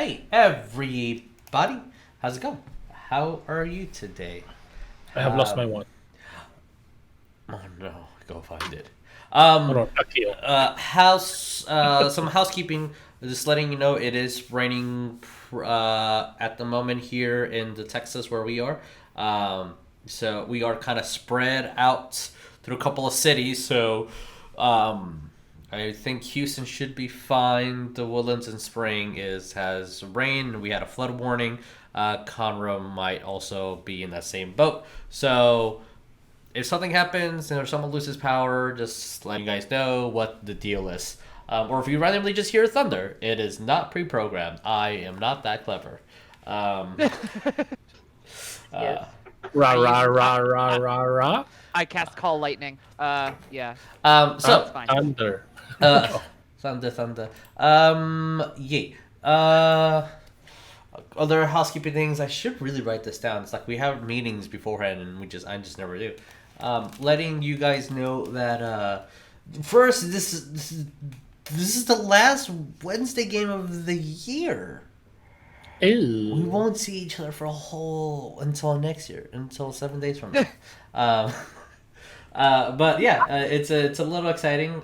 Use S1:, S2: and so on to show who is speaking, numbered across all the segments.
S1: Hey, everybody. How's it going? How are you today?
S2: I have lost my one.
S1: Oh no, go find it.
S2: Hold on, Akio.
S1: Some housekeeping. Just letting you know, it is raining at the moment here in the Texas where we are. So we are kind of spread out through a couple of cities. So I think Houston should be fine. The Woodlands and Spring has rain. We had a flood warning. Conroe might also be in that same boat. So if something happens and or someone loses power, just let you guys know what the deal is. Or if you randomly just hear thunder, it is not pre-programmed. I am not that clever.
S3: Yes.
S2: Rah rah rah rah rah rah.
S3: I cast Call Lightning. Yeah.
S1: So
S3: That's fine.
S2: Thunder.
S1: thunder. Yeah. Other housekeeping things. I should really write this down. It's like we have meetings beforehand, and I just never do. Letting you guys know that first, this is the last Wednesday game of the year. We
S2: Ew.
S1: won't see each other for until next year, until 7 days from now. But yeah, it's a little exciting.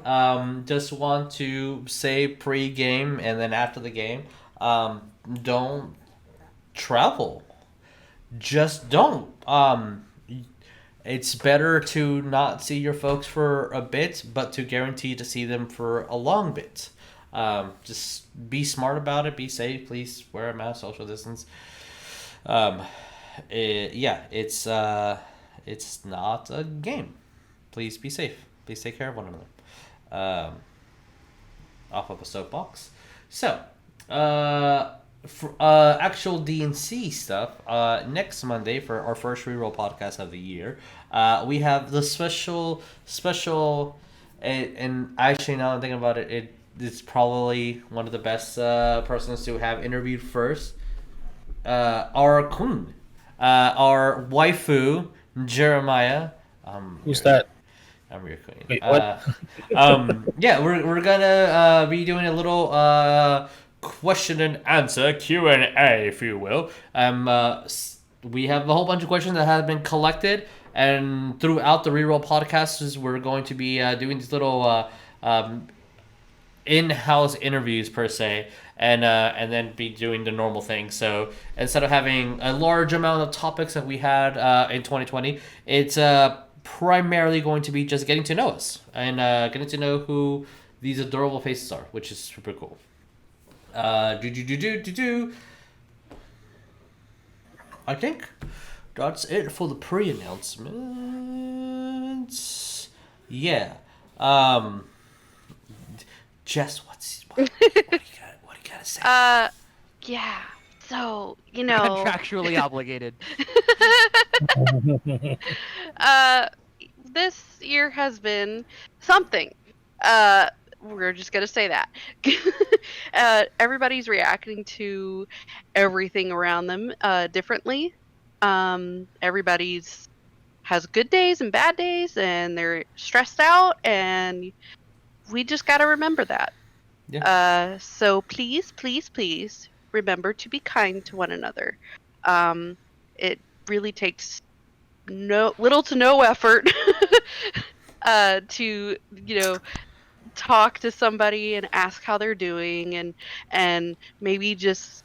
S1: Just want to say pre-game and then after the game, don't travel. Just don't. It's better to not see your folks for a bit, but to guarantee to see them for a long bit. Just be smart about it. Be safe. Please wear a mask. Social distance. It's not a game. Please be safe. Please take care of one another. Off of a soapbox. So, for actual D&C stuff, next Monday for our first reroll podcast of the year, we have the special, and actually now I'm thinking about it, it's probably one of the best persons to have interviewed first. Our queen, our waifu, Jeremiah.
S2: Who's that?
S1: I'm your queen.
S2: Wait, what?
S1: Yeah, we're gonna be doing a little question and answer Q&A, if you will. We have a whole bunch of questions that have been collected, and throughout the reroll podcasts, we're going to be doing these little in-house interviews per se, and then be doing the normal thing. So instead of having a large amount of topics that we had in 2020, it's primarily going to be just getting to know us and getting to know who these adorable faces are, which is super cool. I think that's it for the pre-announcements. Yeah. Jess, what do you gotta say?
S4: Yeah. So, you know,
S3: Contractually obligated.
S4: this year has been something. We're just gonna say that. Everybody's reacting to everything around them differently. Everybody's has good days and bad days, and they're stressed out, and we just gotta remember that.
S1: Yeah.
S4: So please remember to be kind to one another. It really takes little to no effort to talk to somebody and ask how they're doing, and maybe just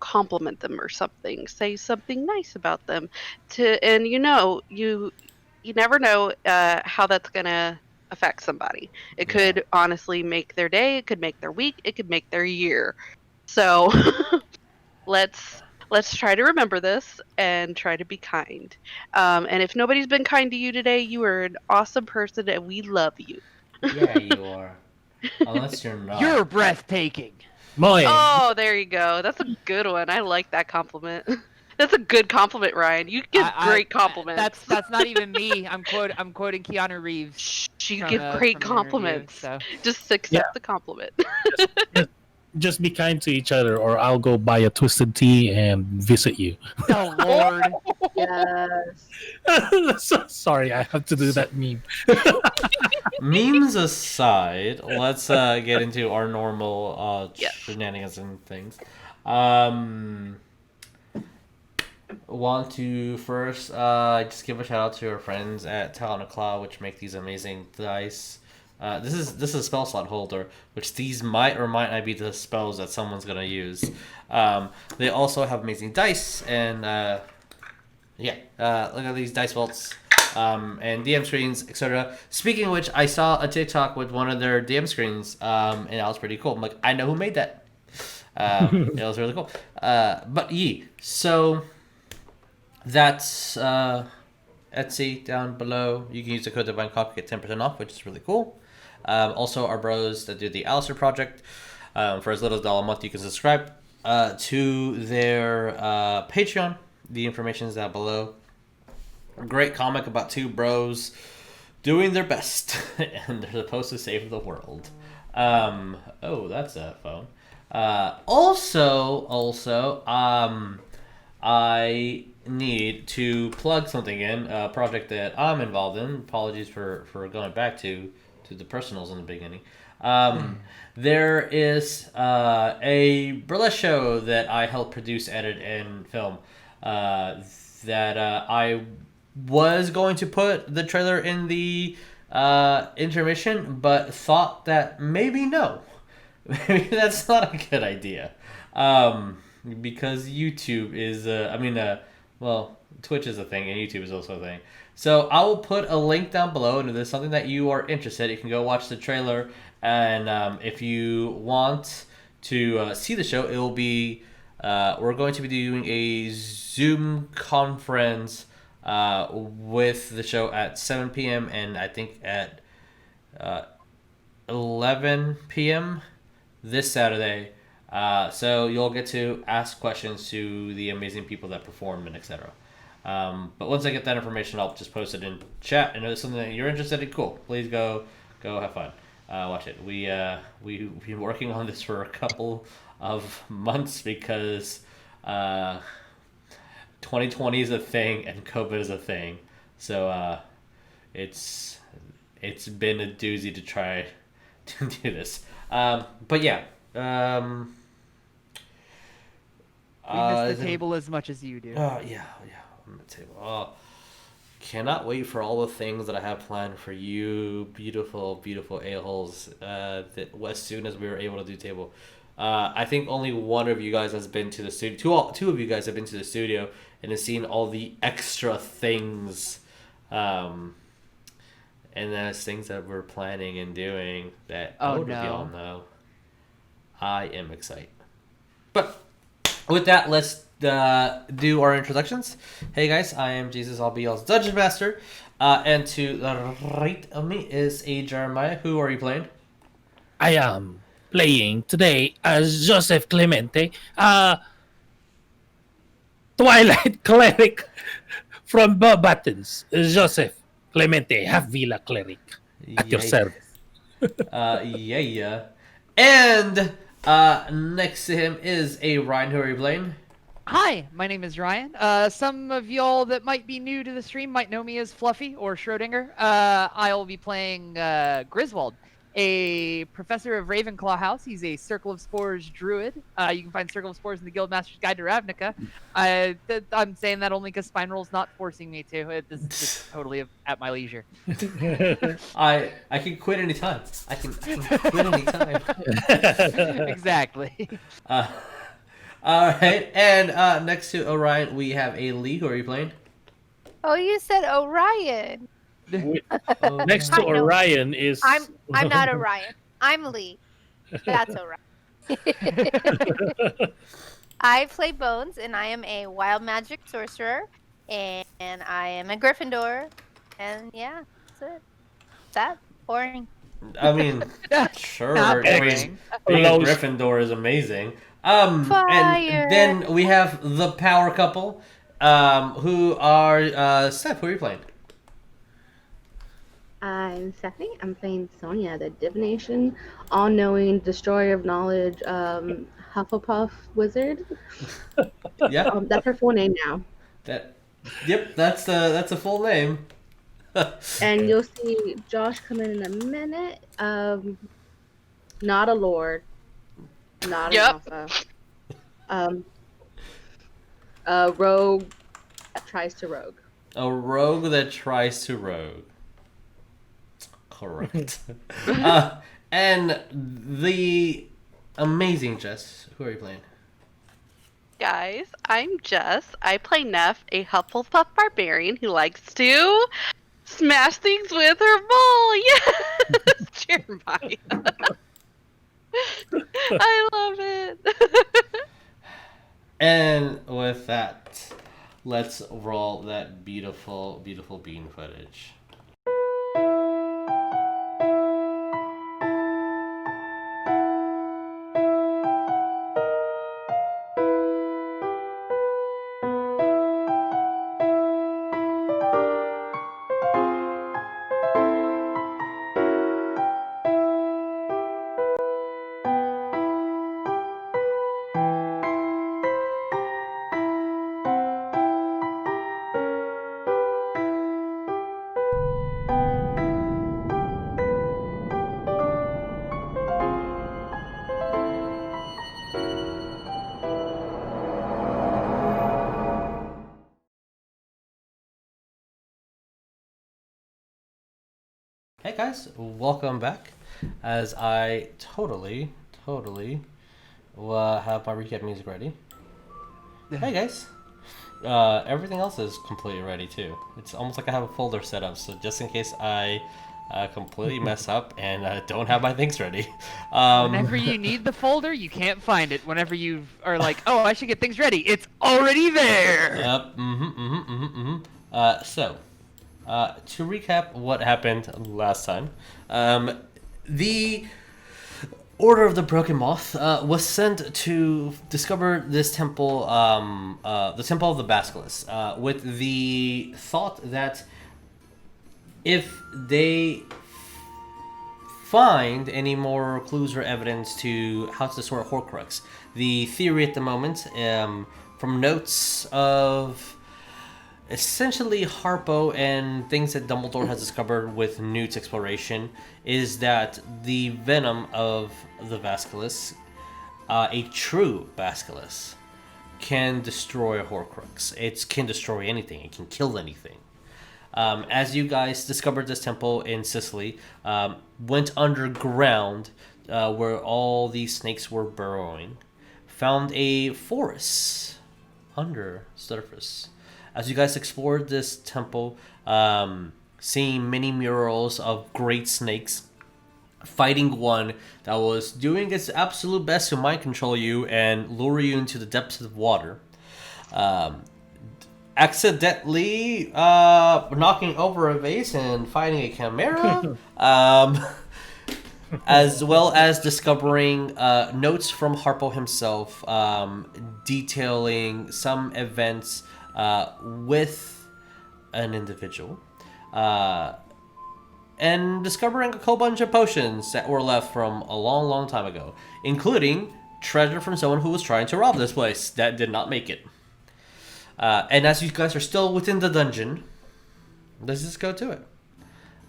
S4: compliment them or something, say something nice about them, and you never know how that's gonna affect somebody. It could honestly make their day, it could make their week, it could make their year. So let's try to remember this and try to be kind. And if nobody's been kind to you today, you are an awesome person and we love you.
S1: Yeah, you are. Unless you're not.
S3: You're breathtaking.
S2: Moy.
S4: Oh, there you go. That's a good one. I like that compliment. That's a good compliment, Ryan. You give great compliments.
S3: That's not even me. I'm quoting Keanu Reeves.
S4: Shh, you
S3: from
S4: give great
S3: from an interview,
S4: compliments.
S3: so.
S4: Just accept the compliment.
S2: Just be kind to each other, or I'll go buy a twisted tea and visit you.
S3: Oh Lord.
S4: Yes.
S2: Sorry, I have to do that meme.
S1: Memes aside, let's get into our normal
S4: Yes.
S1: shenanigans and things. Want to first just give a shout out to our friends at Talon of Claw, which make these amazing dice. This is a spell slot holder, which these might or might not be the spells that someone's gonna use. They also have amazing dice, and look at these dice vaults, and DM screens, etc. Speaking of which, I saw a TikTok with one of their DM screens, and that was pretty cool. I'm like, I know who made that. It was really cool. So that's Etsy down below. You can use the code Divine Copy, get 10% off, which is really cool. Also, our bros that do the Alistair Project, for as little as $1 a month, you can subscribe to their Patreon. The information is down below. A great comic about two bros doing their best, and they're supposed to save the world. That's a phone. Also, I need to plug something in, a project that I'm involved in. Apologies for going back to the personals in the beginning. There is a burlesque show that I helped produce, edit, and film that I was going to put the trailer in the intermission, but thought that maybe no. Maybe that's not a good idea. Because YouTube is, Twitch is a thing, and YouTube is also a thing. So I will put a link down below, and if there's something that you are interested, you can go watch the trailer. And if you want to see the show, it will be, we're going to be doing a Zoom conference with the show at 7 p.m. and I think at 11 p.m. this Saturday. So you'll get to ask questions to the amazing people that perform and etc. But once I get that information, I'll just post it in chat. And if it's something that you're interested in, cool. Please go have fun. Watch it. We've been working on this for a couple of months because 2020 is a thing and COVID is a thing. So it's been a doozy to try to do this. But yeah.
S3: We miss the table as much as you do.
S1: Yeah, on the table. Oh, cannot wait for all the things that I have planned for you, beautiful, beautiful a-holes. That as soon as we were able to do table, I think only one of you guys has been to the studio. Two of you guys have been to the studio and have seen all the extra things, and there's things that we're planning and doing that both of y'all know. I am excited. But with that, let's do our introductions. Hey guys, I am Jesus. I'll be y'all's Dungeon Master. And to the right of me is a Jeremiah. Who are you playing?
S2: I am playing today as Joseph Clemente, Twilight Cleric from Buttons. Joseph Clemente, Half-Veela Cleric. At your service.
S1: Yeah. And next to him is a Ryan. Who are you playing?
S3: Hi, my name is Ryan. Some of y'all that might be new to the stream might know me as Fluffy or Schrodinger. I'll be playing Griswold, a professor of Ravenclaw House. He's a Circle of Spores druid. You can find Circle of Spores in the Guildmaster's Guide to Ravnica. I'm saying that only because Spine not forcing me to. It's totally at my leisure.
S1: I can quit anytime. I can quit anytime.
S3: Exactly.
S1: All right, and next to Orion, we have a Lee. Who are you playing?
S5: Oh, you said Orion.
S2: Next to Orion is...
S5: I'm not Orion. I'm Lee. That's Orion. I play Bones, and I am a wild magic sorcerer, and I am a Gryffindor, and yeah, that's it. That boring.
S1: I mean, sure.
S3: Not
S1: I
S3: boring.
S1: mean, being a Gryffindor is amazing.
S5: Fire.
S1: And then we have the power couple, who are Steph. Who are you playing?
S6: I'm Stephanie. I'm playing Sonya, the divination, all-knowing, destroyer of knowledge, Hufflepuff wizard.
S1: Yeah,
S6: that's her full name now.
S1: Yep, that's a full name.
S6: And you'll see Josh come in a minute. Not a lord, not an alpha. Um, a rogue that tries to rogue.
S1: A rogue that tries to rogue. Correct. And the amazing Jess. Who are you playing?
S4: Guys, I'm Jess. I play Neff, a Hufflepuff barbarian who likes to smash things with her ball. Yes, Jeremiah. I love it.
S1: And with that, let's roll that beautiful, beautiful bean footage. Hey guys, welcome back. As I totally have my recap music ready. Hey guys. Everything else is completely ready too. It's almost like I have a folder set up, so just in case I completely mess up and don't have my things ready.
S3: Whenever you need the folder, you can't find it. Whenever you are like, oh, I should get things ready, it's already there.
S1: Yep. So, to recap what happened last time, the Order of the Broken Moth was sent to discover this temple, the Temple of the Basilisk, with the thought that if they find any more clues or evidence to how to destroy a Horcrux, the theory at the moment, from notes of essentially Harpo and things that Dumbledore has discovered with Newt's exploration, is that the venom of the Basilisk, a true Basilisk, can destroy a Horcrux. It can destroy anything. It can kill anything. As you guys discovered this temple in Sicily, went underground where all these snakes were burrowing, found a forest under surface. As you guys explored this temple, seeing many murals of great snakes, fighting one that was doing its absolute best to mind control you and lure you into the depths of the water, accidentally knocking over a vase and fighting a chimera, as well as discovering notes from Harpo himself, detailing some events with an individual, and discovering a whole bunch of potions that were left from a long, long time ago, including treasure from someone who was trying to rob this place that did not make it. And as you guys are still within the dungeon, let's just go to it.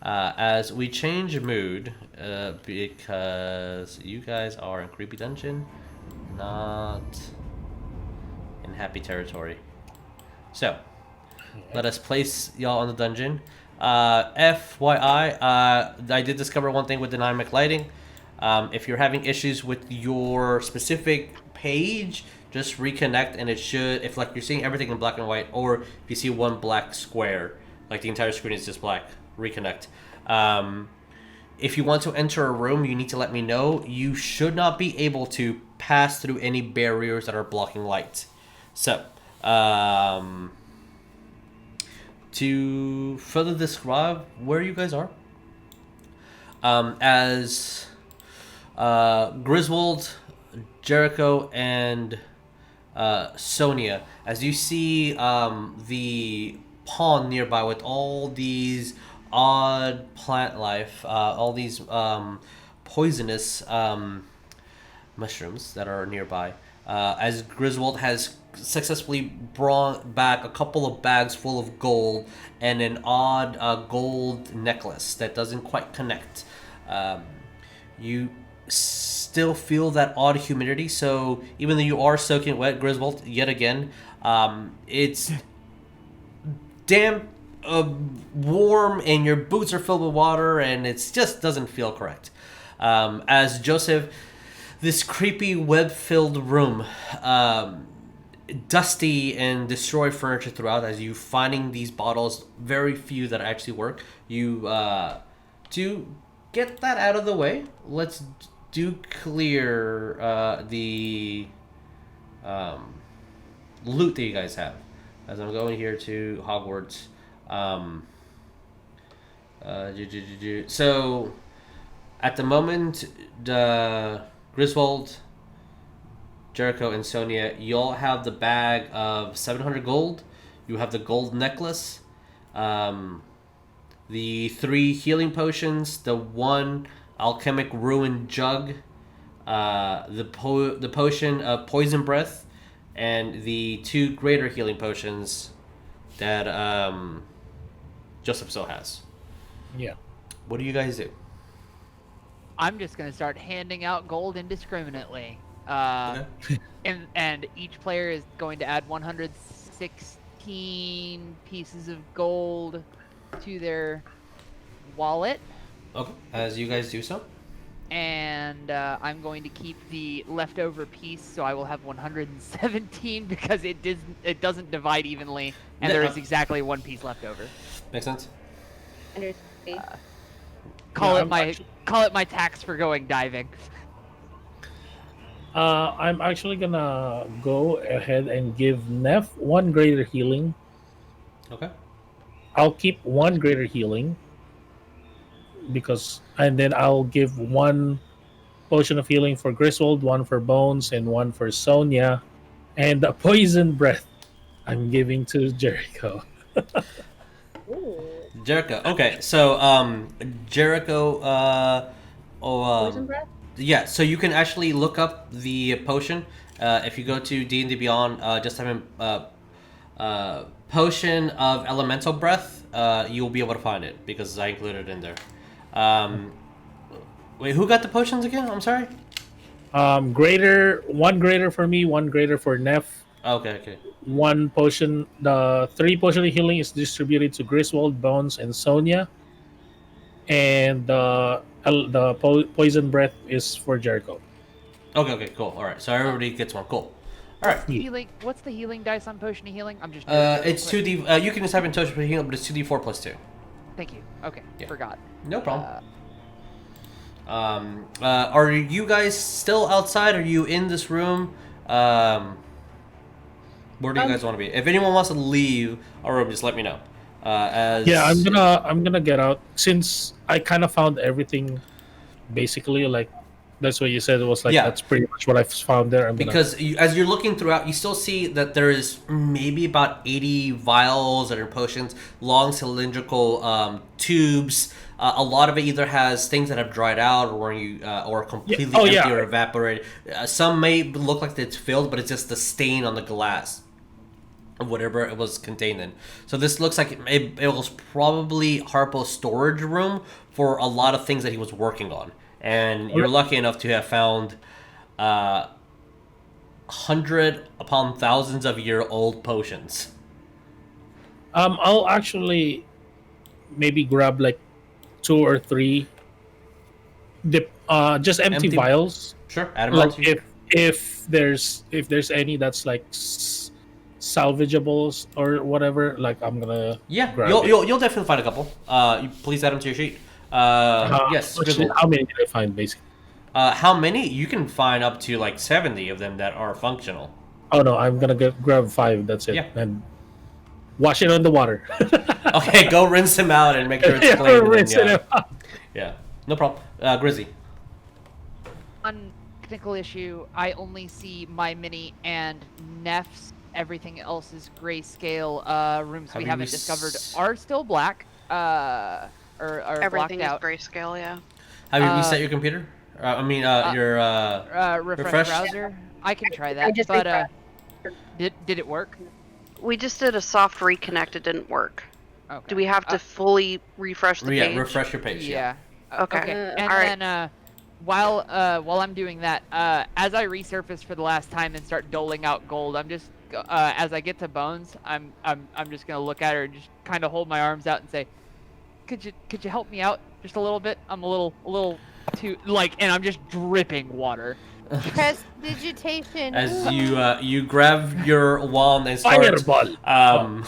S1: As we change mood, because you guys are in creepy dungeon, not in happy territory. So, let us place y'all in the dungeon. FYI, I did discover one thing with dynamic lighting. If you're having issues with your specific page, just reconnect and it should, if like you're seeing everything in black and white, or if you see one black square, like the entire screen is just black, reconnect. If you want to enter a room, you need to let me know. You should not be able to pass through any barriers that are blocking light. So, to further describe where you guys are, as Griswold, Jericho, and Sonya, as you see the pond nearby with all these odd plant life, all these poisonous mushrooms that are nearby, as Griswold has successfully brought back a couple of bags full of gold and an odd gold necklace that doesn't quite connect. You still feel that odd humidity. So even though you are soaking wet, Griswold, yet again, it's damp, warm, and your boots are filled with water, and it just doesn't feel correct. As Joseph, this creepy web-filled room, dusty and destroyed furniture throughout, as you finding these bottles, very few that actually work. You to get that out of the way, let's do clear the loot that you guys have. As I'm going here to Hogwarts. So, at the moment, Griswold, Jericho, and Sonya, you all have the bag of 700 gold. You have the gold necklace, the 3 healing potions, the 1 alchemic ruin jug, the potion of poison breath, and the 2 greater healing potions that Joseph still has.
S2: Yeah.
S1: What do you guys do?
S3: I'm just gonna start handing out gold indiscriminately. And each player is going to add 116 pieces of gold to their wallet.
S1: Okay, as you guys do so.
S3: And I'm going to keep the leftover piece, so I will have 117 because it doesn't divide evenly, and there is exactly 1 piece left over.
S1: Makes sense.
S3: Call it my tax for going diving.
S2: I'm actually gonna go ahead and give Neff 1 greater healing.
S1: Okay.
S2: I'll keep 1 greater healing and then I'll give 1 potion of healing for Griswold, 1 for Bones, and 1 for Sonya, and a poison breath I'm giving to Jericho.
S1: Jericho. Okay, so Jericho.
S6: Poison breath?
S1: Yeah, so you can actually look up the potion. If you go to D&D Beyond, just type in potion of elemental breath. You'll be able to find it because I included it in there. Wait, who got the potions again? I'm sorry.
S2: 1 greater for me, 1 greater for Neff.
S1: Okay.
S2: 1 potion. The 3 potion of healing is distributed to Griswold, Bones, and Sonya, and the poison breath is for Jericho.
S1: Okay, cool. All right, so everybody gets 1. Cool. All right.
S3: What's the healing dice on potion of healing? I'm just.
S1: It's 2d. You can just type in potion of healing, but it's 2d4 plus 2.
S3: Thank you. Okay,
S1: Yeah.
S3: forgot.
S1: No problem. Are you guys still outside? Are you in this room? Where do you guys want to be? If anyone wants to leave our room, just let me know.
S2: Yeah, I'm gonna get out since I kind of found everything. Basically, like that's what you said. It was like that's pretty much what I found there.
S1: Because as you're looking throughout, you still see that there is maybe about 80 vials that are potions, long cylindrical tubes. A lot of it either has things that have dried out or completely empty or evaporated. Some may look like it's filled, but it's just the stain on the glass of whatever it was contained in. So this looks like it was probably Harpo's storage room for a lot of things that he was working on. And you're lucky enough to have found 100 upon thousands of year old potions.
S2: I'll actually maybe grab like 2 or 3 just empty vials.
S1: Sure.
S2: Like if there's any that's like salvageables or whatever, like I'm gonna grab
S1: you'll definitely find a couple. Please add them to your sheet. Yes.
S2: How many did I find basically?
S1: How many? You can find up to like 70 of them that are functional.
S2: Oh no, I'm gonna grab 5. That's it. Yeah. And wash it on the water.
S1: Okay, go rinse them out and make sure it's clean. Rinse it out. Yeah, no problem. Grizzy.
S3: On technical issue, I only see my mini and Neff's. Everything else is grayscale. Rooms we haven't discovered are still black. Or
S4: everything
S3: blacked out.
S4: is grayscale. Yeah.
S1: Have you reset your computer? Your
S3: refresh browser. I can try that. But did it work?
S4: We just did a soft reconnect. It didn't work.
S3: Okay.
S4: Do we have to fully refresh the page?
S1: Yeah, refresh your page.
S3: Yeah.
S4: Okay.
S3: And then while I'm doing that, as I resurface for the last time and start doling out gold, I'm just as I get to Bones, I'm just gonna look at her and just kind of hold my arms out and say, could you help me out just a little bit? I'm a little too and I'm just dripping water.
S5: Prestidigitation.
S1: As you grab your wand and start
S2: Fireball.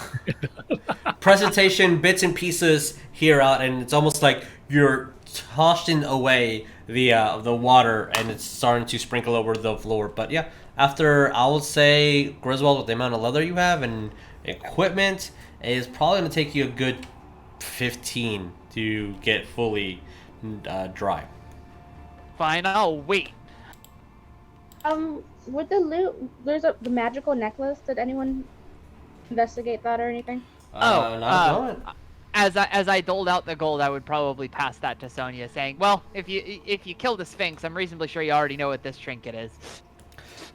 S1: presentation bits and pieces here out, and it's almost like you're tossing away the water, and it's starting to sprinkle over the floor. But yeah, after I would say Griswold, with the amount of leather you have and equipment, is probably going to take you a good 15 to get fully dry.
S3: Fine, I'll wait.
S6: With the loot, there's the magical necklace. Did anyone investigate that or anything?
S3: As I doled out the gold, I would probably pass that to Sonya, saying, "Well, if you kill the Sphinx, I'm reasonably sure you already know what this trinket is."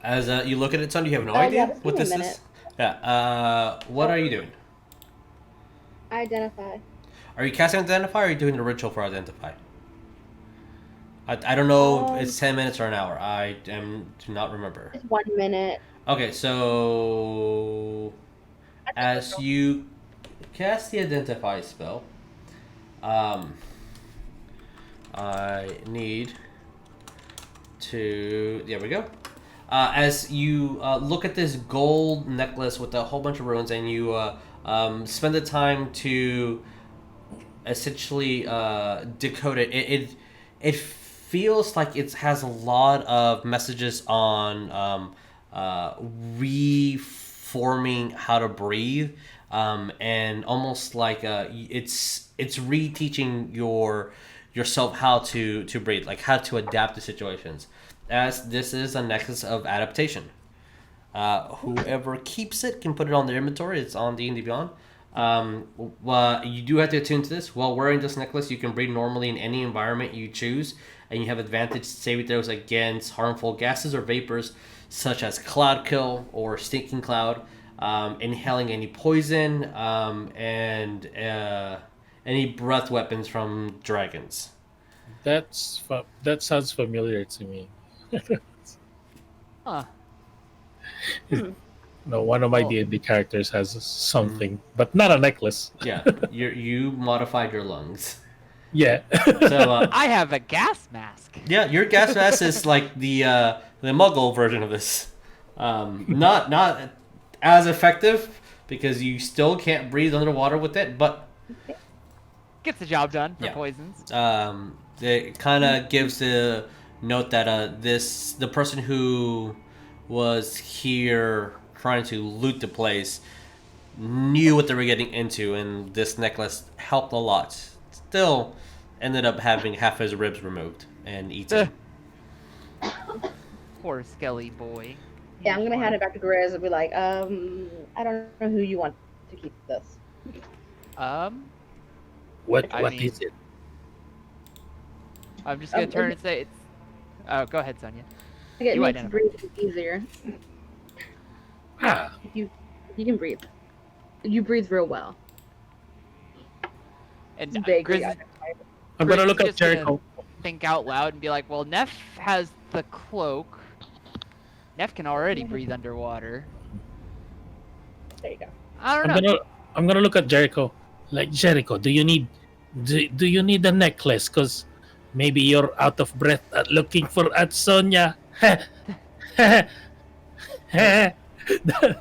S1: As you look at it, Sonya, you have no idea
S6: just
S1: what
S6: give
S1: this
S6: me a
S1: is. Yeah. What are you doing?
S6: Identify.
S1: Are you casting Identify, or are you doing the ritual for Identify? I don't know if it's 10 minutes or an hour. I do not remember.
S6: It's 1 minute.
S1: Okay, so as you cast the Identify spell, I need to... There we go. As you look at this gold necklace with a whole bunch of runes, and you spend the time to essentially decode it, it feels like it has a lot of messages on reforming how to breathe, and almost like it's reteaching yourself how to breathe, like how to adapt to situations, as this is a necklace of adaptation. Whoever keeps it can put it on their inventory. It's on D&D Beyond. You do have to attune to this. While wearing this necklace, you can breathe normally in any environment you choose, and you have advantage saving throws against harmful gases or vapors, such as cloud kill or stinking cloud, inhaling any poison, and any breath weapons from dragons.
S2: That sounds familiar to me.
S3: Huh.
S2: No, one of my D&D characters has something, but not a necklace.
S1: Yeah, you modified your lungs.
S2: Yeah.
S1: So
S3: I have a gas mask.
S1: yeah, your gas mask is like the Muggle version of this. Not as effective, because you still can't breathe underwater with it, but
S3: Gets the job done for
S1: Yeah.
S3: poisons.
S1: it kind of gives the note that the person who was here trying to loot the place knew what they were getting into, and this necklace helped a lot. Still ended up having half his ribs removed and eaten.
S3: Poor Skelly boy.
S6: Yeah, I'm gonna hand it back to Grizz and be like, I don't know who you want to keep this.
S2: What
S3: I mean-
S2: is it?
S3: I'm just gonna turn and say it's. Oh, go ahead, Sonya.
S6: Like, it
S3: You
S6: makes
S3: identify.
S6: breathing easier.
S2: Ah,
S6: You can breathe. You breathe real well.
S3: And
S6: Vaguely
S3: Grizz
S6: identified.
S2: I'm gonna
S3: Grizz
S2: look
S3: is
S2: at
S3: just gonna
S2: Jericho.
S3: think out loud and be like, "Well, Neff has the cloak. Neff can already breathe underwater.
S6: There you go.
S3: I don't know.
S2: I'm gonna look at Jericho. Like, Jericho, do you need a necklace? Cause maybe you're out of breath at looking at Sonya.
S6: Put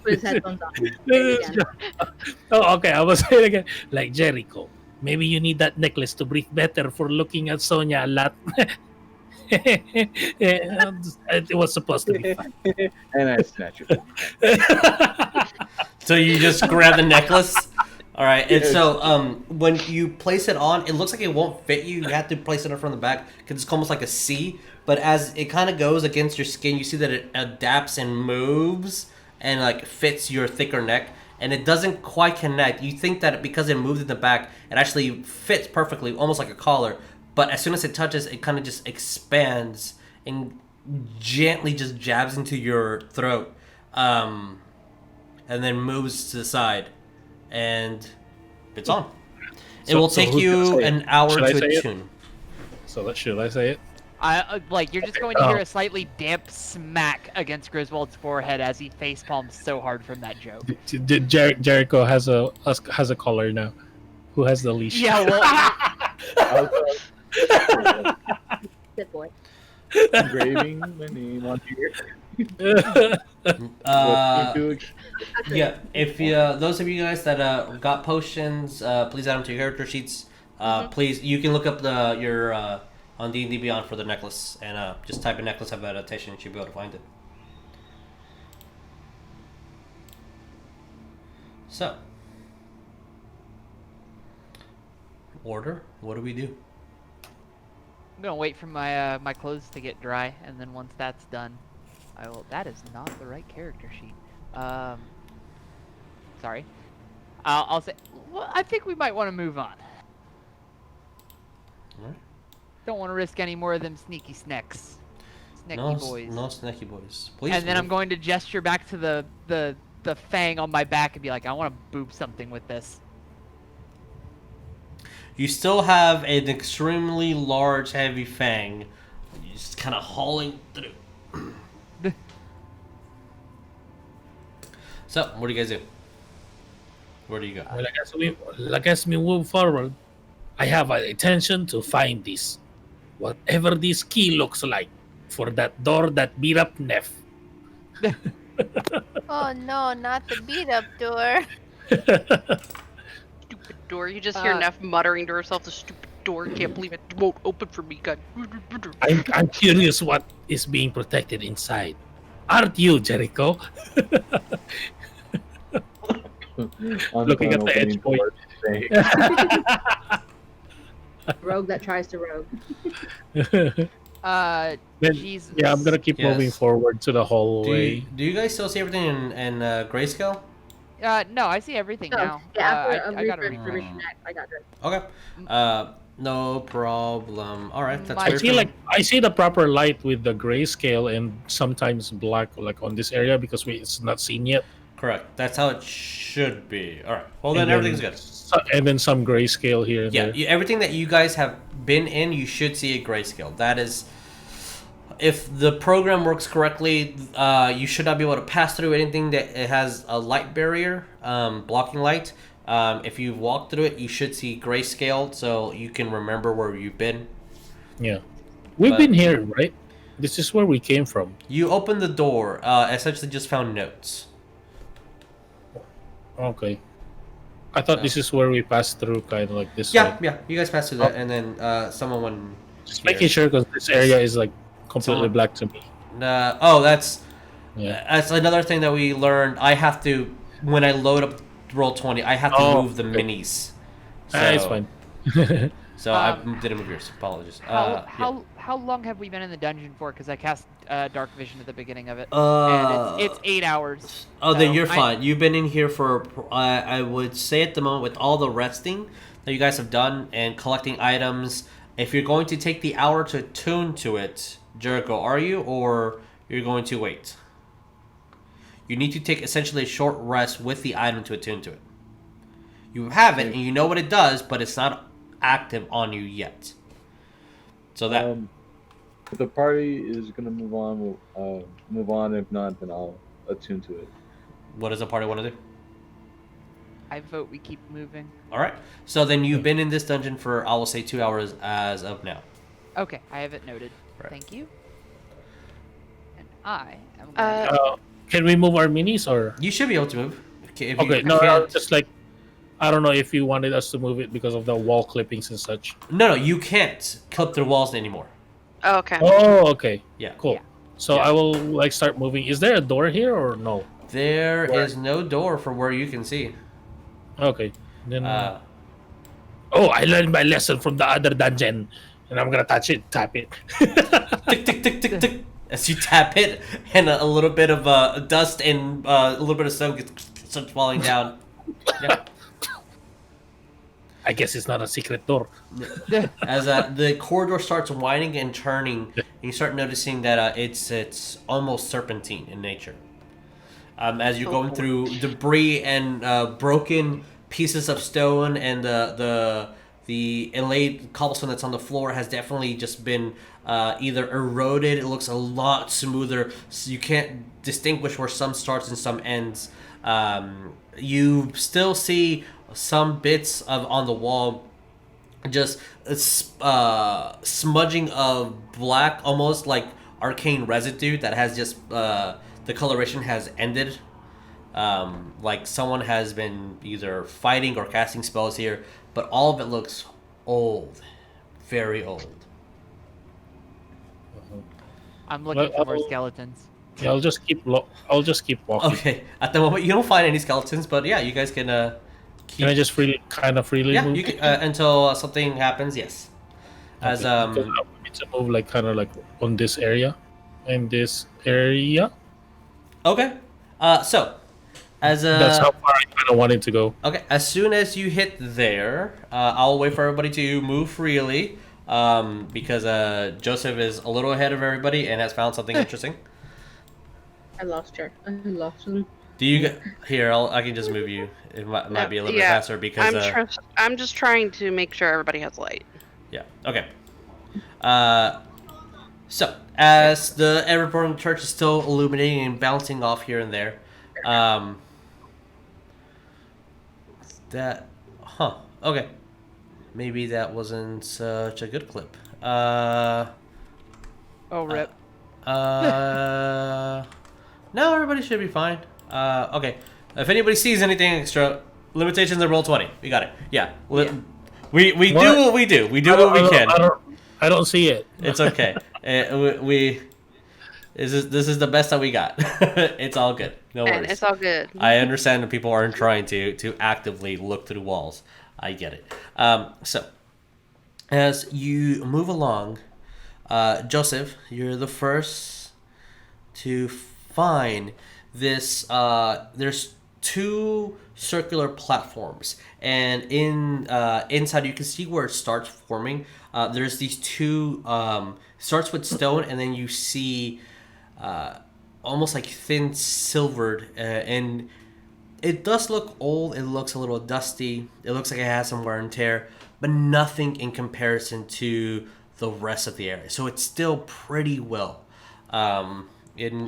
S6: his headphones on. Say it again.
S2: Oh, okay. I was saying again. Like, Jericho, maybe you need that necklace to breathe better for looking at Sonya a lot. It was supposed to be fun.
S7: And I snatch it.
S1: So you just grab the necklace. All right, and so when you place it on, it looks like it won't fit you. You have to place it up from the back because it's almost like a C. But as it kind of goes against your skin, you see that it adapts and moves and like fits your thicker neck, and it doesn't quite connect. You think that because it moved in the back, it actually fits perfectly, almost like a collar. But as soon as it touches, it kind of just expands and gently just jabs into your throat, and then moves to the side. And it's on. It will take
S2: who's gonna
S1: you
S2: say it?
S1: an hour
S2: Should I
S1: to
S2: say it?
S1: attune.
S2: So should I say it?
S3: Like, you're just going to hear a slightly damp smack against Griswold's forehead as he facepalms so hard from that joke.
S2: Jericho has a collar now. Who has the leash?
S3: Yeah, well,
S6: Good boy.
S7: Engraving my name on here.
S1: Yeah, if those of you guys that got potions, please add them to your character sheets. Please, you can look up your on D&D Beyond for the necklace, and just type in necklace of adaptation, and you should be able to find it. So, order. What do we do?
S3: I'm gonna wait for my my clothes to get dry, and then once that's done, I will. That is not the right character sheet. Sorry. I'll say. Well, I think we might want to move on.
S1: Alright.
S3: Don't want to risk any more of them sneaky snacks. Snacky boys.
S1: No snacky boys. Please.
S3: And then I'm going to gesture back to the fang on my back and be like, I want to boop something with this.
S1: You still have an extremely large, heavy fang. You're just kind of hauling through. So, what do you guys do? Where do you go?
S2: Well, I guess we move forward. I have an intention to find this, whatever this key looks like, for that door that beat up Neff.
S5: Oh no, not the beat up door.
S4: Stupid door. You just hear Neff muttering to herself, the stupid door. Can't believe it won't open for me. God.
S2: I'm curious what is being protected inside. Aren't you, Jericho? Looking at the edge point.
S6: Rogue that tries to rogue.
S3: Jeez.
S2: Yeah, I'm gonna keep moving forward to the hallway.
S1: Do you guys still see everything in grayscale?
S3: No, I see everything now.
S6: Yeah,
S3: I got to
S6: I got it.
S1: Okay. No problem. All right, that's fair.
S2: I see the proper light with the grayscale and sometimes black, like on this area because it's not seen yet.
S1: Correct. That's how it should be. All right. Well, then everything's good.
S2: And then some grayscale here and there.
S1: Everything that you guys have been in, you should see a grayscale. That is, if the program works correctly, you should not be able to pass through anything that it has a light barrier, blocking light. If you walk through it, you should see grayscale, so you can remember where you've been.
S2: Yeah, we've been here, right? This is where we came from.
S1: You opened the door. Essentially, just found notes.
S2: Okay. I thought this is where we passed through, kind of like this.
S1: Yeah. You guys passed through that, and then someone went.
S2: Just making sure because this area is like completely black to me.
S1: That's another thing that we learned. I have to, when I load up Roll20, I have to move the minis. So,
S2: it's fine.
S1: So I didn't move yours. Apologies.
S3: How long have we been in the dungeon for? Because I cast Dark Vision at the beginning of it, and it's 8 hours.
S1: Oh, then you're fine. You've been in here for, I would say at the moment, with all the resting that you guys have done and collecting items, if you're going to take the hour to attune to it, Jericho, are you, or you're going to wait? You need to take essentially a short rest with the item to attune to it. You have it, and you know what it does, but it's not active on you yet. So that...
S7: if the party is going to move on, we'll move on. If not, then I'll attune to it.
S1: What does the party want to do?
S3: I vote we keep moving.
S1: All right. So then you've been in this dungeon for, I will say, 2 hours as of now.
S3: Okay, I have it noted.
S1: Right.
S3: Thank you. And I am going
S2: Can we move our minis or?
S1: You should be able to move. If
S2: Okay,
S1: you
S2: no,
S1: can't...
S2: just like, I don't know if you wanted us to move it because of the wall clippings and such.
S1: No, you can't clip through walls anymore.
S4: Oh, okay.
S2: Oh, okay.
S1: Yeah.
S2: Cool.
S3: Yeah.
S2: So I will like start moving. Is there a door here or no?
S1: There is no door for where you can see.
S2: Okay. Then. I learned my lesson from the other dungeon, and I'm gonna tap it.
S1: Tick, tick, tick, tick, tick. As you tap it, and a little bit of dust and a little bit of stone starts falling down. Yeah.
S2: I guess it's not a secret door.
S1: As the corridor starts winding and turning, you start noticing that it's almost serpentine in nature. As you're going through debris and broken pieces of stone and the the inlaid cobblestone that's on the floor has definitely just been either eroded. It looks a lot smoother, so you can't distinguish where some starts and some ends. You still see some bits of on the wall, just smudging of black, almost like arcane residue that has just the coloration has ended. Like someone has been either fighting or casting spells here, but all of it looks old, very old.
S3: I'm looking
S2: Well,
S3: for more skeletons.
S2: Yeah, I'll just keep walking.
S1: Okay, at the moment you don't find any skeletons, but yeah, you guys can keep.
S2: Can I just freely
S1: Yeah,
S2: move?
S1: you can until something happens. Yes, as
S2: Because I want to move like kind of like on this area, and this area.
S1: Okay, so as
S2: That's how far I kind of wanted to go.
S1: okay, as soon as you hit there, I'll wait for everybody to move freely, because Joseph is a little ahead of everybody and has found something interesting.
S6: I lost her. I lost him.
S1: Do you get here? I can just move you. It might be a little bit
S4: Yeah,
S1: faster because
S4: I'm just trying to make sure everybody has light.
S1: yeah. Okay. So as the Everborn Church is still illuminating and bouncing off here and there, okay. Maybe that wasn't such a good clip.
S3: Oh, rip.
S1: No, everybody should be fine. Okay. If anybody sees anything extra, limitations are roll 20. We got it. Yeah. We do what we do. We do what we can.
S2: I don't see it.
S1: It's okay. This is the best that we got. It's all good. No worries.
S4: And it's all good.
S1: I understand that people aren't trying to actively look through walls. I get it. So, as you move along, Joseph, you're the first to find this. There's two circular platforms, and inside you can see where it starts forming. There's these two. Starts with stone, and then you see almost like thin silvered, and it does look old. It looks a little dusty. It looks like it has some wear and tear, but nothing in comparison to the rest of the area. So it's still pretty well. And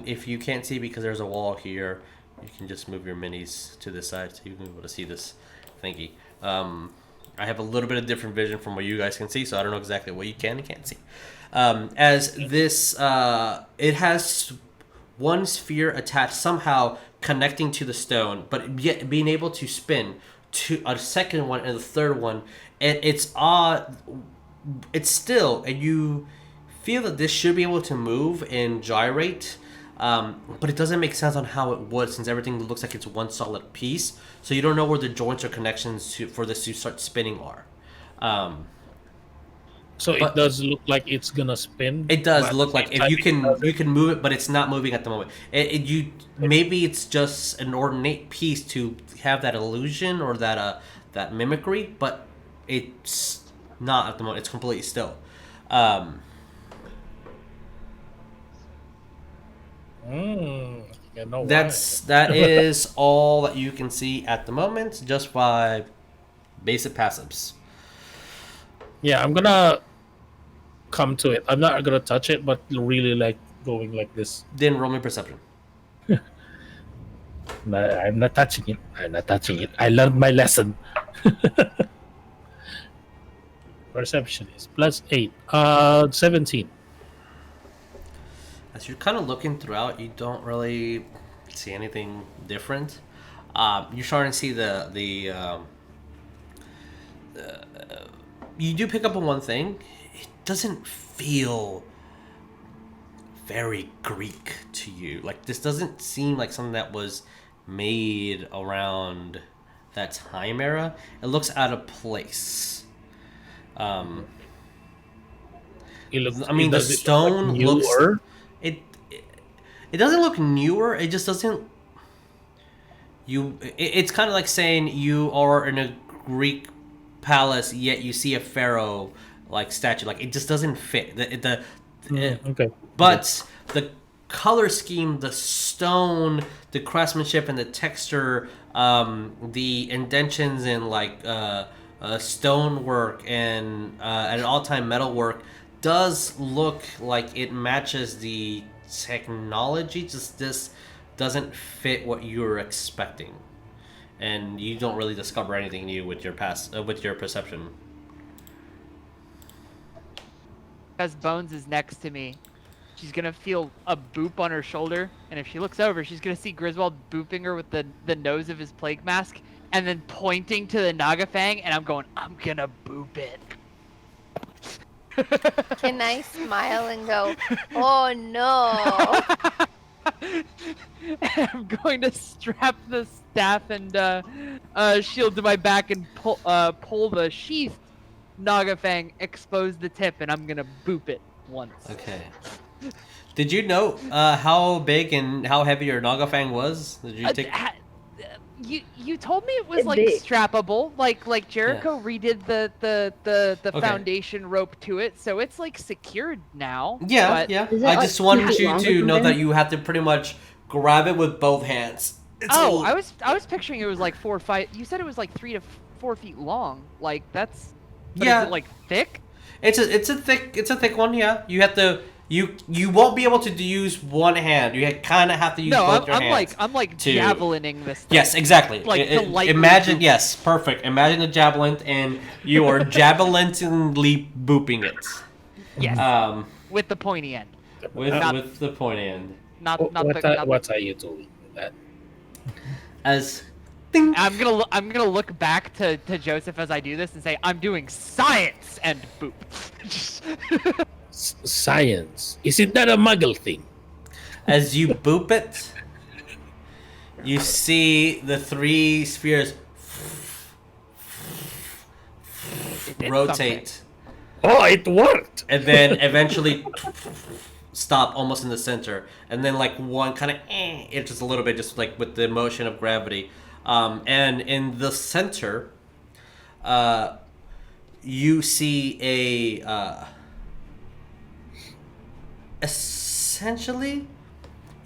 S1: if you can't see because there's a wall here, you can just move your minis to this side so you can be able to see this thingy. I have a little bit of different vision from what you guys can see, so I don't know exactly what you can and can't see. As this, it has one sphere attached somehow connecting to the stone, but yet being able to spin to a second one and the third one, and it's odd. It's still, and you feel that this should be able to move and gyrate, but it doesn't make sense on how it would, since everything looks like it's one solid piece. So you don't know where the joints or connections for this to start spinning are.
S2: But it does look like it's gonna spin.
S1: It does look like if you can move it, but it's not moving at the moment. Maybe it's just an ornate piece to have that illusion or that mimicry, but it's not at the moment. It's completely still. That is all that you can see at the moment, just by basic passives.
S2: Yeah, I'm gonna come to it. I'm not gonna touch it, but really like going like this.
S1: Then roll me perception.
S2: I'm not touching it. I learned my lesson. Perception is +8. 17.
S1: As you're kind of looking throughout, you don't really see anything different. You're starting to see you do pick up on one thing. It doesn't feel very Greek to you. Like, this doesn't seem like something that was made around that time era. It looks out of place. The stone looks
S2: newer.
S1: It doesn't look newer. It just doesn't. It's kind of like saying you are in a Greek palace, yet you see a pharaoh like statue. Like, it just doesn't fit.
S2: Okay.
S1: But the color scheme, the stone, the craftsmanship, and the texture, the indentions and stonework and an all-time metalwork does look like it matches the technology. Just this doesn't fit what you were expecting, and you don't really discover anything new with your with your perception.
S3: Because Bones is next to me, she's gonna feel a boop on her shoulder, and if she looks over, she's gonna see Griswold booping her with the nose of his plague mask, and then pointing to the Nagafang, and I'm gonna boop it.
S5: Can I smile and go, oh no?
S3: I'm going to strap the staff and shield to my back and pull the sheath Nagafang, expose the tip, and I'm gonna boop it once.
S1: Okay. Did you know how big and how heavy your Nagafang was? Did you take?
S3: You told me it was
S6: It's
S3: like
S6: big.
S3: strappable, like Jericho redid the
S1: Okay.
S3: foundation rope to it, so it's like secured now.
S1: Yeah,
S3: but-
S1: yeah.
S6: Is it,
S1: I
S6: like,
S1: just wanted
S6: 2 feet
S1: you
S6: longer
S1: to
S6: than
S1: know
S6: that?
S1: that you have to pretty much grab it with both hands. It's a
S3: Oh,
S1: little-
S3: I was picturing it was like 4 or 5. You said it was like 3 to 4 feet long. Like that's. But
S1: Yeah.
S3: Is it like thick?
S1: It's a thick one. Yeah, you have to. You won't be able to use one hand. You kind of have to use
S3: No,
S1: both your
S3: I'm
S1: hands.
S3: like
S1: to-
S3: javelining this thing.
S1: Yes, exactly.
S3: Like the lightly
S1: imagine,
S3: boop.
S1: yes, perfect. Imagine a javelin, and you are javeliningly booping it.
S3: Yes. With the pointy end.
S1: With the point end.
S3: Not
S2: What,
S3: not the. not
S2: what are you doing with that?
S1: As ding.
S3: I'm gonna look back to Joseph as I do this and say I'm doing science and boop.
S2: Science. Isn't that a muggle thing?
S1: As you boop it, you see the 3 spheres
S3: It did
S1: rotate,
S2: Oh, it worked!
S1: and then eventually stop almost in the center, and then like one kind of it's just a little bit, just like with the motion of gravity, and in the center, you see a essentially,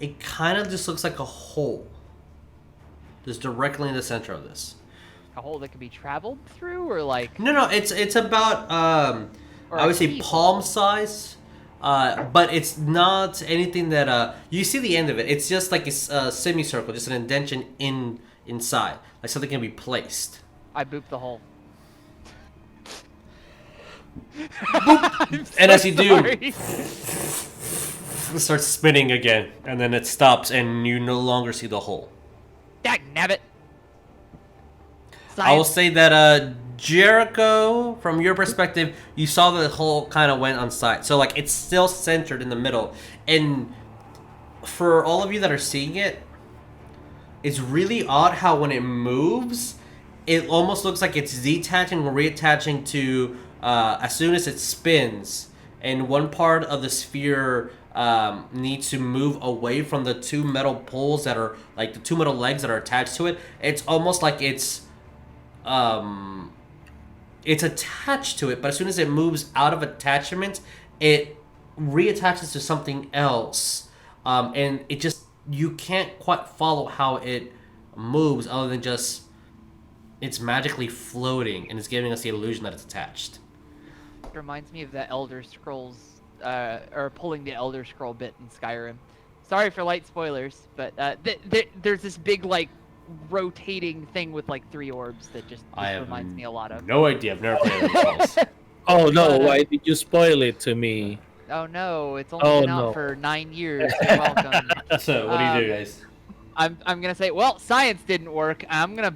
S1: it kind of just looks like a hole, just directly in the center of this.
S3: A hole that can be traveled through, or like.
S1: No, it's about
S3: Or
S1: I
S3: a
S1: would say
S3: keyhole.
S1: palm size, but it's not anything that you see the end of it. It's just like a semicircle, just an indention inside, like something can be placed.
S3: I boop the hole.
S1: And as you do,
S3: Sorry.
S1: it starts spinning again, and then it stops, and you no longer see the hole.
S3: Dagnabbit.
S1: I will
S3: Science.
S1: say that Jericho, from your perspective, you saw that the hole kind of went on side, so like it's still centered in the middle. And for all of you that are seeing it, it's really odd how when it moves, it almost looks like it's detaching or reattaching to as soon as it spins, and one part of the sphere needs to move away from the 2 metal poles that are like the 2 metal legs that are attached to it. It's almost like it's attached to it, but as soon as it moves out of attachment, it reattaches to something else, and it just, you can't quite follow how it moves other than just it's magically floating, and it's giving us the illusion that it's attached.
S3: Reminds me of the Elder Scrolls, or pulling the Elder Scroll bit in Skyrim. Sorry for light spoilers, but there's this big like rotating thing with like 3 orbs that just reminds me a lot of.
S1: No idea. I've never played Elder Scrolls.
S2: Oh no, why did you spoil it to me?
S3: Oh no, it's only
S2: Oh,
S3: been out
S2: no.
S3: for 9 years. You're welcome.
S1: So what do you do, guys?
S3: I'm gonna say, well, science didn't work. I'm gonna,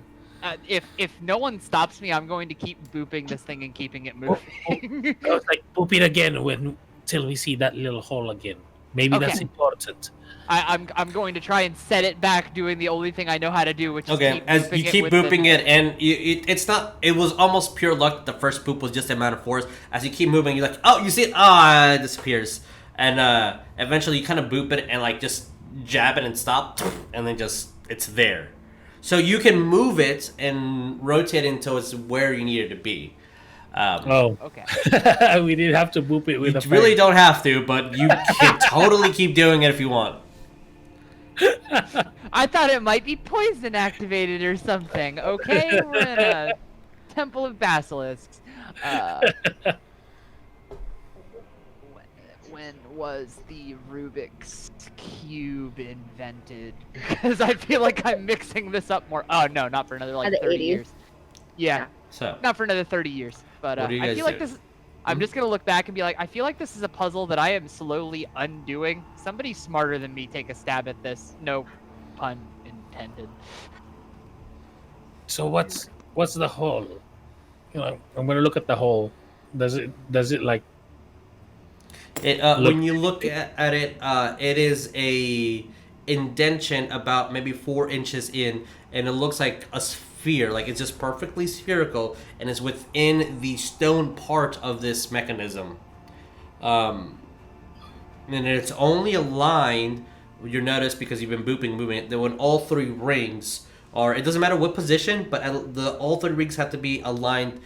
S3: if no one stops me, I'm going to keep booping this thing and keeping it moving.
S2: I was like, poop it again till we see that little hole again. Maybe
S3: Okay.
S2: that's important.
S3: I'm going to try and set it back, doing the only thing I know how to do, which is
S1: Okay,
S3: keep
S1: as
S3: booping
S1: you
S3: it
S1: keep
S3: with the-
S1: booping it, and it's not. It was almost pure luck. The first boop was just the amount of force. As you keep moving, you're like, oh, you see it? Ah, it disappears. And eventually, you kind of boop it and like just jab it and stop, and then just it's there. So you can move it and rotate it until it's where you need it to be.
S2: Oh,
S3: Okay.
S2: we didn't have to boop it with
S1: You
S2: a
S1: really don't have to, but you can totally keep doing it if you want.
S3: I thought it might be poison activated or something. Okay, we're gonna Temple of Basilisks. Uh, when was the Rubik's Cube invented? Because I feel like I'm mixing this up more. Oh no, not for another like
S6: The
S3: 30
S6: 80s.
S3: years. Yeah,
S1: So,
S3: not for another 30 years. But
S1: What do you
S3: I
S1: guys
S3: feel like
S1: do?
S3: this. I'm just gonna look back and be like, I feel like this is a puzzle that I am slowly undoing. Somebody smarter than me take a stab at this. No pun intended.
S2: So what's the hole? You know, I'm gonna look at the hole. Does it like
S1: it
S2: Look-
S1: when you look at it, it is a indentation about maybe 4 inches in, and it looks like a sphere. Like it's just perfectly spherical, and it's within the stone part of this mechanism. And it's only aligned. You'll notice because you've been moving it. That when all 3 rings are, it doesn't matter what position, but all 3 rings have to be aligned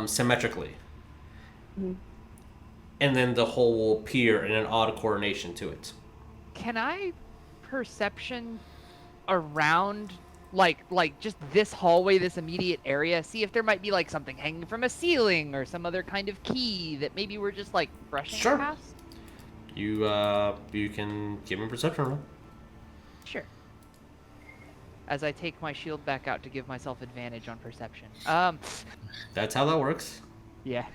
S1: symmetrically. And then the hole will appear in an odd coordination to it.
S3: Can I perception around like just this hallway, this immediate area, see if there might be like something hanging from a ceiling or some other kind of key that maybe we're just like brushing
S1: Sure.
S3: past?
S1: You can give me a perception roll.
S3: Sure. As I take my shield back out to give myself advantage on perception.
S1: That's how that works.
S3: Yeah.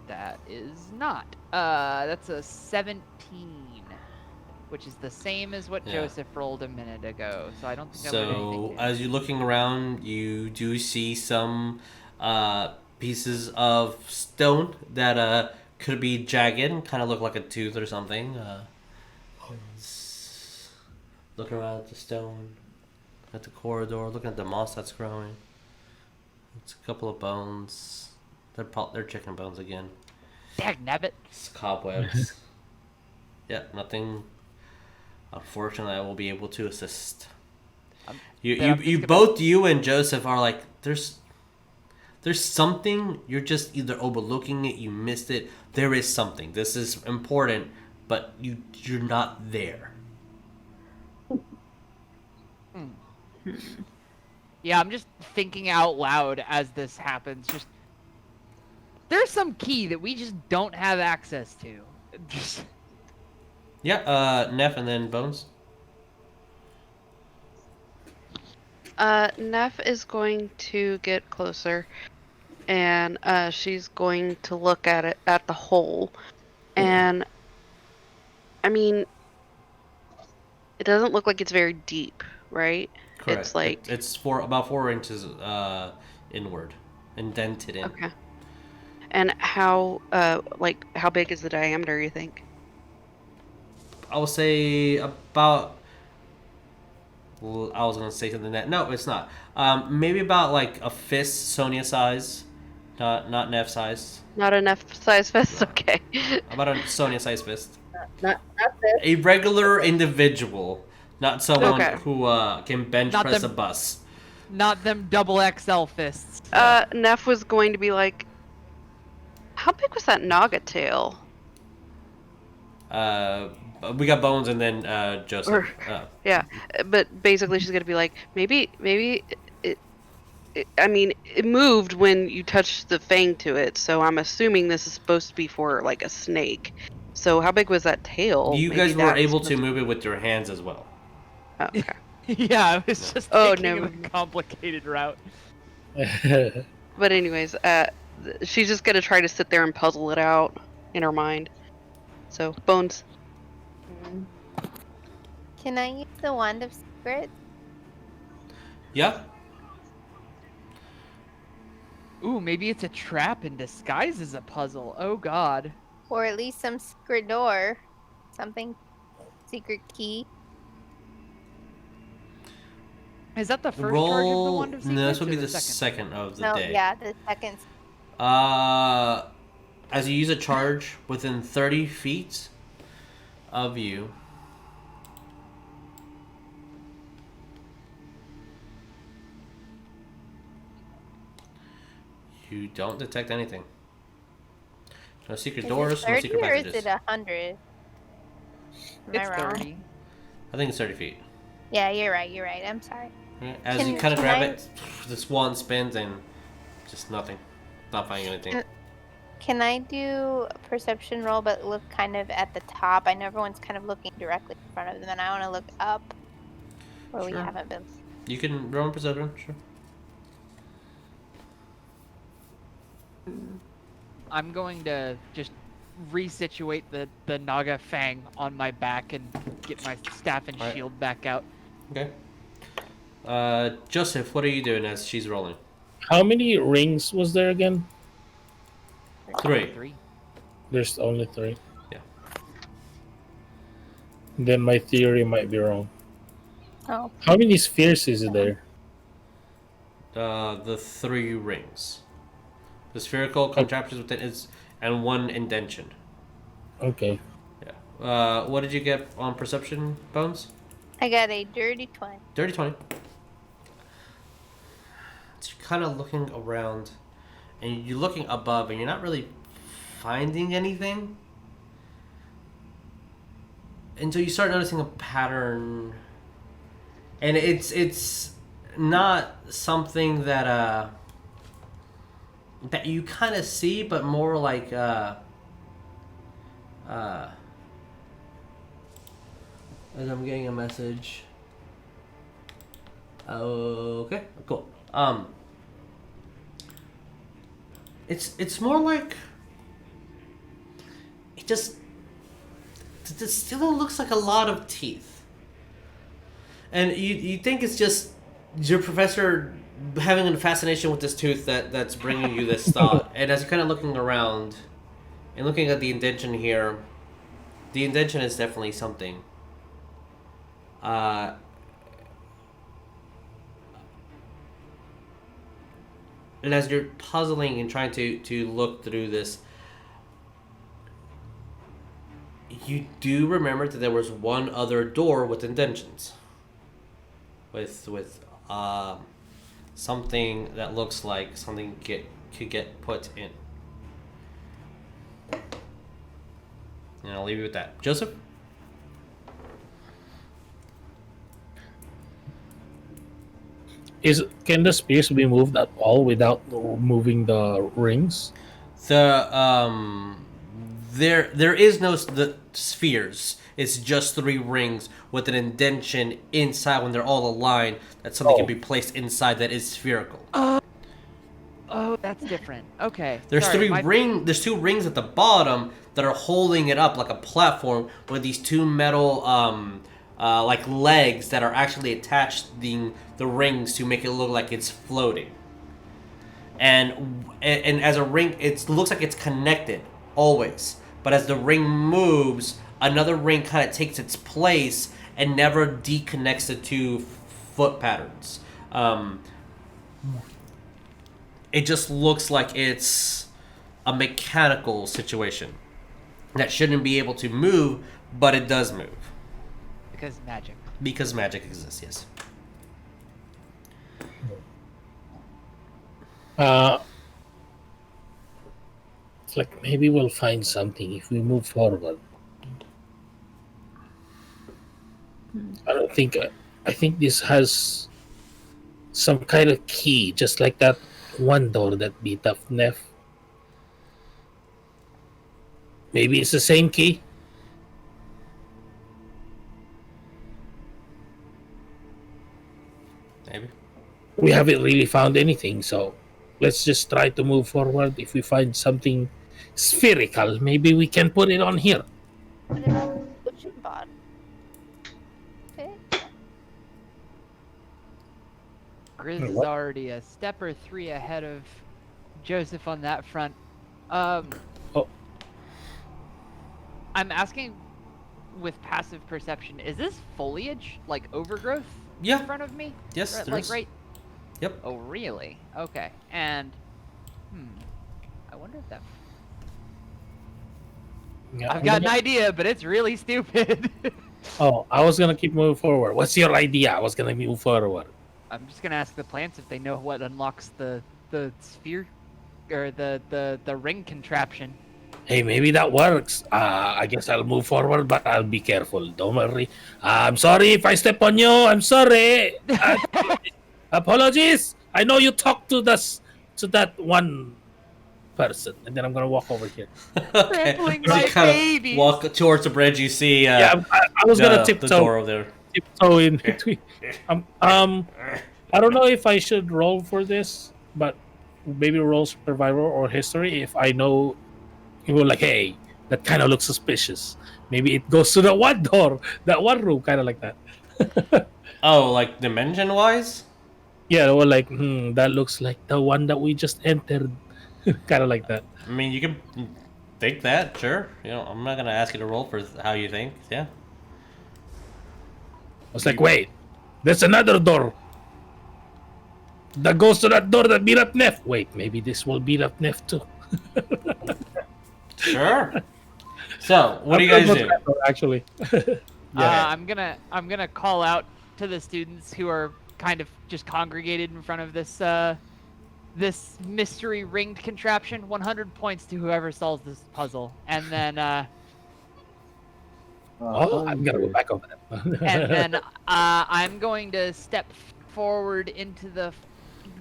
S3: That is not. That's a 17, which is the same as what
S1: Yeah.
S3: Joseph rolled a minute ago. So I don't think I learned
S1: So
S3: anything.
S1: as you're looking around, you do see some pieces of stone that could be jagged, kind of look like a tooth or something. Looking around at the stone, at the corridor, looking at the moss that's growing. It's a couple of bones. They're chicken bones again.
S3: Dagnabbit.
S1: It's cobwebs. Yeah, nothing. Unfortunately, I will be able to assist.
S3: Then I'm
S1: You
S3: just gonna-
S1: both you and Joseph are like there's something, you're just either overlooking it, you missed it. There is something. This is important, but you're not there.
S3: Yeah, I'm just thinking out loud as this happens. Just there's some key that we just don't have access to.
S1: Yeah, Neff and then Bones.
S4: Neff is going to get closer, and she's going to look at the hole, and I mean, it doesn't look like it's very deep, right?
S1: Correct.
S4: It's like
S1: it's about 4 inches inward, indented in.
S4: okay. And how big is the diameter, you think?
S1: I would say about. Well, I was gonna say something that no, it's not. Maybe about like a fist, Sonya size, not Neff size.
S4: Not enough size fist? Okay.
S1: About a Sonya size fist.
S6: Not this.
S1: A regular individual, not someone
S4: Okay.
S1: who can bench
S3: Not
S1: press
S3: them-
S1: a bus.
S3: Not them double XL fists.
S4: Neff was going to be like, how big was that Naga tail?
S1: We got Bones and then Joseph.
S4: Or- Yeah, but basically she's gonna be like, maybe I mean, it moved when you touched the fang to it, so I'm assuming this is supposed to be for like a snake. So how big was that tail?
S1: You
S4: Maybe
S1: guys were
S4: that's
S1: able to
S4: supposed
S1: move it with your hands as well.
S4: Oh, okay.
S3: Yeah, I was just
S4: Oh,
S3: thinking
S4: no.
S3: of a complicated route.
S4: But anyways, she's just gonna try to sit there and puzzle it out in her mind. So Bones.
S5: Can I use the Wand of Secrets?
S1: Yeah.
S3: Ooh, maybe it's a trap in disguise as a puzzle. Oh god.
S5: Or at least some secret door? Something? Secret key?
S3: Is that the first charge of the
S1: Roll.
S3: Wand of
S1: No, this
S3: Secrets
S1: would
S3: or
S1: be
S3: the
S1: the second of the
S5: No,
S1: day.
S5: yeah, the second.
S1: As you use a charge within 30 feet of you, you don't detect anything. No secret
S5: Is
S1: doors,
S5: it
S1: no
S5: 30
S1: secret
S5: or is
S1: passages.
S5: it 100? Am
S3: It's
S5: I wrong?
S3: 30.
S1: I think it's 30 feet.
S5: Yeah, you're right. You're right. I'm sorry.
S1: Yeah, as you kind of grab it, this wand spins and just nothing. Not finding anything.
S5: Can I do a perception roll, but look kind of at the top? I know everyone's kind of looking directly in front of them, and I want to look up where we
S1: Sure.
S5: haven't been.
S1: You can roll a perception, sure.
S3: I'm going to just resituate the Naga Fang on my back and get my staff and
S1: Alright.
S3: shield back out.
S1: Okay. Joseph, what are you doing as she's rolling?
S2: How many rings was there again?
S1: 3.
S3: 3.
S2: There's only 3.
S1: Yeah.
S2: Then my theory might be wrong.
S5: Oh,
S2: How many spheres is there?
S1: The 3 rings. The spherical contraptions within is and 1 indention.
S2: Okay.
S1: Yeah. What did you get on perception, Bones?
S5: I got a dirty 20.
S1: Dirty 20. So you're kind of looking around, and you're looking above, and you're not really finding anything until you start noticing a pattern, and it's not something that that you kind of see, but more like as I'm getting a message. Okay, cool. It's more like it still looks like a lot of teeth, and you think it's just your professor having a fascination with this tooth that's bringing you this thought. And as you're kind of looking around and looking at the indention here, the indention is definitely something. And as you're puzzling and trying to look through this, you do remember that there was one other door with indentions. With something that looks like something could get put in. And I'll leave you with that. Joseph?
S2: Can the spheres be moved at all without moving the rings?
S1: There is no the spheres. It's just 3 rings with an indention inside when they're all aligned. That something can be placed inside that is spherical.
S3: Oh, that's different. Okay.
S1: There's
S3: sorry,
S1: There's 2 rings at the bottom that are holding it up like a platform with these 2 metal like legs that are actually attached the rings to make it look like it's floating. And as a ring, it looks like it's connected always. But as the ring moves, another ring kind of takes its place and never deconnects the 2 foot patterns. It just looks like it's a mechanical situation that shouldn't be able to move, but it does move.
S3: Because magic.
S1: Because magic exists, yes.
S2: It's like maybe we'll find something if we move forward. I think this has some kind of key, just like that one door that beat up Neff. Maybe it's the same key.
S1: Maybe.
S2: We haven't really found anything, so let's just try to move forward. If we find something spherical, maybe we can put it on here.
S5: Put it on the potion bot. Okay.
S3: Grizz is
S2: What?
S3: already a step or 3 ahead of Joseph on that front.
S2: Oh.
S3: I'm asking with passive perception, is this foliage, like overgrowth
S1: Yeah.
S3: in front of me?
S1: Yes,
S3: Right,
S1: there
S3: like
S1: is.
S3: right.
S1: Yep.
S3: Oh, really? Okay. And I wonder if that.
S2: Yeah,
S3: I've got an idea, but it's really stupid.
S2: Oh, I was gonna keep moving forward. What's your idea? I was gonna move forward.
S3: I'm just gonna ask the plants if they know what unlocks the sphere or the ring contraption.
S2: hey, maybe that works. I guess I'll move forward, but I'll be careful. Don't worry. I'm sorry if I step on you. I'm sorry. Apologies. I know you talked to that one person, and then I'm gonna walk over here.
S1: Okay.
S3: Trampling
S1: As you
S3: my
S1: kind of
S3: babies.
S1: walk towards the bridge, you see
S2: I was gonna
S1: the
S2: tiptoe
S1: door over there.
S2: in between. I don't know if I should roll for this, but maybe roll survival or history if I know you were like, hey, that kind of looks suspicious. Maybe it goes to that one door, that one room, kind of like that.
S1: Oh, like dimension wise?
S2: Yeah, or like, that looks like the one that we just entered, kind of like that.
S1: I mean, you can think that, sure. I'm not gonna ask you to roll for how you think. Yeah.
S2: I was like, wait, there's another door that goes to that door that beat up Neff. Wait, maybe this will beat up Neff too.
S1: Sure. So, what do you guys do?
S2: Actually,
S3: I'm gonna call out to the students who are kind of just congregated in front of this mystery ringed contraption. 100 points to whoever solves this puzzle, and then
S2: I'm gonna go back over there.
S3: and then I'm going to step forward into the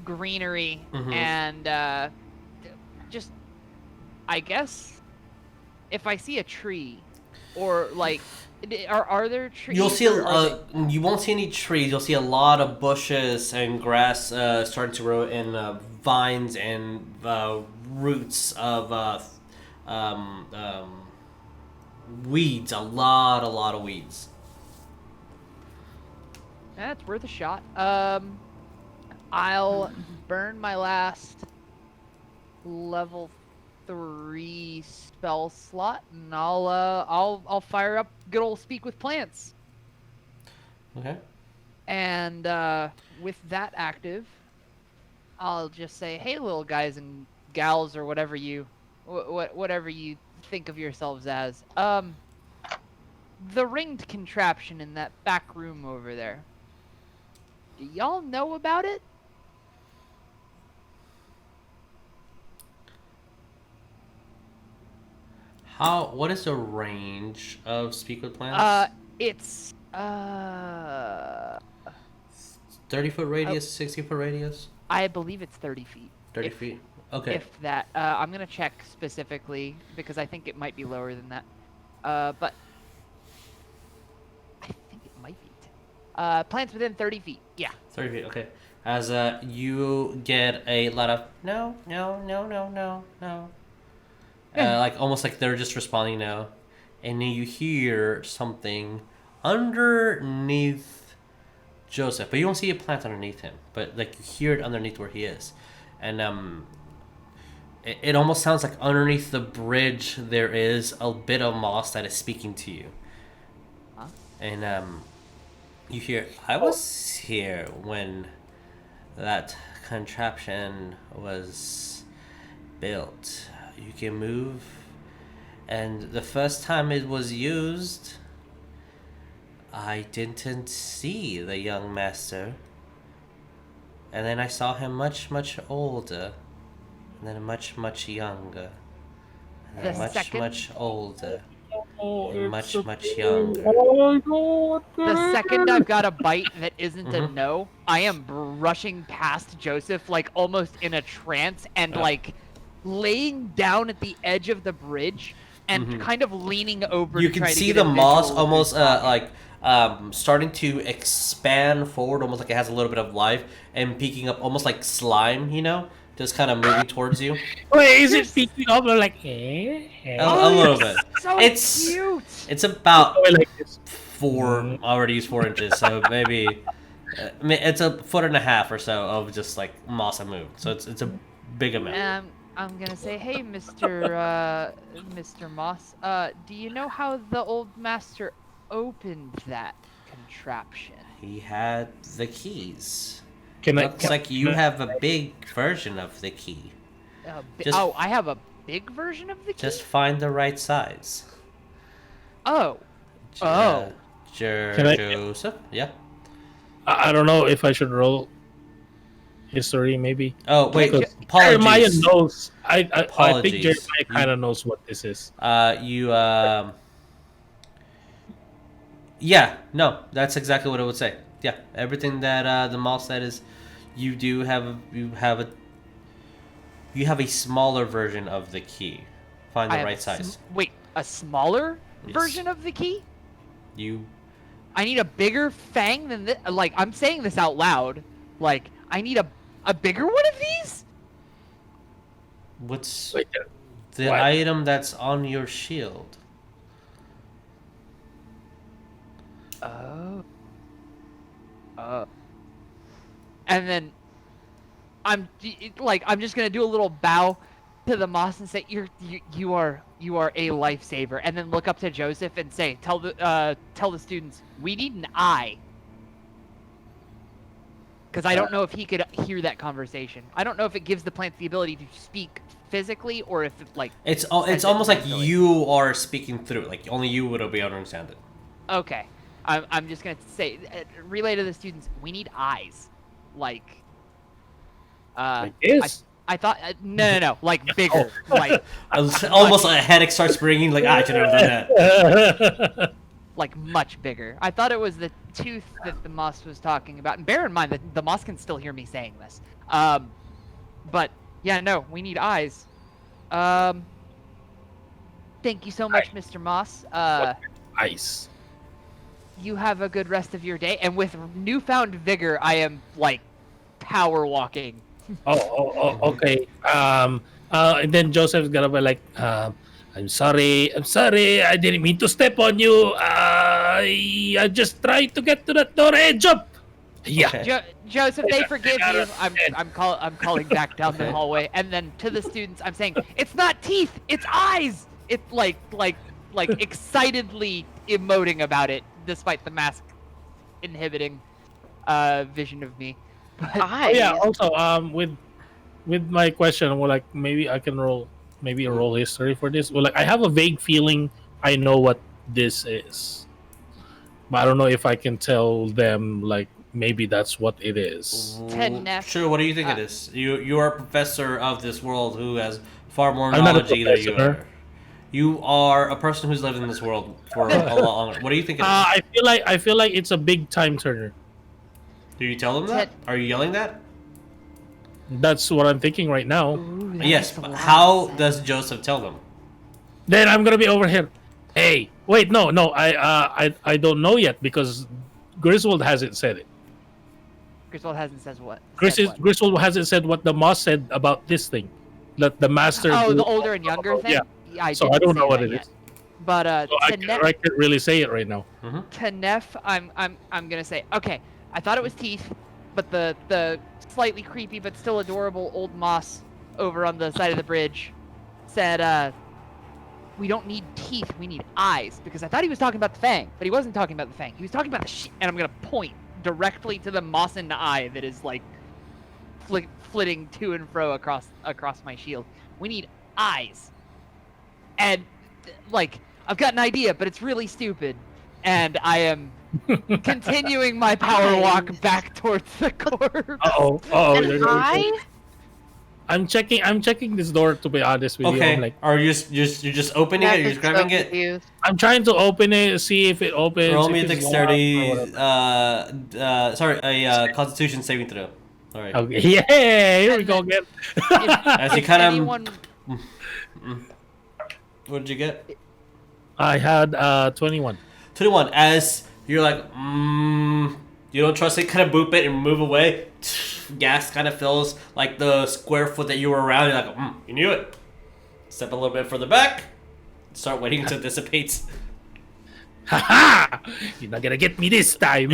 S3: greenery
S1: Mhm.
S3: and just, I guess, if I see a tree, or like, are there trees?
S1: You'll see
S3: or are they-
S1: you won't see any trees. You'll see a lot of bushes and grass starting to grow, and vines and roots of weeds. A lot of weeds.
S3: That's worth a shot. I'll burn my last level 3 spell slot, and I'll fire up good old Speak with Plants.
S1: Okay.
S3: And with that active, I'll just say, "Hey, little guys and gals, or whatever you think of yourselves as. The ringed contraption in that back room over there. Do y'all know about it?"
S1: What is the range of Speak with Plants?
S3: It's
S1: 30-foot radius, 60-foot radius?
S3: I believe it's 30 feet.
S1: 30 feet. Okay.
S3: If that, I'm gonna check specifically because I think it might be lower than that. But I think it might be. Plants within 30 feet. Yeah.
S1: 30 feet, okay. As you get a lot of no. Like almost like they're just responding now. And then you hear something underneath Joseph, but you don't see a plant underneath him. But like you hear it underneath where he is. And it almost sounds like underneath the bridge there is a bit of moss that is speaking to you.
S3: Huh?
S1: And you hear, I was here when that contraption was built. You can move, and the first time it was used, I didn't see the young master. And then I saw him much older, and then much younger, and then
S3: The
S1: much
S3: second-
S1: older,
S2: Oh,
S1: and
S2: it's
S1: much
S2: okay.
S1: younger.
S2: Oh, no,
S3: The second I've got a bite that isn't a
S1: Mhm.
S3: no, I am rushing past Joseph like almost in a trance and like laying down at the edge of the bridge and
S1: Mhm.
S3: kind of leaning over.
S1: You
S3: to
S1: can
S3: try to
S1: see
S3: get
S1: the
S3: a
S1: moss
S3: visual of
S1: almost
S3: who's talking.
S1: starting to expand forward, almost like it has a little bit of life, and peeking up almost like slime, just kind of moving towards you.
S2: Wait, is it peeking up? Like, eh?
S1: A little bit.
S3: So
S1: It's
S3: cute.
S1: it's about
S2: Oh, like this.
S1: 4. I already used 4 inches, so maybe it's a foot and a half or so of just like moss and move. So it's a big amount.
S3: I'm gonna say, hey, Mr. Moss. Do you know how the old master opened that contraption?
S1: He had the keys.
S2: Can
S1: Looks like you
S2: can I-
S1: have a big version of the key. Just-
S3: Oh, I have a big version of the key.
S1: Just find the right size.
S3: Oh. Oh.
S2: Can I-
S1: Joseph? Yeah.
S2: I don't know if I should roll history, maybe.
S1: Oh wait,
S2: Because
S1: apologies.
S2: Jeremiah knows. I think
S1: Apologies.
S2: Jeremiah kind of knows what this is.
S1: Yeah, no, that's exactly what I would say. Yeah, everything that the mall said is, you do have you have a smaller version of the key. Find the
S3: have
S1: right size.
S3: Wait, a smaller
S1: Yes.
S3: version of the key?
S1: You
S3: I need a bigger fang than this. Like, I'm saying this out loud. Like, I need a bigger one of these?
S1: what's
S2: Wait,
S1: the
S2: what?
S1: item that's on your shield?
S3: Oh. And then I'm just gonna do a little bow to the moss and say, you are a lifesaver, and then look up to Joseph and say, tell the students, we need an eye. Because I don't know if he could hear that conversation. I don't know if it gives the plants the ability to speak physically, or if it, like...
S1: It's
S3: sends it
S1: almost like
S3: mentally.
S1: you are speaking through it. Like only you would be able to understand it.
S3: Okay. I'm just going to say, relay to the students, we need eyes. Like...
S2: Like this?
S3: I thought... no. Like, bigger. Like,
S1: Almost a headache starts springing. Like I should have done that.
S3: like, much bigger. I thought it was the tooth that the moss was talking about. And bear in mind that the moss can still hear me saying this. But, yeah, no, we need eyes. Thank you so much, Mr. Moss.
S2: Ice.
S3: You have a good rest of your day. And with newfound vigor, I am, like, power walking.
S2: Okay. And then Joseph's gonna be like, I'm sorry, I didn't mean to step on you. I just tried to get to that door. Hey, jump! Yeah.
S1: Okay.
S3: Joseph, they forgive you. I'm calling back down the
S1: Okay.
S3: hallway, and then to the students, I'm saying, it's not teeth, it's eyes. It's like excitedly emoting about it, despite the mask inhibiting vision of me. But
S4: Eyes.
S2: Yeah. Also, with my question, well, like maybe I can roll a roll history for this. Well, like I have a vague feeling I know what this is, but I don't know if I can tell them like maybe that's what it is.
S3: Tenef.
S1: Sure. What do you think it is? You are a professor of this world who has far more
S2: I'm not a
S1: knowledge than you
S2: professor.
S1: are. You are a person who's lived in this world for a lot longer. What do you think it is?
S2: I feel like it's a big time turner.
S1: Do you tell them that? Are you yelling that?
S2: That's what I'm thinking right now.
S3: Ooh, that
S1: Yes.
S3: makes a
S1: But
S3: lot
S1: how
S3: of sense.
S1: does Joseph tell them?
S2: Then I'm gonna be over here. Hey, wait, no, I don't know yet because Griswold hasn't said it.
S3: Griswold hasn't said what? Said what?
S2: Griswold hasn't said what the moss said about this thing. That the master.
S3: Oh, the older and younger thing?
S2: Yeah. So I
S3: didn't
S2: don't know
S3: say
S2: what
S3: that
S2: it
S3: yet.
S2: is.
S3: But
S2: So I can't really say it right now.
S3: to Neff, I'm gonna say, okay, I thought it was teeth, but the slightly creepy but still adorable old moss over on the side of the bridge said, we don't need teeth, we need eyes, because I thought he was talking about the fang, but he wasn't talking about the fang. He was talking about the shit, and I'm gonna point directly to the moss in the eye that is like flitting to and fro across my shield. We need eyes, and like I've got an idea, but it's really stupid, and I am continuing my power walk back towards the corpse.
S2: Oh,
S4: An eye?
S2: I'm checking this door to be honest with you.
S1: Okay.
S2: I'm like,
S1: Are you just opening it? You're just grabbing it?
S4: Confused.
S2: I'm trying to open it, see if it opens.
S1: Roll me a
S2: if it's
S1: dexterity.
S2: locked or whatever.
S1: Sorry, Constitution saving throw. All right.
S2: Okay. Yeah, here we go again.
S1: As you kind of.
S3: Anyone,
S1: What did you get?
S2: I had 21.
S1: 21. As you're like, you don't trust it, kind of boop it and move away. Gas kind of fills like the square foot that you were around. You're like, you knew it. Step a little bit further back. Start waiting until it dissipates.
S2: Ha! You're not gonna get me this time.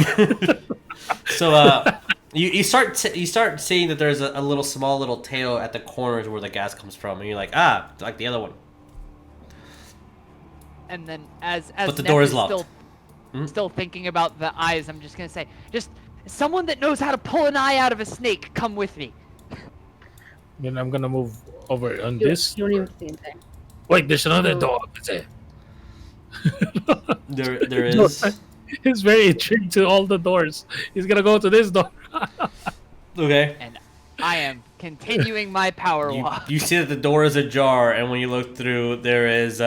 S1: So you start seeing that there's a little small little tail at the corners where the gas comes from, and you're like, like the other one.
S3: and then as
S1: But the
S3: Neff
S1: door is locked.
S3: Still thinking about the eyes, I'm just gonna say, just someone that knows how to pull an eye out of a snake, come with me.
S2: Then I'm gonna move over on this.
S6: You don't even see anything.
S2: Wait, there's another door. What's it?
S1: There is.
S2: He's very intrigued to all the doors. He's gonna go to this door.
S1: Okay.
S3: And I am continuing my power
S1: You,
S3: walk.
S1: you see that the door is ajar, and when you look through, there is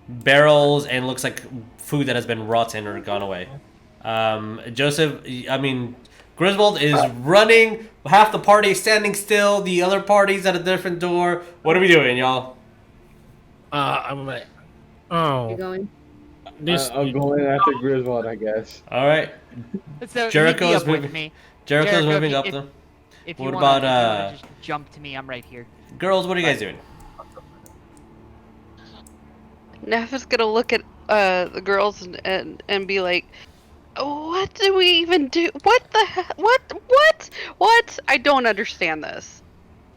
S1: barrels and looks like food that has been rotten or gone away. Griswold is running. Half the party is standing still. The other party's at a different door. What are we doing, y'all?
S2: I'm like,
S6: You
S2: oh,
S6: going?
S2: this.
S7: I'm going after Griswold, I guess.
S1: All right.
S3: So
S1: Jericho
S3: he'd be
S1: is
S3: up with
S1: moving.
S3: me.
S1: Jericho's
S3: Jericho,
S1: moving
S3: if
S1: up
S3: you-
S1: them.
S3: If
S1: What
S3: you
S1: about,
S3: wanna just jump to me, I'm right here.
S1: Girls, what are you guys doing?
S4: Neff is gonna look at the girls and be like, "What do we even do? What the what? I don't understand this.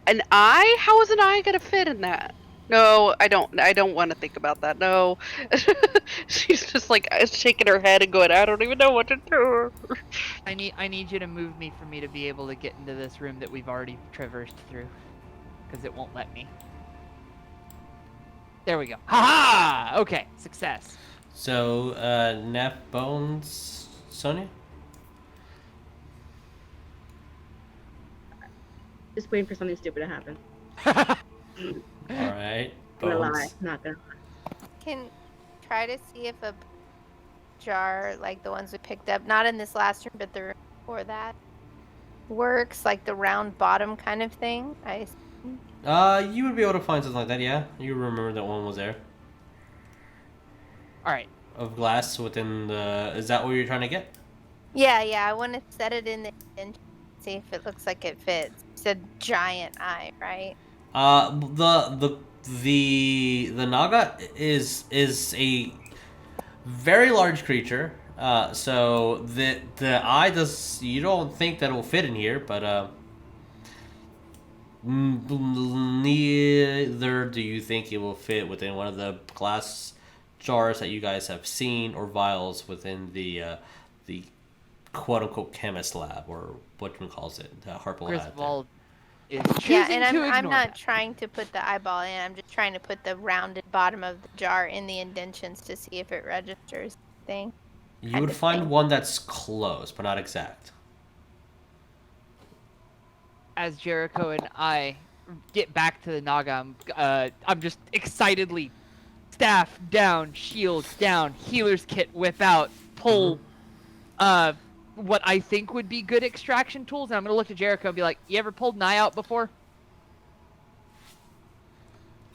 S4: An eye? How is an eye gonna fit in that? No, I don't want to think about that. No." She's just like shaking her head and going, "I don't even know what to do."
S3: I need you to move me for me to be able to get into this room that we've already traversed through, because it won't let me. There we go. Ha ha! Okay, success.
S1: So, Neff, Bones, Sonya?
S6: Just waiting for something stupid to happen.
S1: All right.
S6: I'm gonna lie.
S1: Bones.
S6: Not gonna.
S5: Can try to see if a jar like the ones we picked up, not in this last room, but the room before that, works, like the round bottom kind of thing.
S1: You would be able to find something like that, yeah. You remember that one was there.
S3: All right.
S1: Of glass within the... Is that what you're trying to get?
S5: Yeah, I want to set it in the and see if it looks like it fits. It's a giant eye, right?
S1: The Naga is a very large creature. So the eye does... You don't think that it will fit in here, but... Neither do you think it will fit within one of the glass jars that you guys have seen, or vials within the quote-unquote chemist lab, or what one calls it, the Harpo lab.
S3: Griswold is
S5: Yeah,
S3: choosing
S5: and
S3: to
S5: I'm
S3: ignore
S5: not
S3: that.
S5: trying to put the eyeball in. I'm just trying to put the rounded bottom of the jar in the indentions to see if it registers. Thing.
S1: You
S5: kind
S1: would
S5: of
S1: find
S5: thing.
S1: one that's close, but not exact.
S3: As Jericho and I get back to the Naga, I'm just excitedly staff down, shield down, healer's kit whip out, pull what I think would be good extraction tools, and I'm gonna look at Jericho and be like, "You ever pulled an eye out before?"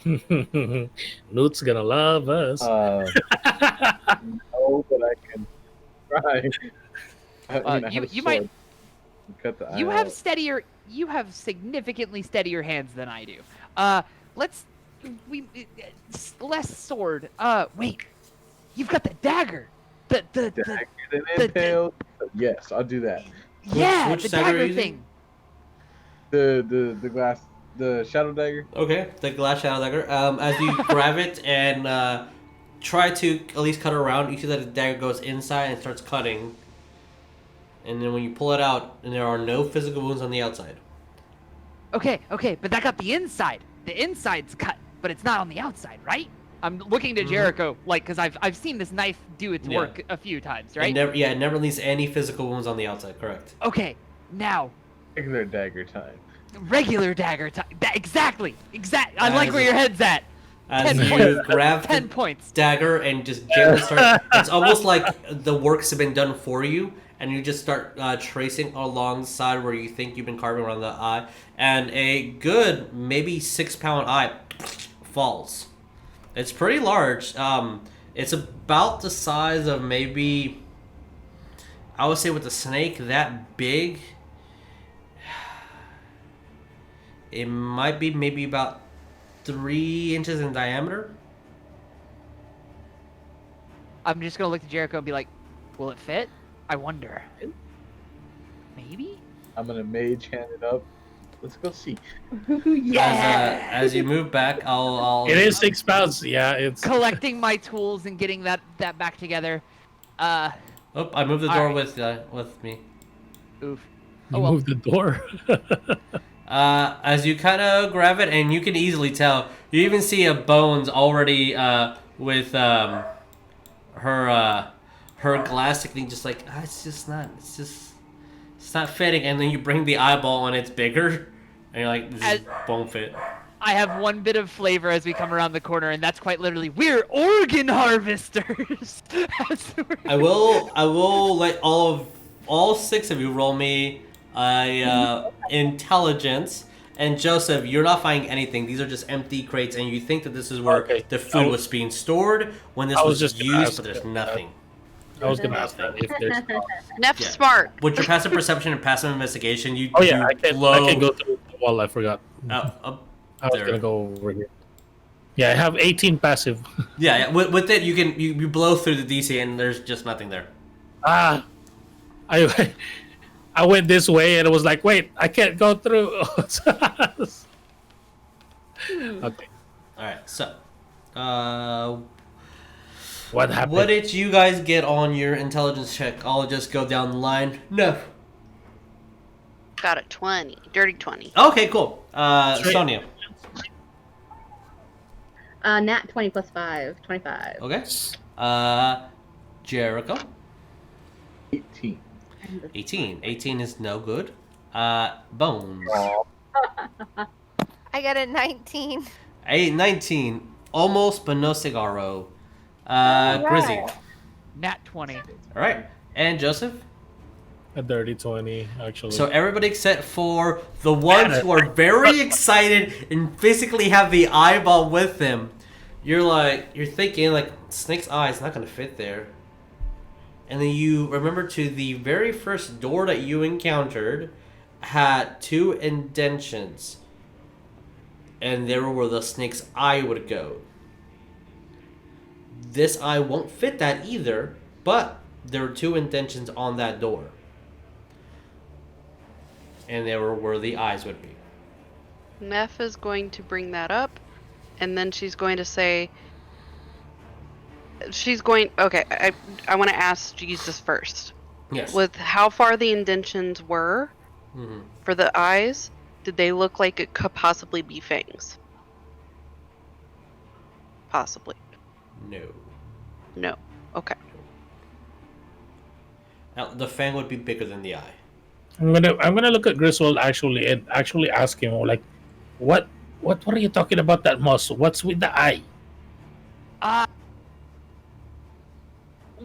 S2: Newt's gonna love us.
S7: No, but I can try. I
S3: You
S7: have a
S3: might-
S7: sword. Cut the eye
S3: You
S7: out.
S3: have significantly steadier hands than I do. Let's less sword. Wait, you've got the dagger. The
S7: Dagger and
S3: the-
S7: impale. Yes, I'll do that.
S3: yeah,
S1: which
S3: the
S1: dagger are
S3: dagger
S1: you using?
S3: thing.
S7: The glass, the shadow dagger.
S1: Okay, the glass shadow dagger. As you grab it and try to at least cut it around, you see that the dagger goes inside and starts cutting. And then when you pull it out, and there are no physical wounds on the outside.
S3: Okay, but that got the inside. The inside's cut, but it's not on the outside, right? I'm looking to Jericho, like, because I've seen this knife do its
S1: Yeah.
S3: work a few times, right?
S1: It never leaves any physical wounds on the outside, correct.
S3: Okay, now
S7: Regular dagger time.
S3: regular dagger time. Exactly. I like where your head's at.
S1: As
S3: 10
S1: you
S3: points.
S1: grab
S3: 10
S1: the
S3: points.
S1: dagger and just gently start... It's almost like the work's been done for you, and you just start tracing alongside where you think you've been carving around the eye, and a good, maybe 6-pound eye falls. It's pretty large. It's about the size of maybe... I would say with a snake that big... It might be maybe about 3 inches in diameter.
S3: I'm just gonna look at Jericho and be like, "Will it fit? I wonder. Maybe."
S7: I'm gonna mage hand it up. Let's go see.
S1: As you move back, I'll
S2: It is 6 pounds. Yeah, it's.
S3: Collecting my tools and getting that back together.
S1: Oh, I moved the door
S3: Alright.
S1: with me.
S3: Oof.
S2: You
S3: Oh well.
S2: moved the door.
S1: As you kind of grab it, and you can easily tell, you even see a Bones already with her glass technique, just like it's just it's not fitting, and then you bring the eyeball and it's bigger, and you're like, this won't fit.
S3: I have one bit of flavor as we come around the corner, and that's quite literally, we're organ harvesters.
S1: I will let all 6 of you roll me intelligence. And Joseph, you're not finding anything. These are just empty crates, and you think that this is where the food was being stored when this was just used, but there's nothing.
S2: I was gonna ask that if there's.
S4: Neff's smart.
S1: With your passive perception and passive investigation, you.
S2: Oh yeah, I can go through the wall. I forgot. I was gonna go over here. Yeah, I have 18 passive.
S1: Yeah. With it, you can you blow through the DC, and there's just nothing there.
S2: I went this way, and it was like, wait, I can't go through. Okay.
S1: All right. So,
S2: what happened?
S1: what did you guys get on your intelligence check? I'll just go down the line. No.
S4: Got a 20. Dirty 20.
S1: Okay, cool. Sonya.
S6: Nat 20 plus 5, 25.
S1: Okay. Jericho.
S7: 18.
S1: 18 is no good. Bones.
S5: I got a 19.
S1: 19. Almost, but no cigarro.
S5: Alright.
S1: Grizzy.
S3: Nat 20.
S1: All right. And Joseph?
S2: A dirty 20, actually.
S1: So everybody except for the ones who are very excited and physically have the eyeball with them. You're thinking, like, Snake's eye is not going to fit there. And then you remember to the very first door that you encountered had 2 indentions. And there were where the snake's eye would go. This eye won't fit that either, but there are 2 indentions on that door. And there were where the eyes would be.
S4: Neff is going to bring that up, and then she's going to say... Okay, I want to ask Jesus first.
S1: Yes.
S4: With how far the indentions were for the eyes, did they look like it could possibly be fangs? Possibly. No. Okay.
S1: Now, the fang would be bigger than the eye.
S2: I'm gonna look at Griswold actually and actually ask him, like, what are you talking about that muscle? What's with the eye?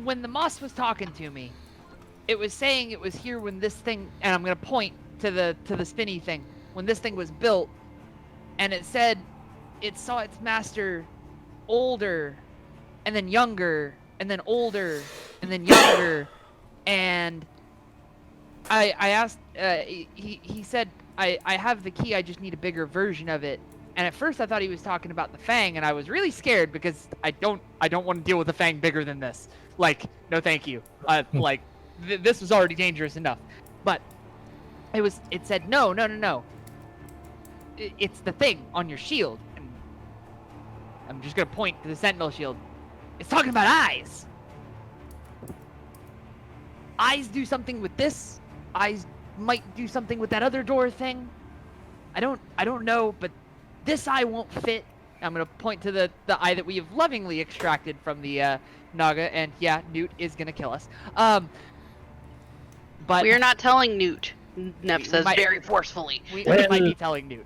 S3: When the moss was talking to me, it was saying it was here when this thing, and I'm gonna point to the spinny thing, when this thing was built, and it said it saw its master older, and then younger, and then older, and then younger, and I asked, he said, I have the key, I just need a bigger version of it. And at first I thought he was talking about the fang, and I was really scared because I don't want to deal with a fang bigger than this. Like, no thank you. Like, this was already dangerous enough. But it said, no. It's the thing on your shield. And I'm just going to point to the sentinel shield. It's talking about eyes. Eyes do something with this. Eyes might do something with that other door thing. I don't know, but this eye won't fit. I'm gonna point to the eye that we have lovingly extracted from the Naga, and yeah, Newt is gonna kill us. But
S4: we're not telling Newt. Neff says very forcefully.
S3: We might be telling Newt.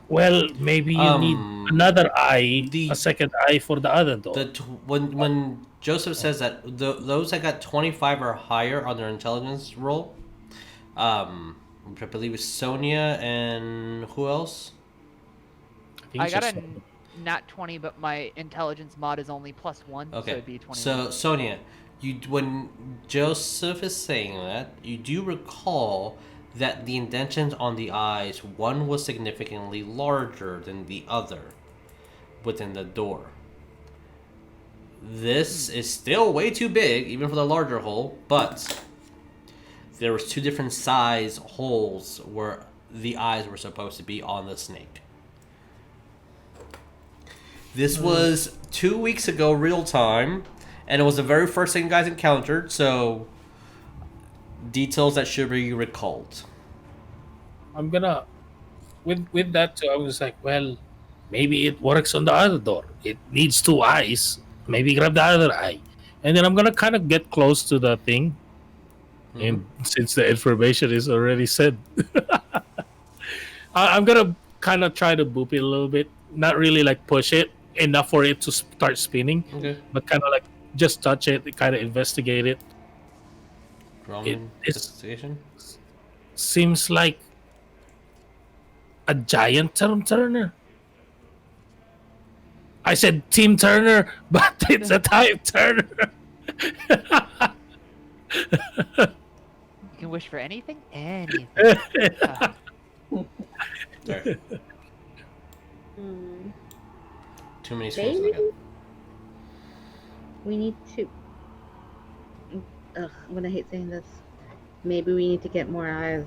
S2: Well, maybe you need another eye, a second eye for the other door.
S1: When Joseph says that those that got 25 or higher on their intelligence roll, which I believe is Sonya and who else?
S3: I got a nat 20, but my intelligence mod is only +1,
S1: okay.
S3: So it'd be 20.
S1: So Sonya, when Joseph is saying that, you do recall that the indentions on the eyes, one was significantly larger than the other within the door. This is still way too big, even for the larger hole, but there was 2 different size holes where the eyes were supposed to be on the snake. This was 2 weeks ago, real time, and it was the very first thing you guys encountered, so details that should be recalled.
S2: I'm gonna, with that too, I was like, well, maybe it works on the other door. It needs 2 eyes. Maybe grab the other eye. And then I'm gonna kind of get close to the thing And since the information is already said, I'm gonna kind of try to boop it a little bit. Not really like push it enough for it to start spinning,
S1: Okay.
S2: but kind of like just touch it, kind of investigate it.
S1: Roll
S2: It
S1: me
S2: is-
S1: investigation.
S2: Seems like a giant Turner. I said Team Turner, but it's a type Turner.
S3: You can wish for anything, anything.
S1: Sorry.
S6: Hmm.
S1: Too many screens to look
S6: Maybe
S1: at.
S6: we need to. Ugh, I'm gonna hate saying this. Maybe we need to get more eyes.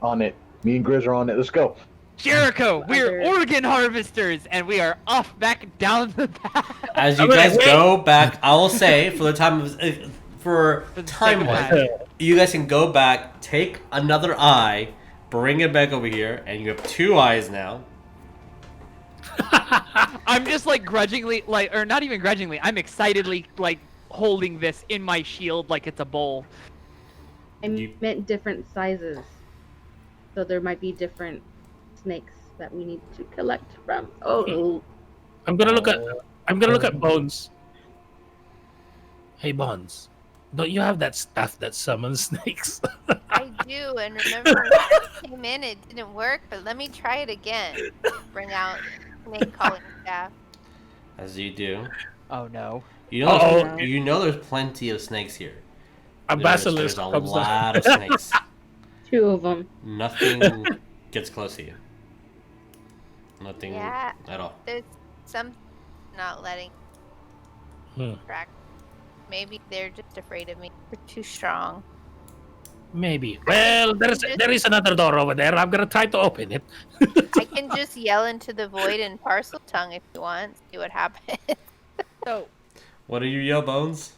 S7: On it. Me and Grizz are on it. Let's go.
S3: Jericho, we're
S6: Other-
S3: organ harvesters, and we are off back down the path.
S1: As you
S2: Wait,
S1: guys
S2: wait.
S1: go back, I will say for the time of for
S3: For the sake
S1: time
S3: of
S1: wise,
S3: time.
S1: you guys can go back, take another eye, bring it back over here, and you have 2 eyes now.
S3: I'm just like grudgingly, like, or not even grudgingly, I'm excitedly like holding this in my shield like it's a bowl.
S6: I meant different sizes. So there might be different snakes that we need to collect from. Oh,
S2: I'm gonna look at Bones. Hey Bones, don't you have that stuff that summons snakes?
S5: I do, and remember when it came in, it didn't work, but let me try it again. Bring out snake calling staff.
S1: As you do,
S3: Oh no.
S1: you know,
S2: Uh-oh.
S1: you know, there's plenty of snakes here.
S2: A basilisk
S1: There's a
S2: comes down.
S1: lot of snakes.
S6: 2 of them.
S1: Nothing gets close to you. Nothing
S5: Yeah.
S1: at all.
S5: There's some not letting track. Maybe they're just afraid of me. They're too strong.
S2: Maybe. Well, there is another door over there. I'm gonna try to open it.
S5: I can just yell into the void in parcel tongue if you want. See what happens.
S3: So
S1: What do you yell, Bones?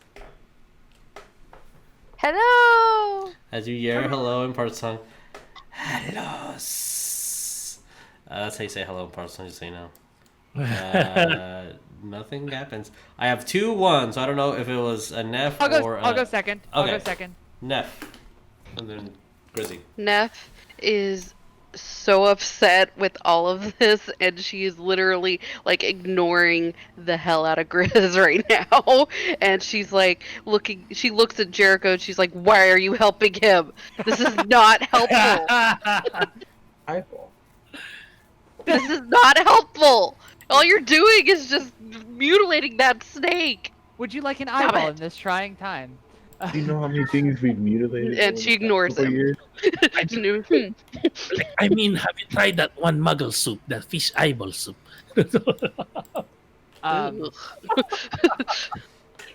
S5: Hello.
S1: As you yell hello in part song. Hello. That's how you say hello in part song, just so you know. Nothing happens. I have 2 1s, so I don't know if it was a Neff
S3: I'll
S1: or
S3: go second. I'll go
S1: Okay.
S3: second.
S1: Neff. And then Grizzy.
S4: Neff is so upset with all of this, and she is literally like ignoring the hell out of Grizz right now. And she's like she looks at Jericho and she's like, "Why are you helping him? This is not helpful.
S7: Eyeball.
S4: This is not helpful. All you're doing is just mutilating that snake."
S3: Would you like an
S4: Stop
S3: eyeball
S4: it.
S3: in this trying time?
S7: Do you know how many things we've mutilated?
S4: And
S7: over
S4: she
S7: the
S4: ignores
S7: couple
S4: him.
S7: years?
S2: I mean, have you tried that one muggle soup, that fish eyeball soup?
S3: Um,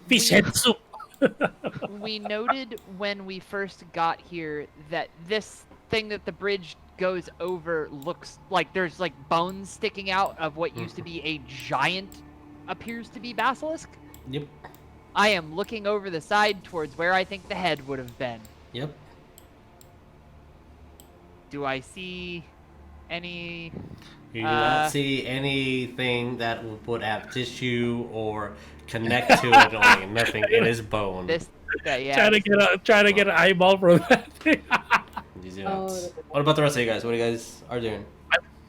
S2: Fish head soup.
S3: we noted when we first got here that this thing that the bridge goes over looks like there's like bones sticking out of what used to be a giant, appears to be basilisk.
S1: Yep.
S3: I am looking over the side towards where I think the head would have been.
S1: Yep.
S3: Do I see any?
S1: You do not see anything that would have tissue or connect to it. Only nothing. It is bone.
S3: This, yeah.
S2: Trying to get an eyeball from that thing.
S1: You do not. What about the rest of you guys? What do you guys are doing?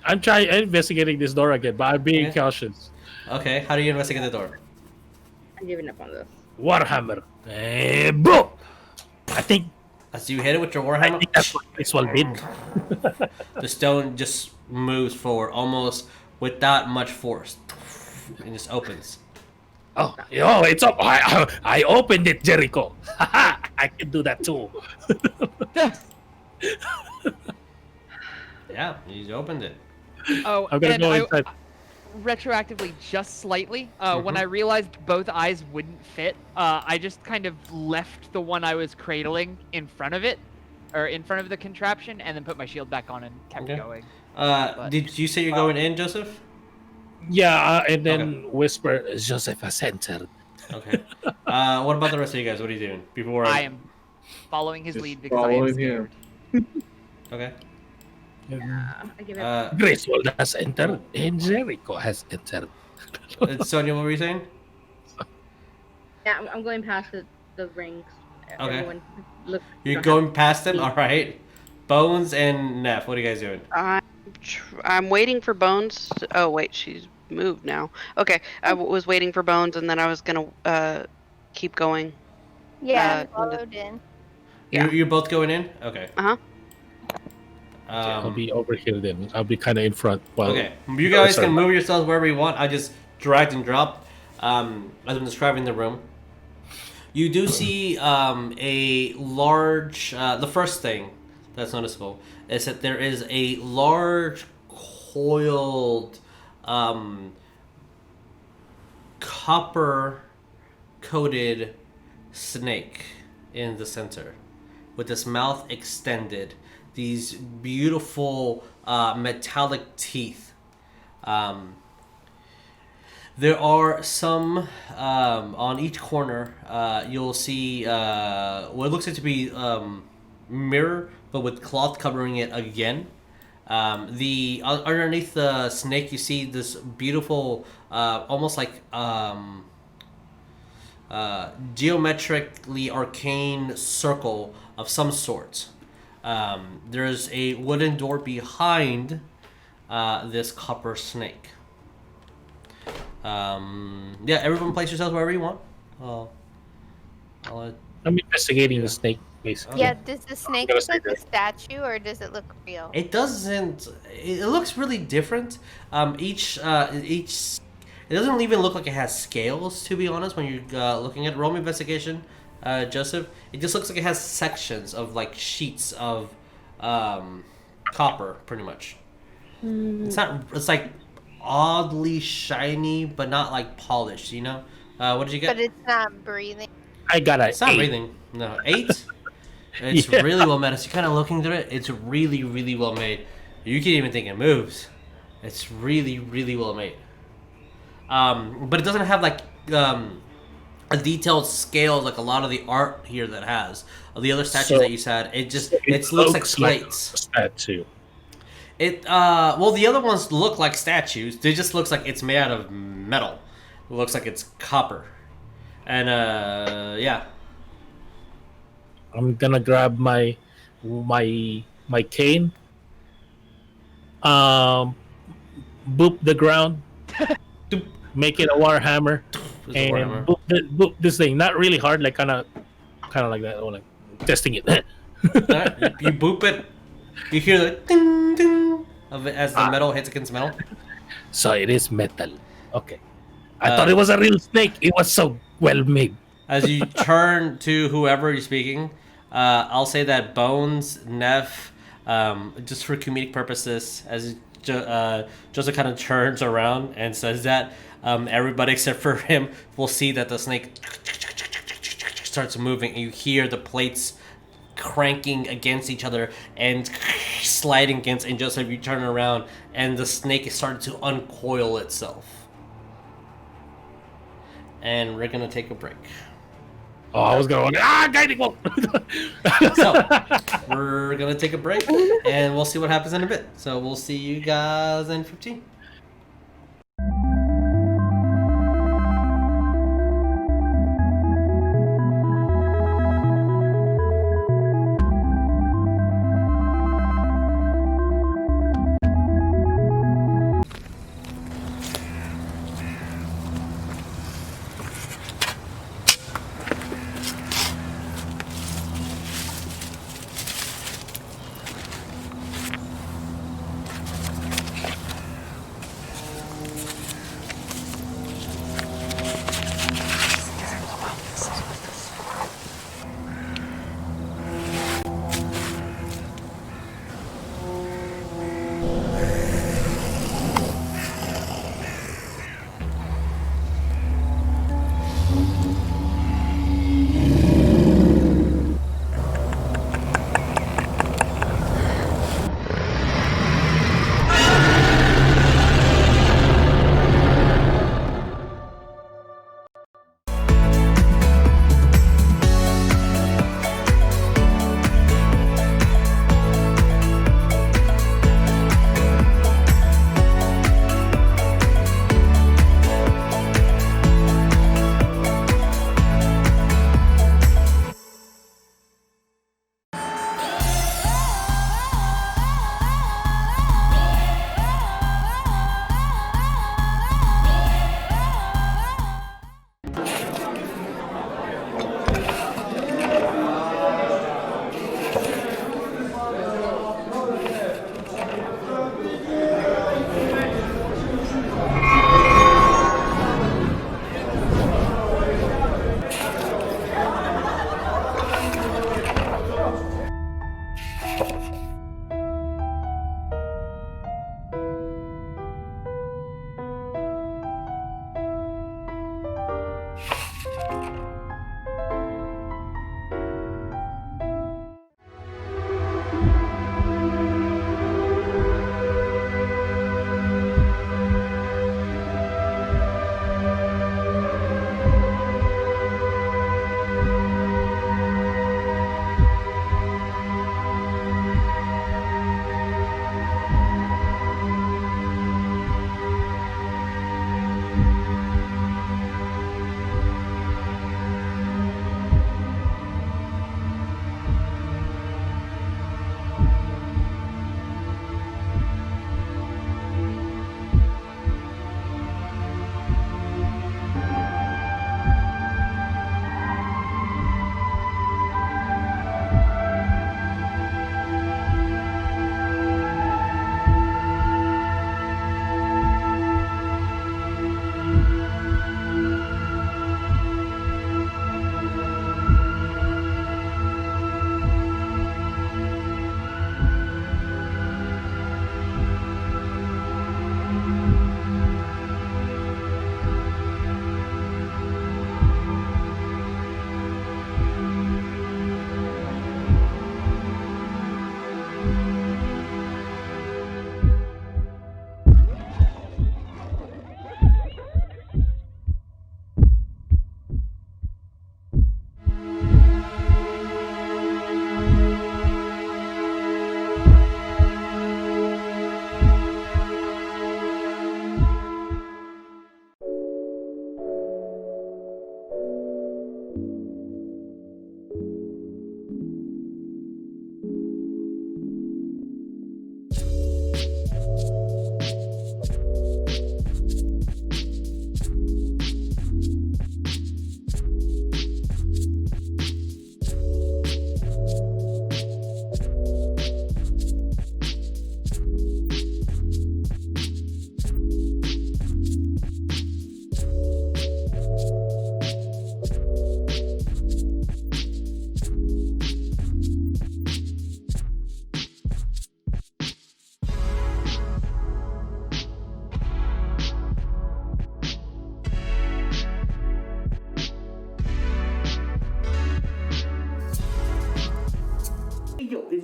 S2: I'm investigating this door again, but I'm being
S1: Okay.
S2: cautious.
S1: Okay. How do you investigate the door?
S6: I'm giving up on this.
S2: Warhammer. Bro! I think
S1: As you hit it with your warhammer,
S2: that's what Griswold did.
S1: the stone just moves forward almost without much force. It just opens.
S2: Oh, it's up. I opened it, Jericho. I can do that too.
S1: Yeah, you opened it.
S3: Oh,
S2: I'm gonna
S3: and
S2: go inside.
S3: retroactively, just slightly, when I realized both eyes wouldn't fit, I just kind of left the one I was cradling in front of it, or in front of the contraption, and then put my shield back on and kept
S1: Okay.
S3: going.
S1: Did you say you're going in, Joseph?
S2: Yeah, and then whisper, Joseph has entered.
S1: Okay. What about the rest of you guys? What are you doing before?
S3: I am following his
S7: Just
S3: lead because I am
S7: following
S3: scared.
S7: him.
S1: Okay.
S6: I give it.
S2: Griswold has entered, and Jericho has entered.
S1: Sonya, what were you saying?
S6: Yeah, I'm going past the rings
S1: Okay.
S6: Everyone look.
S1: You're
S6: have
S1: going past them?
S6: me.
S1: Alright. Bones and Neff, what are you guys doing?
S4: I'm waiting for Bones. Oh wait, she's moved now. Okay, I was waiting for Bones, and then I was gonna keep going.
S5: Yeah, I
S4: into-
S5: followed in.
S4: Yeah.
S1: You're both going in? Okay.
S4: Uh-huh.
S2: I'll be over here then. I'll be kind of in front. While
S1: Okay. You guys
S2: sorry.
S1: can move yourselves wherever you want. I just dragged and dropped as I'm describing the room. You do see a large... the first thing that's noticeable is that there is a large coiled copper-coated snake in the center with its mouth extended. These beautiful metallic teeth. There are some on each corner. You'll see what looks like to be mirror, but with cloth covering it again. The underneath the snake, you see this beautiful, almost like geometrically arcane circle of some sort. There's a wooden door behind this copper snake. Yeah, everyone place yourselves wherever you want.
S2: I'm investigating the snake, basically.
S5: Yeah, does the snake
S2: gonna
S5: look like
S2: say
S5: a statue or does it look real?
S1: It doesn't. It looks really different. Each. It doesn't even look like it has scales. To be honest, when you're looking at roll me investigation, Joseph, it just looks like it has sections of like sheets of copper, pretty much. It's not. It's like oddly shiny, but not like polished. You know. What did you get?
S5: But it's not breathing.
S2: I got a
S1: It's not
S2: 8.
S1: breathing. No, 8. It's
S2: Yeah.
S1: really well made. As you're kind of looking through it, it's really, really well made. You can even think it moves. It's really, really well made. But it doesn't have like a detailed scale like a lot of the art here that has. The other statues
S2: So-
S1: that you said, it looks like slates.
S2: a statue.
S1: Well, the other ones look like statues. It just looks like it's made out of metal. It looks like it's copper. And yeah.
S2: I'm gonna grab my cane. Boop the ground.
S1: Doop.
S2: Make it a warhammer.
S1: There's a
S2: And
S1: Warhammer.
S2: boop this thing. Not really hard, like kind of like that. Or like testing it.
S1: Alright, you boop it. You hear the ding ding of it as the metal hits against metal.
S2: So it is metal. Okay. I thought it was a real snake. It was so well made.
S1: As you turn to whoever you're speaking, I'll say that Bones, Neff, just for comedic purposes, as Joseph kind of turns around and says that, everybody except for him will see that the snake starts moving, and you hear the plates cranking against each other and sliding against, and Joseph, you turn around, and the snake is starting to uncoil itself. And we're gonna take a break.
S2: Oh, I was going, guiding bolt.
S1: So, we're gonna take a break, and we'll see what happens in a bit. So we'll see you guys in 15.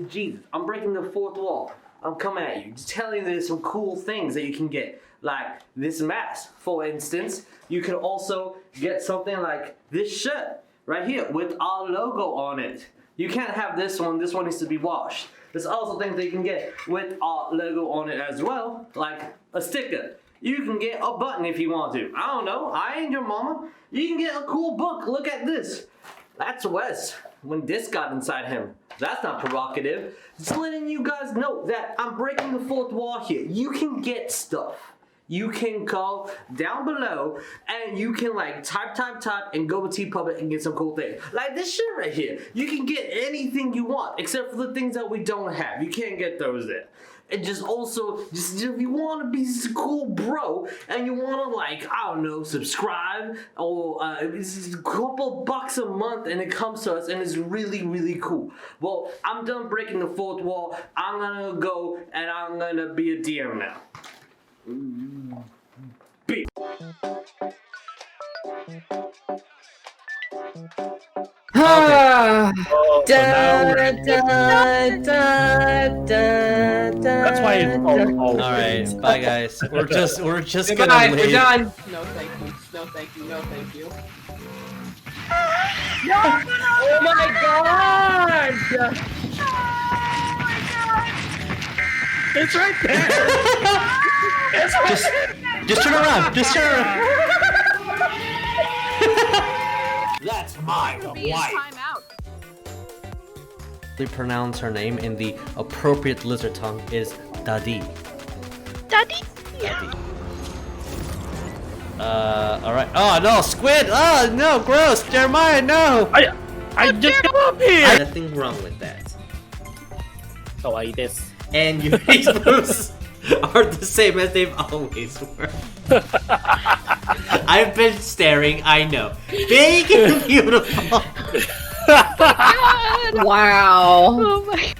S1: is Jesus. I'm breaking the fourth wall. I'm coming at you, just telling you there's some cool things that you can get. Like this mask, for instance. You can also get something like this shirt right here with our logo on it. You can't have this one needs to be washed. There's also things that you can get with our logo on it as well, like a sticker. You can get a button if you want to. I don't know, I ain't your mama. You can get a cool book, look at this. That's Wes, when this got inside him. That's not provocative. Just letting you guys know that I'm breaking the fourth wall here. You can get stuff. You can go down below and you can like type and go to TeePublic and get some cool things. Like this shit right here. You can get anything you want except for the things that we don't have. You can't get those there. And just if you want to be a cool bro and you want to like, I don't know, subscribe or it's a couple bucks a month and it comes to us and it's really, really cool. Well, I'm done breaking the fourth wall. I'm gonna go and I'm gonna be a DM now. Beep.
S2: Oh, so now
S8: That's
S2: why it's called
S1: All right, bye guys. We're just
S8: Goodbye,
S1: gonna
S8: we're
S1: leave.
S8: done. No, thank you. No, thank you. No, thank you. Oh my god!
S2: It's right there.
S1: Just turn around. Just turn around. That's my wife. They pronounce her name in the appropriate lizard tongue is Dadi.
S4: Daddy?
S1: Dadi. All right. Oh no, squid! Oh no, gross! Jeremiah, no!
S2: I just got up here.
S1: Nothing wrong with that.
S2: So I this.
S1: And your moves are the same as they've always were. I've been staring, I know. Big and beautiful.
S8: Wow.
S4: Oh my.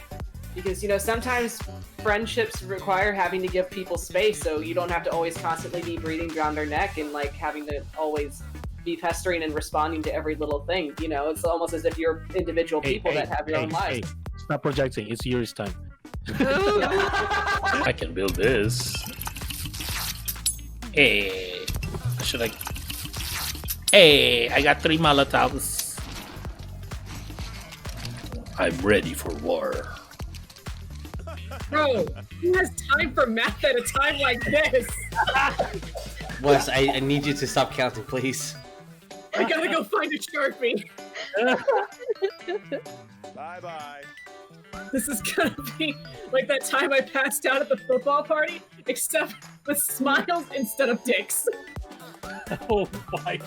S8: Because, sometimes friendships require having to give people space, so you don't have to always constantly be breathing down their neck and, like, having to always be pestering and responding to every little thing. It's almost as if you're individual people that have your own lives.
S2: Stop projecting. It's yours time. I can build this. Hey, should I? Hey, I got 3 Molotovs. I'm ready for war.
S8: Bro, who has time for math at a time like this?
S1: Wes, I need you to stop counting, please.
S8: I gotta go find a Sharpie.
S9: Bye-bye.
S8: This is gonna be like that time I passed out at the football party, except with smiles instead of dicks.
S2: Oh my!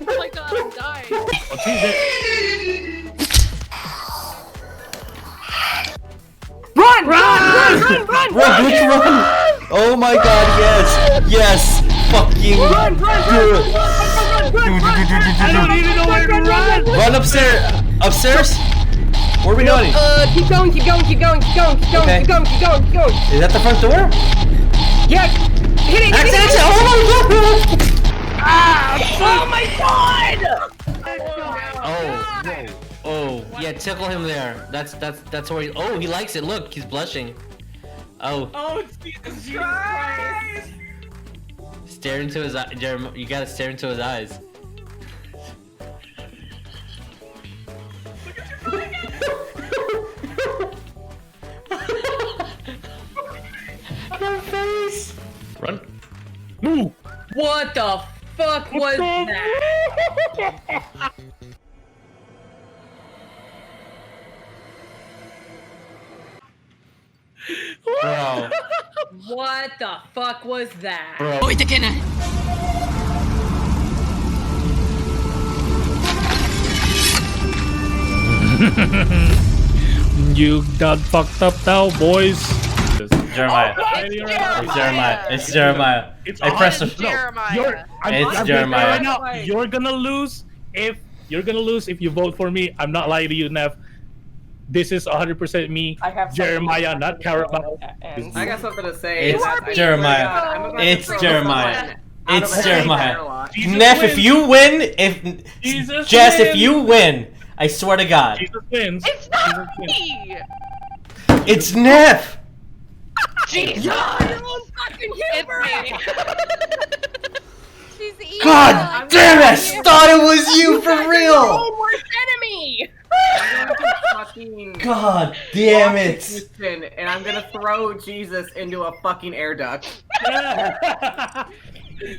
S4: Oh my god, I'm dying.
S2: What's he
S8: Run!
S1: Run! Oh my god, yes! Yes! Fucking
S8: Run!
S1: do it!
S2: I don't even know where to run!
S1: Run upstairs! Upstairs? Where are we going?
S8: Keep going.
S1: Okay.
S8: Keep going.
S1: Is that the front door?
S8: Yeah! Hit it!
S1: That's it! Oh my god!
S8: Oh my god!
S1: Oh, yeah, tickle him there. That's where he. Oh, he likes it. Look, he's blushing. Oh.
S8: Oh, Jesus Christ!
S1: Stare into his eye, Jeremiah. You gotta stare into his eyes. My face.
S2: Run! Move!
S8: What the fuck was that?
S1: Bro.
S8: What the fuck was that?
S1: Bro.
S2: You done fucked up now, boys.
S1: Jeremiah.
S8: Jeremiah.
S1: It's Jeremiah.
S2: It's
S1: I pressed the.
S4: Jeremiah.
S1: It's Jeremiah.
S2: Right now, you're gonna lose if you vote for me. I'm not lying to you, Nev. This is 100% me,
S8: I have
S2: Jeremiah, not Carabao.
S8: I got something to say.
S1: It's
S8: I swear to
S1: Jeremiah.
S8: God, I'm about to
S1: It's
S8: throw
S1: Jeremiah.
S8: someone-
S9: Out
S1: It's
S9: of a
S1: Jeremiah.
S9: airlock.
S2: Jesus
S1: Neff, if
S2: wins.
S1: you win,
S2: Jesus
S1: Jess, if
S2: wins.
S1: you win, I swear to God,
S2: Jesus wins.
S4: It's
S2: Jesus
S4: not
S2: wins.
S4: me!
S1: it's Neff.
S4: Jesus! It's me!
S5: She's evil.
S1: God damn it! I thought it was you for real.
S9: worst enemy! I'm going to fucking
S1: God damn
S9: walk to
S1: it!
S9: Houston, and I'm gonna throw Jesus into a fucking air duct.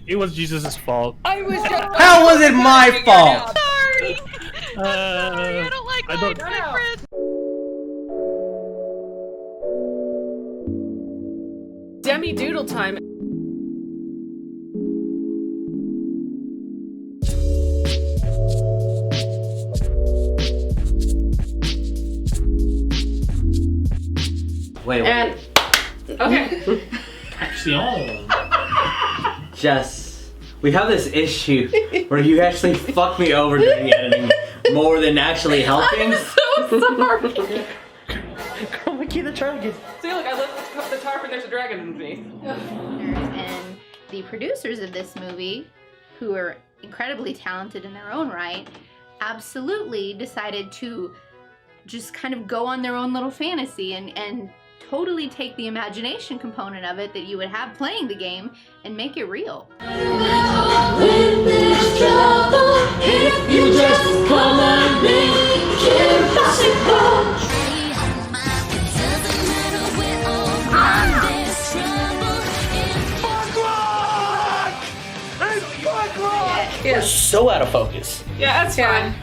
S2: It was Jesus' fault.
S3: I was just.
S1: How was it my fault?
S4: Sorry!
S2: Uh,
S4: Sorry, I don't like
S2: I
S4: lying
S2: don't-
S4: to my friends.
S8: Demi Doodle time.
S1: Wait,
S8: And okay.
S2: Action.
S1: Jess, we have this issue where you actually fuck me over during the editing more than actually helping.
S8: So sorry.
S1: Oh my God, try again.
S8: See, look, I lift the tarp and there's a dragon underneath.
S5: And the producers of this movie, who are incredibly talented in their own right, absolutely decided to just kind of go on their own little fantasy and totally take the imagination component of it that you would have playing the game and make it real.
S1: We're so out of focus.
S8: Yeah, that's fine.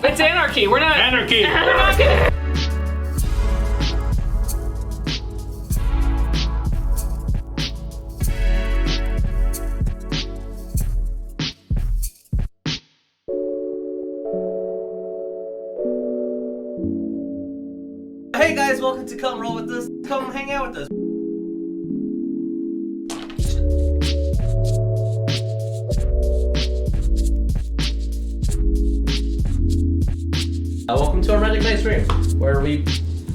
S8: It's anarchy. We're not.
S2: Anarchy.
S8: We're not gonna.
S1: Hey guys, welcome to Come Roll With Us. Come hang out with us. Welcome to our Magic Night stream, where we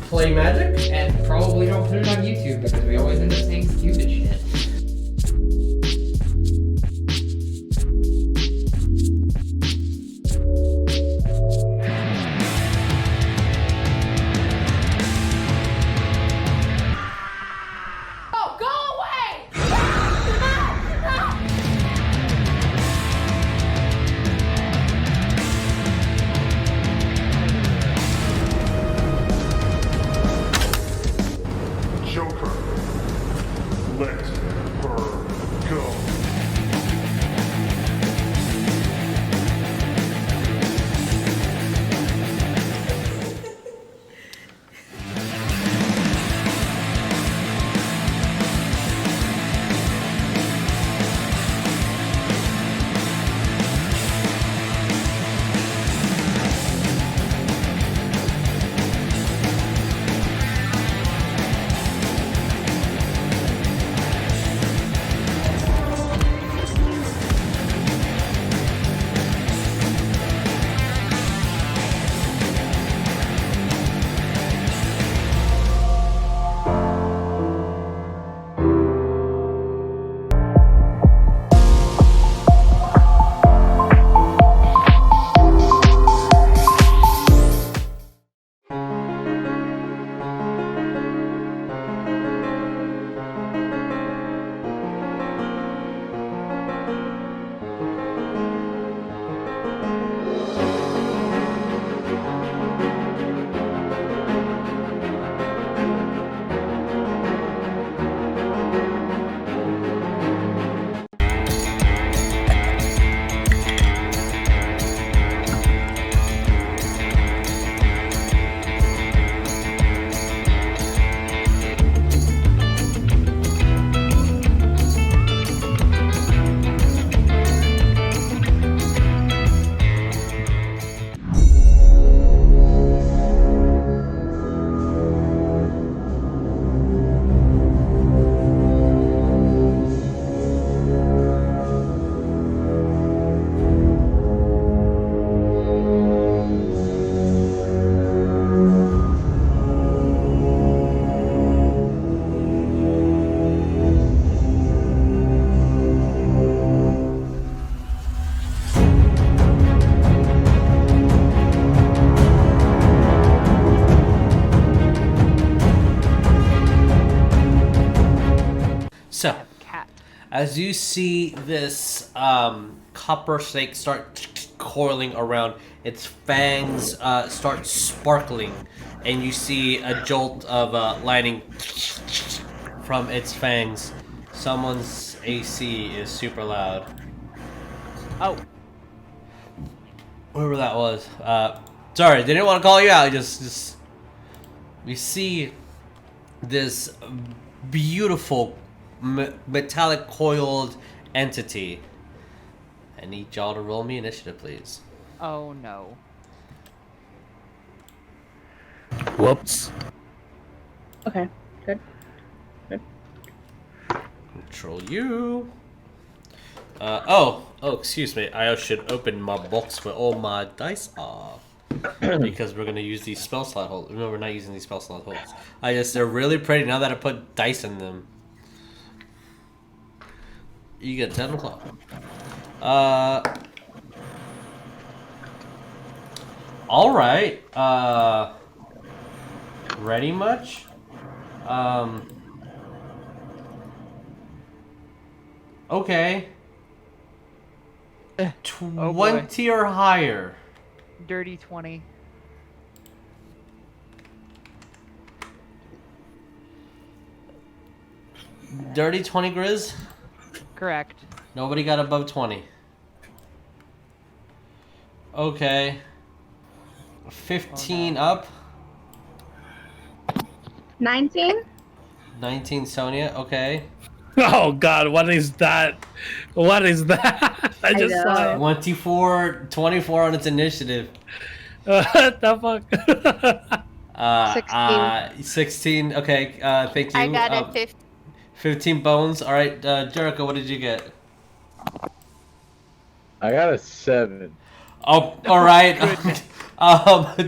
S1: play Magic.
S10: And probably don't put it on YouTube because we always end up saying stupid shit.
S5: Oh, go away!
S11: Joker,
S1: as you see this copper snake start coiling around, its fangs start sparkling, and you see a jolt of lightning from its fangs. Someone's AC is super loud.
S3: Oh,
S1: Whoever that was. Sorry, didn't want to call you out. Just we see this beautiful metallic coiled entity. I need y'all to roll me initiative, please.
S3: oh no.
S2: Whoops.
S6: Okay, good.
S1: Control you. Oh, excuse me. I should open my box where all my dice are. Because we're going to use these spell slot holes. No, we're not using these spell slot holes. They're really pretty now that I put dice in them. You get 10 o'clock. Alright. Ready much? Okay. 20 or higher.
S3: Dirty 20.
S1: Dirty 20, Grizz?
S3: Correct.
S1: Nobody got above 20. Okay. 15 up.
S6: 19?
S1: 19 Sonya, okay.
S2: Oh God, what is that? What is that? I just saw it.
S1: 24 on its initiative.
S2: What the fuck?
S4: 16.
S1: Okay, thank you.
S5: I got a 15.
S1: 15 bones. Alright, Jericho, what did you get?
S7: I got a 7.
S1: Oh, alright.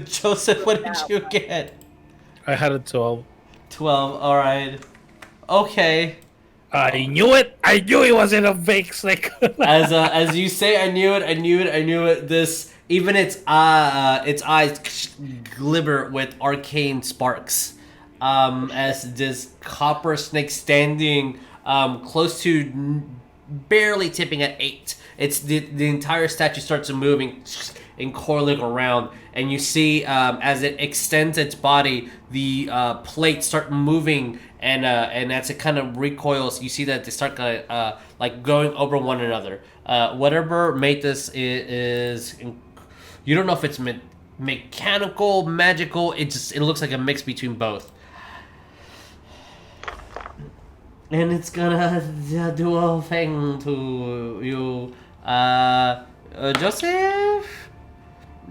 S1: Joseph, what did you get?
S2: I had a 12.
S1: 12, alright. Okay.
S2: I knew it. I knew it wasn't a fake snake.
S1: As you say, I knew it. This, even its eyes glimmer with arcane sparks. As this copper snake standing close to barely tipping at 8. It's the entire statue starts moving and coiling around, and you see as it extends its body, the plates start moving, and as it kind of recoils, you see that they start like going over one another. Whatever made this is you don't know if it's mechanical, magical. It looks like a mix between both. And it's gonna do a thing to you. Joseph?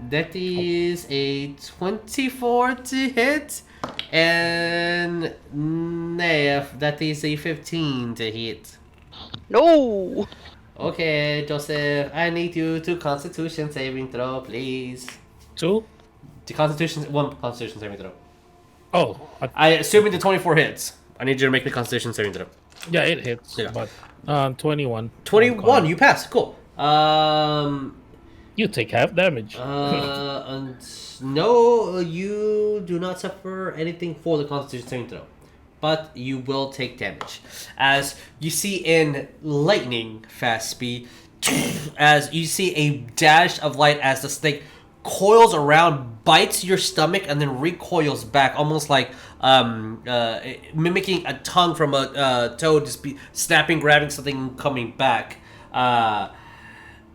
S1: That is a 24 to hit. And Nef, that is a 15 to hit.
S4: No.
S1: Okay, Joseph, I need you to Constitution saving throw, please.
S2: 2?
S1: One Constitution saving throw.
S2: Oh,
S1: Assuming the 24 hits. I need you to make the Constitution saving throw.
S2: yeah, it hits.
S1: Yeah.
S2: But 21.
S1: 21, you pass. Cool.
S2: You take half damage.
S1: And no, you do not suffer anything for the Constitution saving throw, but you will take damage. As you see in lightning fast speed, as you see a dash of light as the snake coils around, bites your stomach, and then recoils back, almost like mimicking a tongue from a toad, just be snapping, grabbing something, and coming back.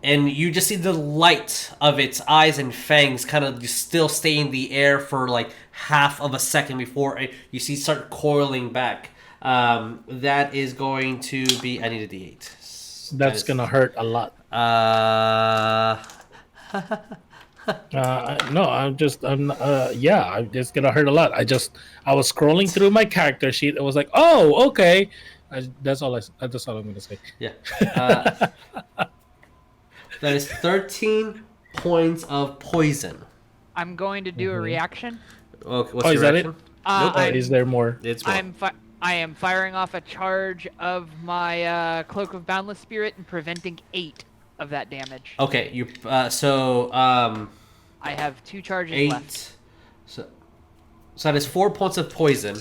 S1: And you just see the light of its eyes and fangs kind of still stay in the air for like half of a second before you see start coiling back. That is going to be, I need a D8.
S2: That's gonna hurt a lot. No, I'm just gonna hurt a lot. I was scrolling through my character sheet. It was like, oh, okay. That's all I'm gonna say.
S1: Yeah. That is 13 points of poison.
S3: I'm going to do a reaction.
S1: Okay, what's
S2: Oh,
S1: your
S2: is that it?
S1: reaction?
S3: Nope.
S2: Or is there more?
S1: It's one.
S3: I am firing off a charge of my Cloak of Boundless Spirit and preventing 8 of that damage.
S1: Okay, you
S3: I have 2 charges
S1: 8.
S3: left.
S1: So that is 4 points of poison.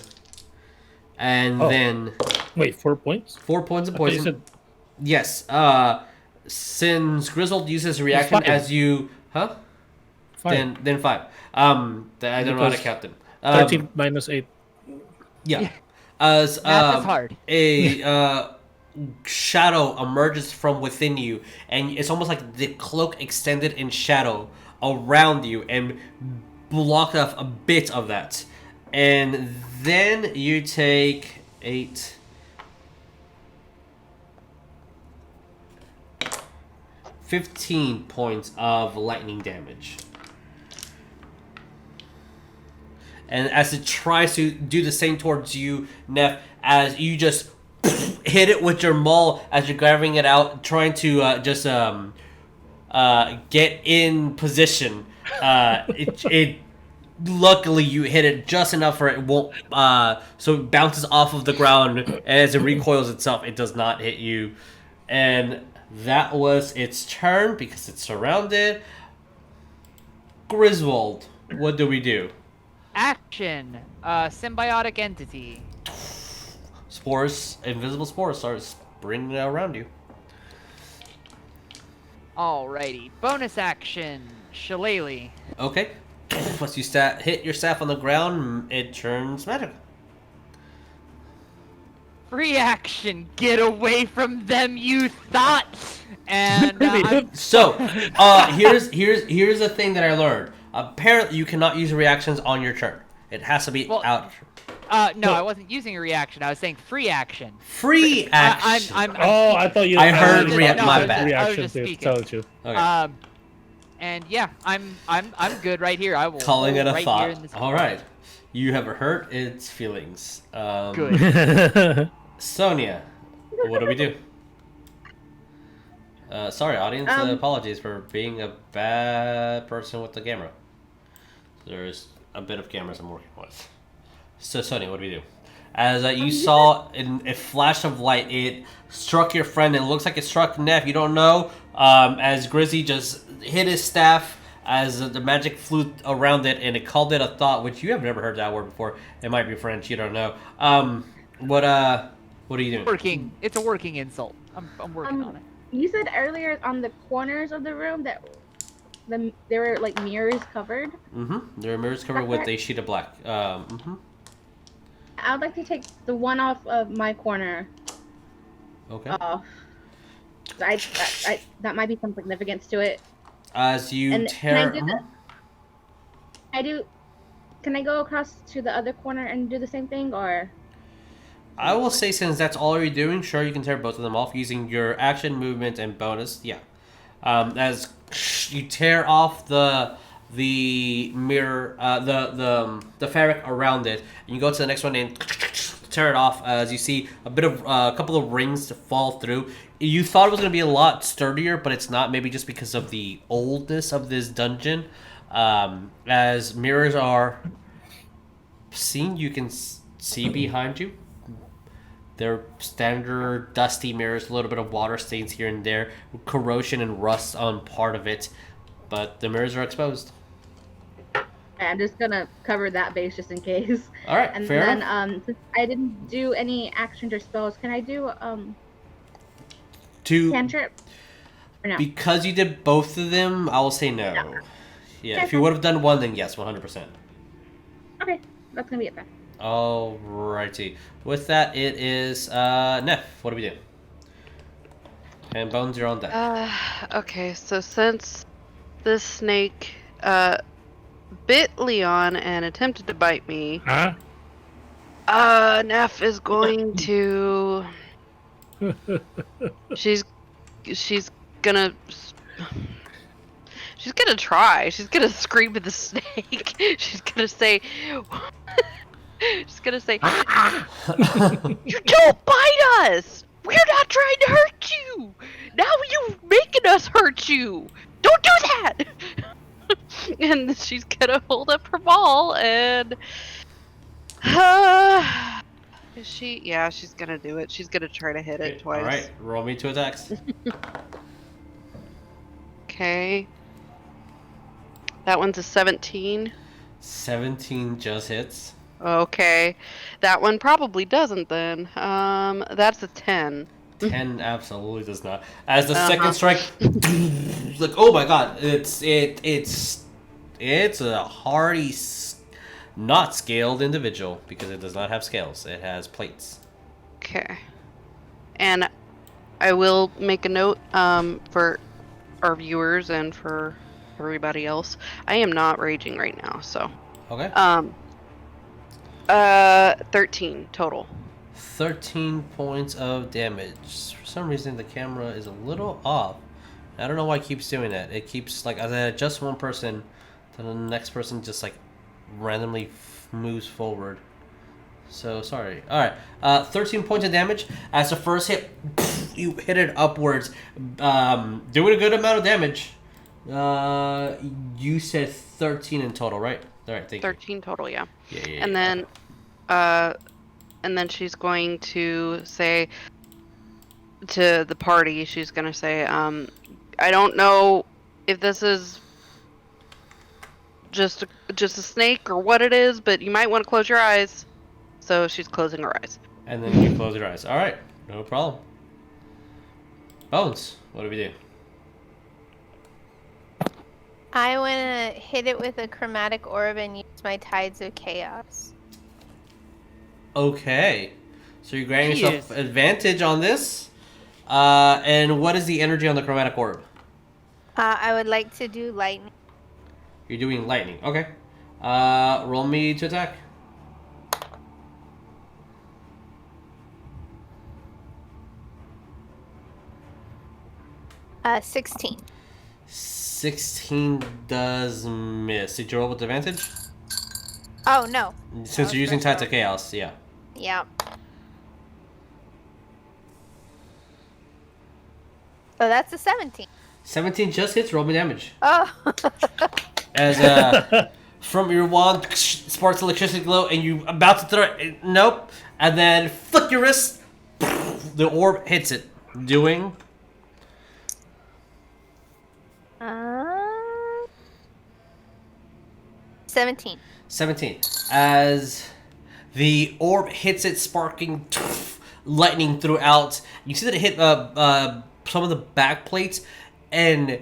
S1: And then
S2: Wait, 4 points?
S1: 4 points of
S2: I thought you
S1: poison.
S2: said
S1: Yes. Since Griswold uses a reaction
S2: five.
S1: as you, huh?
S2: 5.
S1: Then 5. I don't know how to
S2: Because
S1: count them.
S2: 13 minus 8.
S1: Yeah. As
S3: Math is hard.
S1: a shadow emerges from within you, and it's almost like the cloak extended in shadow around you and blocked off a bit of that. And then you take 8. 15 points of lightning damage. And as it tries to do the same towards you, Neff, as you just hit it with your maul as you're grabbing it out, trying to get in position. It luckily you hit it just enough for it won't so it bounces off of the ground, and as it recoils itself, it does not hit you. And that was its turn because it's surrounded. Griswold, what do we do?
S3: Action. Symbiotic entity.
S1: Spores, invisible spores start sprinting around you.
S3: Alrighty. Bonus action. Shillelagh.
S1: Okay. Once you hit your staff on the ground, it turns magic.
S3: Free action. Get away from them, you thoughts. And
S1: So, here's the thing that I learned. Apparently, you cannot use reactions on your turn. It has to be out.
S3: No, I wasn't using a reaction. I was saying free action.
S1: Free action.
S2: I thought you.
S1: I heard
S2: my
S1: bad.
S2: reaction
S3: just
S2: to
S3: speaking.
S2: tell you.
S1: Okay.
S3: And yeah, I'm good right here. I will
S1: Calling it a
S3: right
S1: thought.
S3: Here in this
S1: All right. You have hurt its feelings.
S3: Good.
S1: Sonya, what do we do? Sorry, audience. Apologies for being a bad person with the camera. There's a bit of cameras I'm working with. So, Sonya, what do we do? As you saw in a flash of light, it struck your friend, and it looks like it struck Neff. You don't know. As Grizzy just hit his staff, as the magic flew around it, and it called it a thought, which you have never heard that word before. It might be French. You don't know. What are you doing?
S3: Working. It's a working insult. I'm working on it.
S6: You said earlier on the corners of the room that there were like mirrors covered.
S1: Mm-hmm. There are mirrors covered with a sheet of black. Mm-hmm.
S6: I would like to take the one off of my corner.
S1: Okay.
S6: Off. That might be some significance to it.
S1: As you
S6: And
S1: tear.
S6: Can I go across to the other corner and do the same thing, or?
S1: I will say, since that's all you're doing, sure, you can tear both of them off using your action, movement, and bonus. Yeah. As you tear off the mirror, the fabric around it, and you go to the next one and tear it off. As you see a couple of rings to fall through. You thought it was going to be a lot sturdier, but it's not. Maybe just because of the oldness of this dungeon. As mirrors are seen, you can see behind you. They're standard dusty mirrors, a little bit of water stains here and there, corrosion and rust on part of it, but the mirrors are exposed.
S6: I'm just gonna cover that base just in case.
S1: All right,
S6: and
S1: fair
S6: then
S1: enough.
S6: Since I didn't do any actions or spells, can I do
S1: To
S6: cantrip? Or no?
S1: Because you did both of them, I will say no.
S6: No.
S1: Yeah, if you would have done one, then yes, 100%.
S6: Okay, that's gonna be it then.
S1: Alrighty. With that, it is Neff. What do we do? And Bones, you're on deck.
S4: Okay, so since this snake bit Leon and attempted to bite me,
S2: Huh?
S4: Neff is going to. She's gonna try. She's gonna scream at the snake. She's gonna say. She's gonna say, "You don't bite us! We're not trying to hurt you! Now you're making us hurt you! Don't do that!" And she's gonna hold up her ball and... Is she? Yeah, she's gonna do it. She's gonna try to hit it twice.
S1: Alright, roll me 2 attacks.
S4: Okay. That one's a 17.
S1: 17 just hits.
S4: Okay. That one probably doesn't then. That's a 10.
S1: 10 absolutely does not. As the second strike, like, oh my god, it's a hardy, not scaled individual because it does not have scales. It has plates.
S4: Okay. And I will make a note for our viewers and for everybody else. I am not raging right now, so.
S1: Okay.
S4: 13 total.
S1: 13 points of damage. For some reason, the camera is a little off. I don't know why it keeps doing that. It keeps, like, as I adjust one person, then the next person just, like, randomly moves forward. So, sorry. Alright. 13 points of damage. As the first hit, you hit it upwards. Doing a good amount of damage. You said 13 in total, right? Alright, thank
S4: 13 total, yeah.
S1: Yeah.
S4: And then she's going to say to the party, she's going to say, I don't know if this is just a snake or what it is, but you might want to close your eyes. So she's closing her eyes.
S1: And then you close your eyes. Alright, no problem. Bones, what do we do?
S11: I want to hit it with a chromatic orb and use my Tides of Chaos.
S1: Okay. So you're granting yourself advantage on this. And what is the energy on the chromatic orb?
S11: I would like to do lightning.
S1: You're doing lightning. Okay. Roll me to attack.
S11: Uh, 16.
S1: 16 does miss. Did you roll with advantage?
S11: Oh, no.
S1: Since you're using Tides of Chaos, yeah.
S11: Yeah. Oh, that's a 17.
S1: 17 just hits. Roll me damage.
S11: Oh.
S1: As from your wand sparks electricity glow, and you about to throw it. Nope. And then flick your wrist. The orb hits it, doing
S11: 17.
S1: 17. As the orb hits it, sparking lightning throughout. You see that it hit some of the back plates, and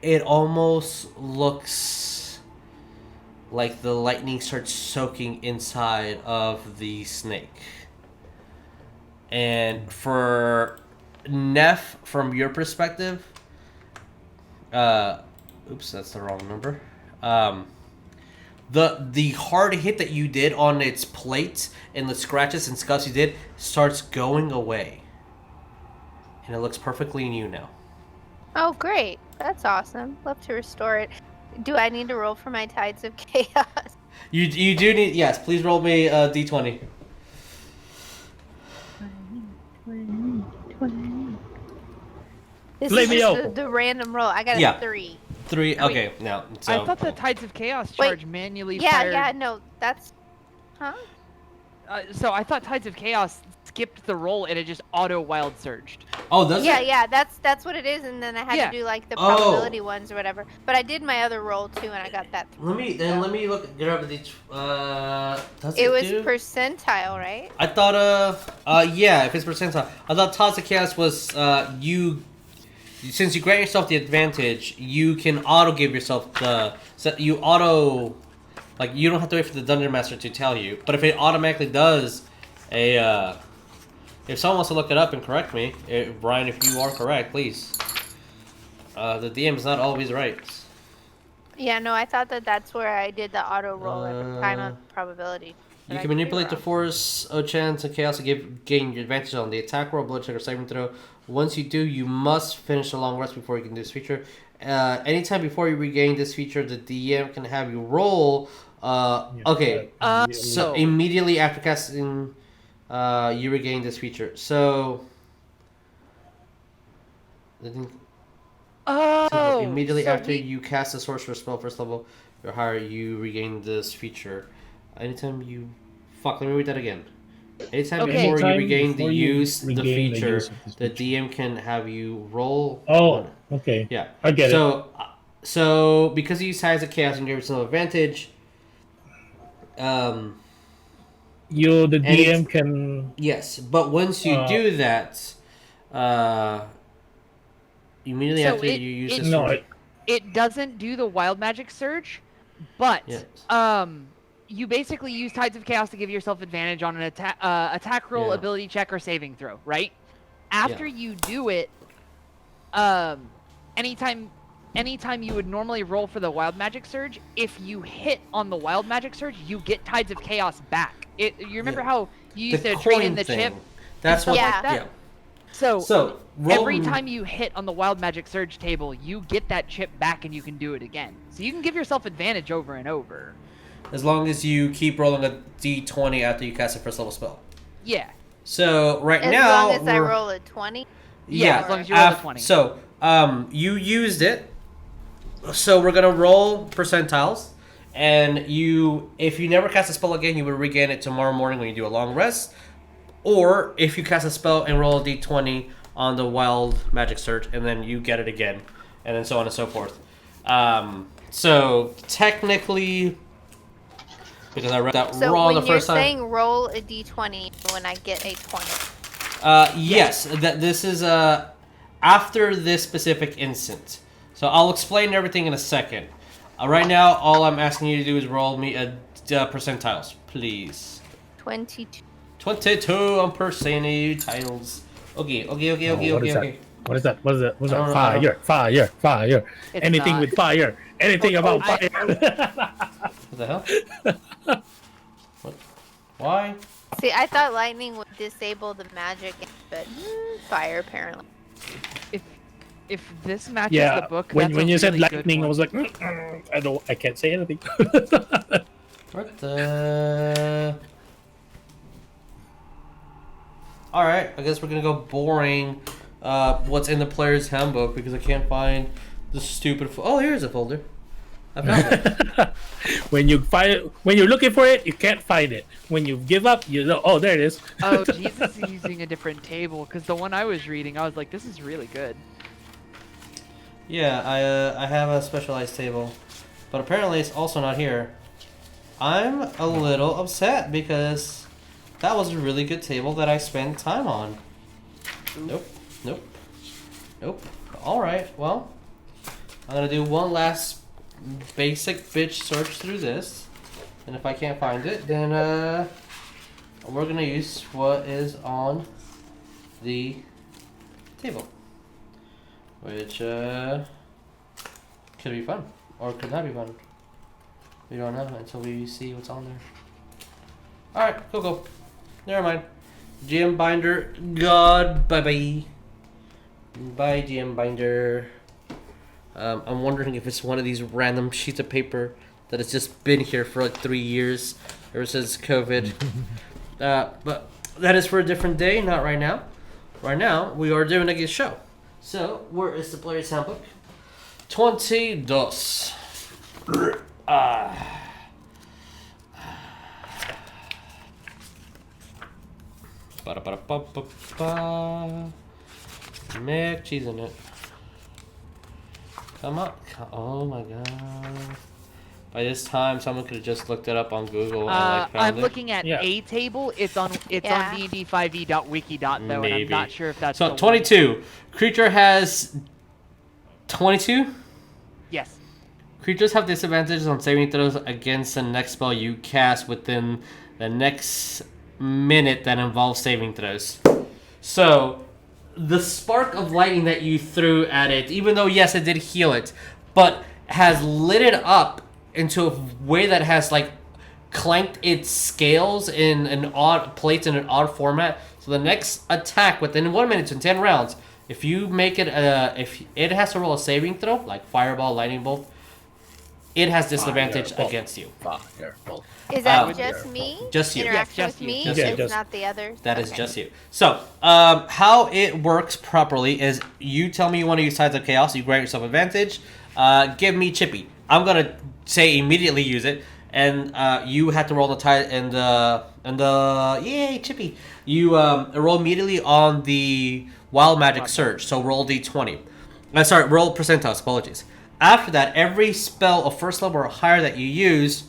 S1: it almost looks like the lightning starts soaking inside of the snake. And for Neff, from your perspective, oops, that's the wrong number. The hard hit that you did on its plates and the scratches and scuffs you did starts going away. And it looks perfectly new now.
S11: Oh, great. That's awesome. Love to restore it. Do I need to roll for my Tides of Chaos?
S1: You do need... Yes, please roll me a d20.
S6: 20.
S11: This
S2: Let
S11: is
S2: me
S11: just
S2: out.
S11: the random roll. I got a 3.
S1: 3, okay, now. So,
S3: I thought the Tides of Chaos charge manually
S11: Yeah,
S3: fired.
S11: yeah, no, that's... Huh?
S3: So I thought Tides of Chaos skipped the roll and it just auto wild surged.
S1: Oh, does
S11: Yeah,
S1: it?
S11: yeah, that's what it is, and then I had
S3: Yeah.
S11: to do like the
S1: Oh.
S11: probability ones or whatever. But I did my other roll too, and I got that.
S1: Let me look. Get over the. Does
S11: It was
S1: do?
S11: percentile, right?
S1: I thought yeah, if it's percentile. I thought Tides of Chaos was you. Since you grant yourself the advantage, you can auto give yourself the. So you auto, like you don't have to wait for the dungeon master to tell you. But if it automatically does, if someone wants to look it up and correct me, Brian, if you are correct, please. The DM is not always right.
S11: Yeah, no, I thought that's where I did the auto roll every time on probability. But
S1: You
S11: I
S1: can
S11: could be
S1: manipulate the
S11: wrong.
S1: force of chance and chaos to gain your advantage on the attack roll, blood check, or saving throw. Once you do, you must finish a long rest before you can do this feature. Anytime before you regain this feature, the DM can have you roll. Okay. So immediately after casting, you regain this feature. So.
S3: Oh.
S1: Immediately
S3: so
S1: after you cast a sorcerer spell first level or higher, you regain this feature. Anytime you... Fuck, let me read that again. Anytime
S3: Okay.
S1: before you
S2: Anytime
S1: regain
S2: before
S1: the
S2: you
S1: use the
S2: regain the
S1: feature,
S2: use of this
S1: the
S2: feature.
S1: DM can have you roll...
S2: Oh, okay.
S1: Yeah.
S2: I get it.
S1: So, because you use Tides of Chaos and give yourself advantage,
S2: the
S1: And
S2: DM can.
S1: Yes, but once you do that, immediately
S3: So
S1: after you use this.
S2: No,
S3: it doesn't do the wild magic surge, but
S1: Yes.
S3: you basically use Tides of Chaos to give yourself advantage on an attack roll,
S1: Yeah.
S3: ability check, or saving throw, right? After
S1: Yeah.
S3: you do it, anytime you would normally roll for the wild magic surge, if you hit on the wild magic surge, you get Tides of Chaos back. You remember how you used to trade in the chip?
S1: That's what.
S11: Yeah.
S3: Like that?
S1: Yeah.
S3: So
S1: roll
S3: every time you hit on the wild magic surge table, you get that chip back and you can do it again. So you can give yourself advantage over and over.
S1: as long as you keep rolling a d20 after you cast a first level spell.
S3: Yeah.
S1: So right
S11: As
S1: now,
S11: long as I
S1: we're-
S11: roll a 20.
S3: Yeah, as long as you roll a 20.
S1: So you used it. So we're gonna roll percentiles, and if you never cast a spell again, you will regain it tomorrow morning when you do a long rest. Or if you cast a spell and roll a d20 on the wild magic surge, and then you get it again, and then so on and so forth. So technically, because I read that
S11: So
S1: wrong
S11: when
S1: the first
S11: you're
S1: time.
S11: saying roll a d20 when I get a 20.
S1: Yes, that this is after this specific instant. So I'll explain everything in a second. Right now, all I'm asking you to do is roll me a percentiles, please.
S11: 22.
S1: 22 on percentiles. Okay.
S2: What is that? What is that? What is that?
S1: I don't know.
S2: Fire.
S3: It's
S2: Anything
S3: not.
S2: with fire. Anything about fire.
S1: What the hell? What? Why?
S11: See, I thought lightning would disable the magic, but fire apparently.
S3: If this matches
S2: Yeah.
S3: the book,
S2: When
S3: that's a
S2: you said
S3: really good
S2: lightning, I
S3: one.
S2: was like, I can't say anything.
S1: What the? Alright, I guess we're gonna go boring. What's in the player's handbook because I can't find the stupid. Oh, here's a folder. I found it.
S2: when you're looking for it, you can't find it. When you give up, you know, oh, there it is.
S3: Oh, Jesus is using a different table because the one I was reading, I was like, this is really good.
S1: Yeah, I have a specialized table, but apparently it's also not here. I'm a little upset because that was a really good table that I spent time on. Nope. All right, well, I'm gonna do one last basic bitch search through this, and if I can't find it, then we're gonna use what is on the table. Which could be fun, or could not be fun. We don't know until we see what's on there. Alright, cool. Never mind. GM Binder, God, bye-bye. Bye, GM Binder. I'm wondering if it's one of these random sheets of paper that has just been here for like 3 years, ever since COVID. But that is for a different day, not right now. Right now, we are doing a good show. So, where is the player's handbook? 22. Ba-da-ba-da-ba-ba-ba. Make cheese in it. Come on. Oh my god. By this time, someone could have just looked it up on Google and like found
S3: I'm
S1: it.
S3: looking at a table. It's on
S11: Yeah.
S3: D&D5e.wiki. Though, and I'm
S1: Maybe.
S3: not sure if that's
S1: So,
S3: the one.
S1: 22. Creature has 22?
S3: Yes.
S1: Creatures have disadvantages on saving throws against the next spell you cast within the next minute that involves saving throws. So, the spark of lightning that you threw at it, even though, yes, it did heal it, but has lit it up into a way that has, like, clanked its scales in an odd plates in an odd format. So the next attack within 1 minute and 10 rounds, if you make it, if it has to roll a saving throw, like Fireball, Lightning Bolt, it has disadvantage
S2: Firebolt.
S1: against you.
S2: Firebolt.
S11: Is that
S1: Um,
S11: just me?
S1: just you.
S11: Interaction
S3: Yes, just
S11: with
S3: you.
S11: me?
S1: Just
S11: It's
S1: you.
S11: not the others?
S1: That is
S11: Okay.
S1: just you. So, how it works properly is you tell me you want to use Tides of Chaos, you grant yourself advantage. Give me Chippy. I'm gonna say immediately use it, and you have to roll the tide and the yay Chippy. You roll immediately on the Wild Magic Surge. So roll d20. Roll percentiles. Apologies. After that, every spell of first level or higher that you use,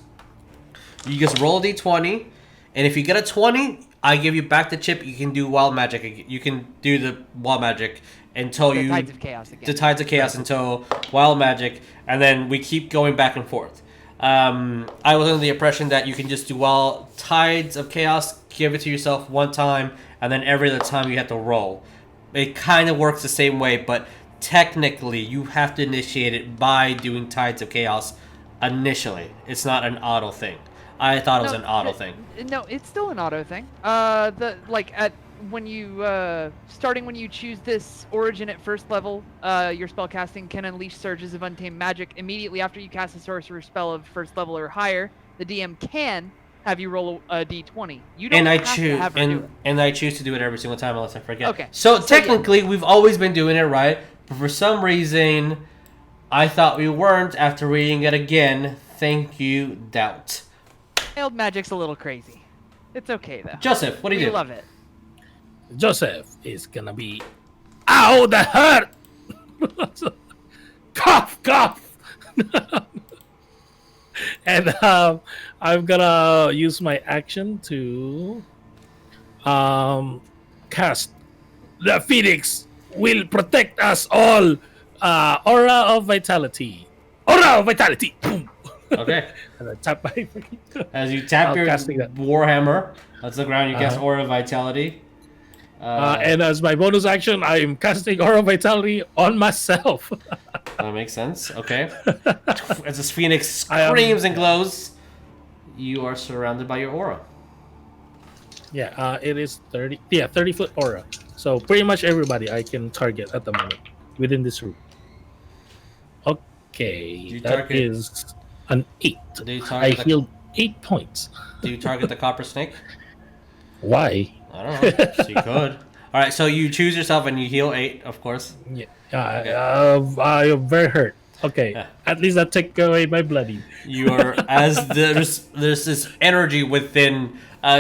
S1: you just roll a d20. And if you get a 20, I give you back the chip. You can do wild magic. You can do the wild magic until
S3: The
S1: you...
S3: Tides of Chaos again.
S1: The Tides of Chaos until wild magic. And then we keep going back and forth. I was under the impression that you can just do wild Tides of Chaos, give it to yourself one time, and then every other time you have to roll. It kind of works the same way, but technically you have to initiate it by doing Tides of Chaos initially. It's not an auto thing. I thought it was an auto thing.
S3: No, it's still an auto thing. When you starting when you choose this origin at first level, your spellcasting can unleash surges of untamed magic immediately after you cast a sorcerer spell of first level or higher. The DM can have you roll a d20. You don't have to have her do it.
S1: And I choose to do it every single time unless I forget.
S3: Okay.
S1: So technically, we've always been doing it right, but for some reason, I thought we weren't after reading it again. Thank you, Doubt.
S3: Wild magic's a little crazy. It's okay though.
S1: Joseph, what do you do?
S3: We love it.
S2: Joseph is gonna be, ow, that hurt! Cough, cough! And I'm gonna use my action to cast the Phoenix will protect us all. Aura of Vitality. Aura of Vitality! Boom!
S1: Okay.
S2: And I tap my...
S1: As you tap your Warhammer, that's the ground, you cast Aura of Vitality.
S2: And as my bonus action, I'm casting Aura of Vitality on myself.
S1: That makes sense. Okay. As this Phoenix screams and glows, you are surrounded by your aura.
S2: Yeah, it is 30. Yeah, 30-foot aura. So pretty much everybody I can target at the moment within this room. Okay, that is an 8. I healed 8 points.
S1: Do you target the copper snake?
S2: Why?
S1: I don't know. So you could. All right, so you choose yourself and you heal 8, of course.
S2: Yeah. I am very hurt. Okay. Yeah. At least I take away my bloody.
S1: You are as there's this energy within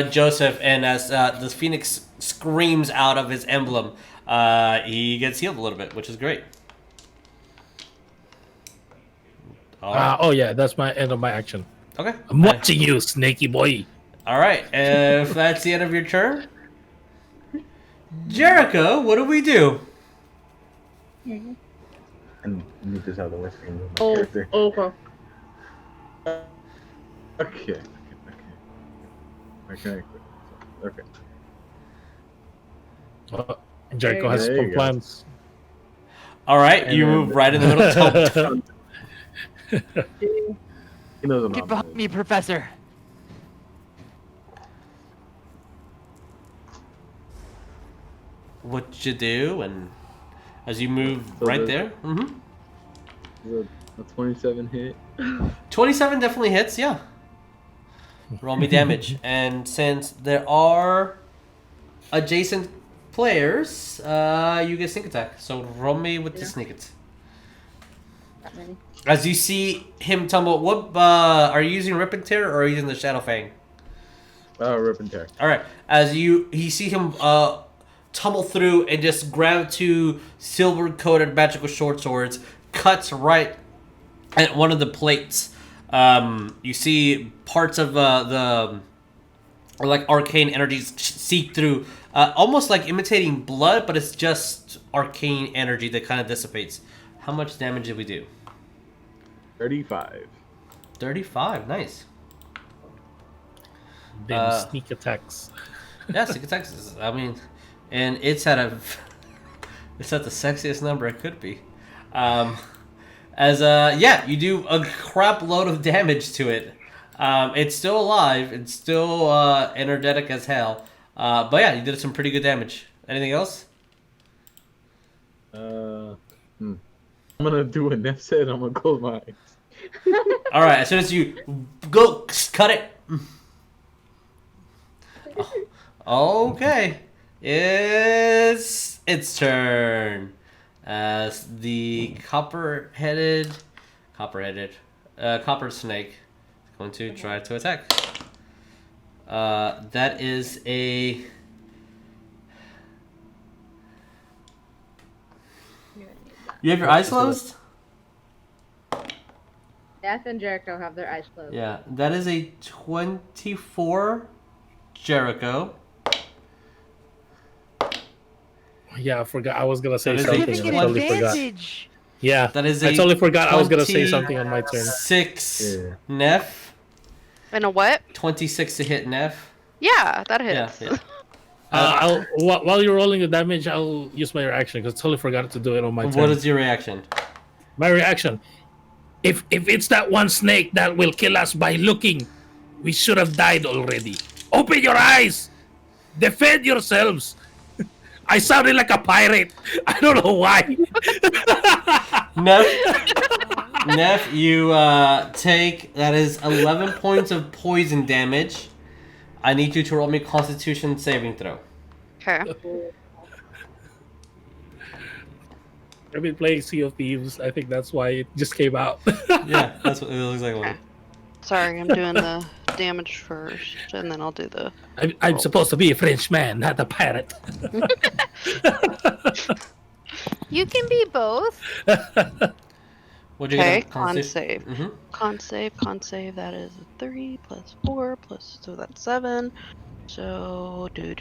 S1: Joseph, and as the Phoenix screams out of his emblem, he gets healed a little bit, which is great.
S2: Right. Oh yeah, that's my end of my action.
S1: Okay.
S2: I'm watching you, snaky boy.
S1: All right. If that's the end of your turn, Jericho, what do we do?
S7: And meet this out of the way so I can move my character. Okay. Okay.
S2: Jericho has some plans.
S1: All right, and you move right in the middle.
S7: He knows
S3: Get behind me, Professor.
S1: What you do, and as you move right there.
S7: A 27 hit.
S1: 27 definitely hits, yeah. Roll me damage. And since there are adjacent players, you get sneak attack. So roll me with the sneak attack.
S6: That many.
S1: As you see him tumble, what are you using Rip and Tear or are you using the Shadow Fang?
S7: Rip and Tear.
S1: All right. As you see him tumble through and just grab 2 silver-coated magical short swords, cuts right at one of the plates. You see parts of the like arcane energies seep through, almost like imitating blood, but it's just arcane energy that kind of dissipates. How much damage did we do?
S7: 35.
S1: 35, nice.
S2: Then sneak attacks.
S1: Yeah, sneak attacks. I mean, and it's at the sexiest number it could be. You do a crap load of damage to it. It's still alive. It's still energetic as hell. But yeah, you did some pretty good damage. Anything else?
S7: I'm gonna do what Neff said. I'm gonna close my eyes.
S1: All right. As soon as you go, cut it. Okay. It's its turn. As the copper snake is going to try to attack. That is a... You have your eyes closed?
S6: Death and Jericho have their eyes closed.
S1: Yeah, that is a 24 Jericho.
S2: Yeah, I forgot. I was gonna say
S1: That is a
S2: something. I
S3: Significant
S2: totally forgot.
S3: advantage.
S2: Yeah,
S1: That is
S2: I
S1: a
S2: totally forgot. I was gonna say something on my turn.
S1: 26
S7: Yeah.
S1: Neff.
S4: And a what?
S1: 26 to hit Neff.
S4: Yeah, that
S1: Yeah,
S4: hits.
S1: yeah.
S2: While you're rolling the damage, I'll use my reaction because I totally forgot to do it on my turn.
S1: What is your reaction?
S2: My reaction? If it's that one snake that will kill us by looking, we should have died already. Open your eyes! Defend yourselves! I sounded like a pirate. I don't know why.
S1: Neff, you take, that is 11 points of poison damage. I need you to roll me Constitution saving throw.
S4: Okay.
S2: I've been playing Sea of Thieves. I think that's why it just came out.
S1: Yeah, that's what it looks like.
S4: Sorry, I'm doing the damage first, and then I'll do the...
S2: I'm supposed to be a French man, not a pirate.
S11: You can be both.
S1: What'd you
S4: Okay,
S1: get?
S4: con save.
S1: Mm-hmm.
S4: Con save, that is 3 plus 4 plus, so that's 7. So, do.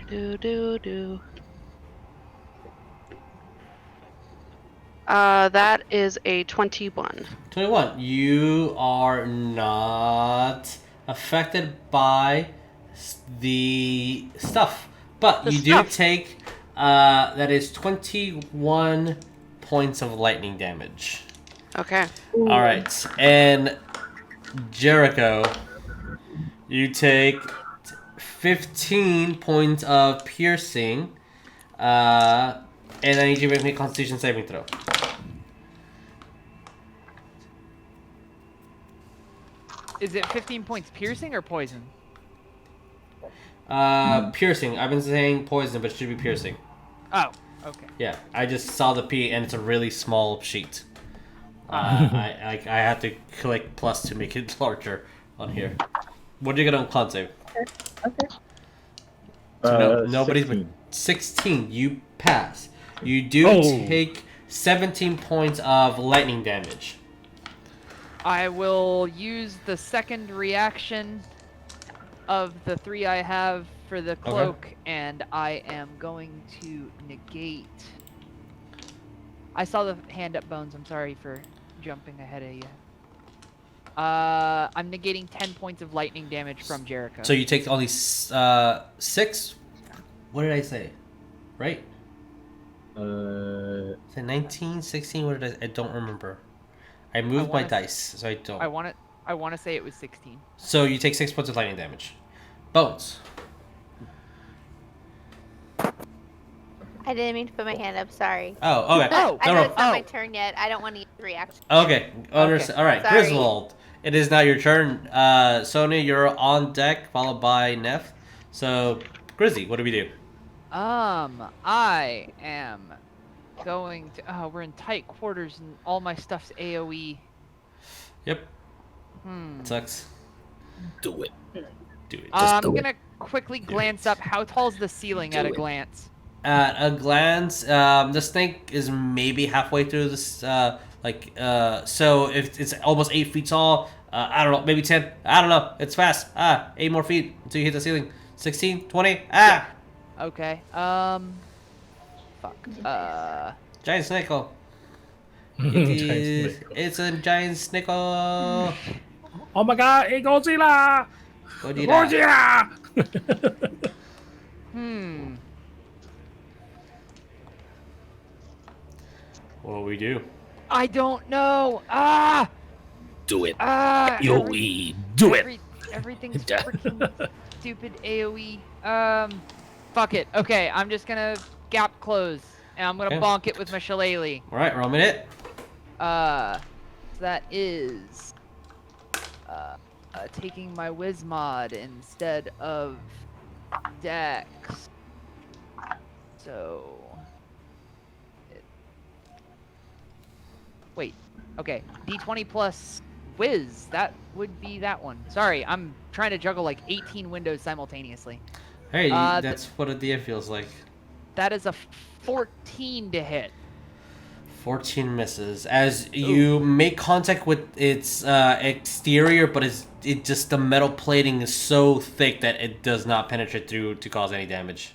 S4: That is a 21.
S1: 21. You are not affected by the stuff, but
S4: The
S1: you
S4: stuff.
S1: do take, that is 21 points of lightning damage.
S4: Okay.
S1: Alright, and Jericho, you take 15 points of piercing, and I need you to make me a Constitution saving throw.
S3: Is it 15 points piercing or poison?
S1: Piercing. I've been saying poison, but it should be piercing.
S3: Oh, okay.
S1: Yeah, I just saw the P, and it's a really small sheet. I have to click plus to make it larger on here. What do you get on con save?
S6: Okay.
S1: So nobody's
S7: 16.
S1: been 16. You pass. You do take 17 points of lightning damage.
S3: I will use the second reaction of the 3 I have for the cloak, and I am going to negate. I saw the hand up, Bones. I'm sorry for jumping ahead of you. I'm negating 10 points of lightning damage from Jericho.
S1: So you take only 6? What did I say? Right? Is it 19, 16? What did I don't remember. I moved my dice, so I don't.
S3: I want to say it was 16.
S1: So you take 6 points of lightning damage. Bones.
S11: I didn't mean to put my hand up. Sorry.
S1: Oh, okay.
S11: I know it's not my turn yet. I don't want to use the reaction.
S1: Okay. Understand. All right.
S11: Sorry.
S1: Griswold. It is now your turn. Sonya, you're on deck, followed by Neff. So, Grizzy, what do we do?
S3: I am going to. Oh, we're in tight quarters, and all my stuff's AOE.
S1: Yep. It sucks.
S2: Do it.
S1: Do it.
S3: I'm gonna quickly glance up. How tall's the ceiling at a glance?
S1: At a glance, the snake is maybe halfway through this. So if it's almost 8 feet tall, I don't know, maybe 10. I don't know. It's fast. 8 more feet until you hit the ceiling. 16, 20.
S3: Okay. Fuck.
S1: Giant snake. It's a giant snake.
S2: Oh my god, hey Godzilla!
S1: Godzilla! What do we do?
S3: I don't know.
S2: Do it.
S3: AOE.
S2: Do it.
S3: Everything's freaking stupid AOE. Fuck it. Okay, I'm just gonna gap close, and I'm gonna bonk it with my shillelagh.
S1: All right, roll me it.
S3: That is taking my whiz mod instead of dex. So wait, okay, d20 plus whiz, that would be that one. Sorry, I'm trying to juggle like 18 windows simultaneously.
S1: Hey, that's what a DM feels like.
S3: That is a 14 to hit.
S1: 14 misses. As you make contact with its exterior, but it just the metal plating is so thick that it does not penetrate through to cause any damage.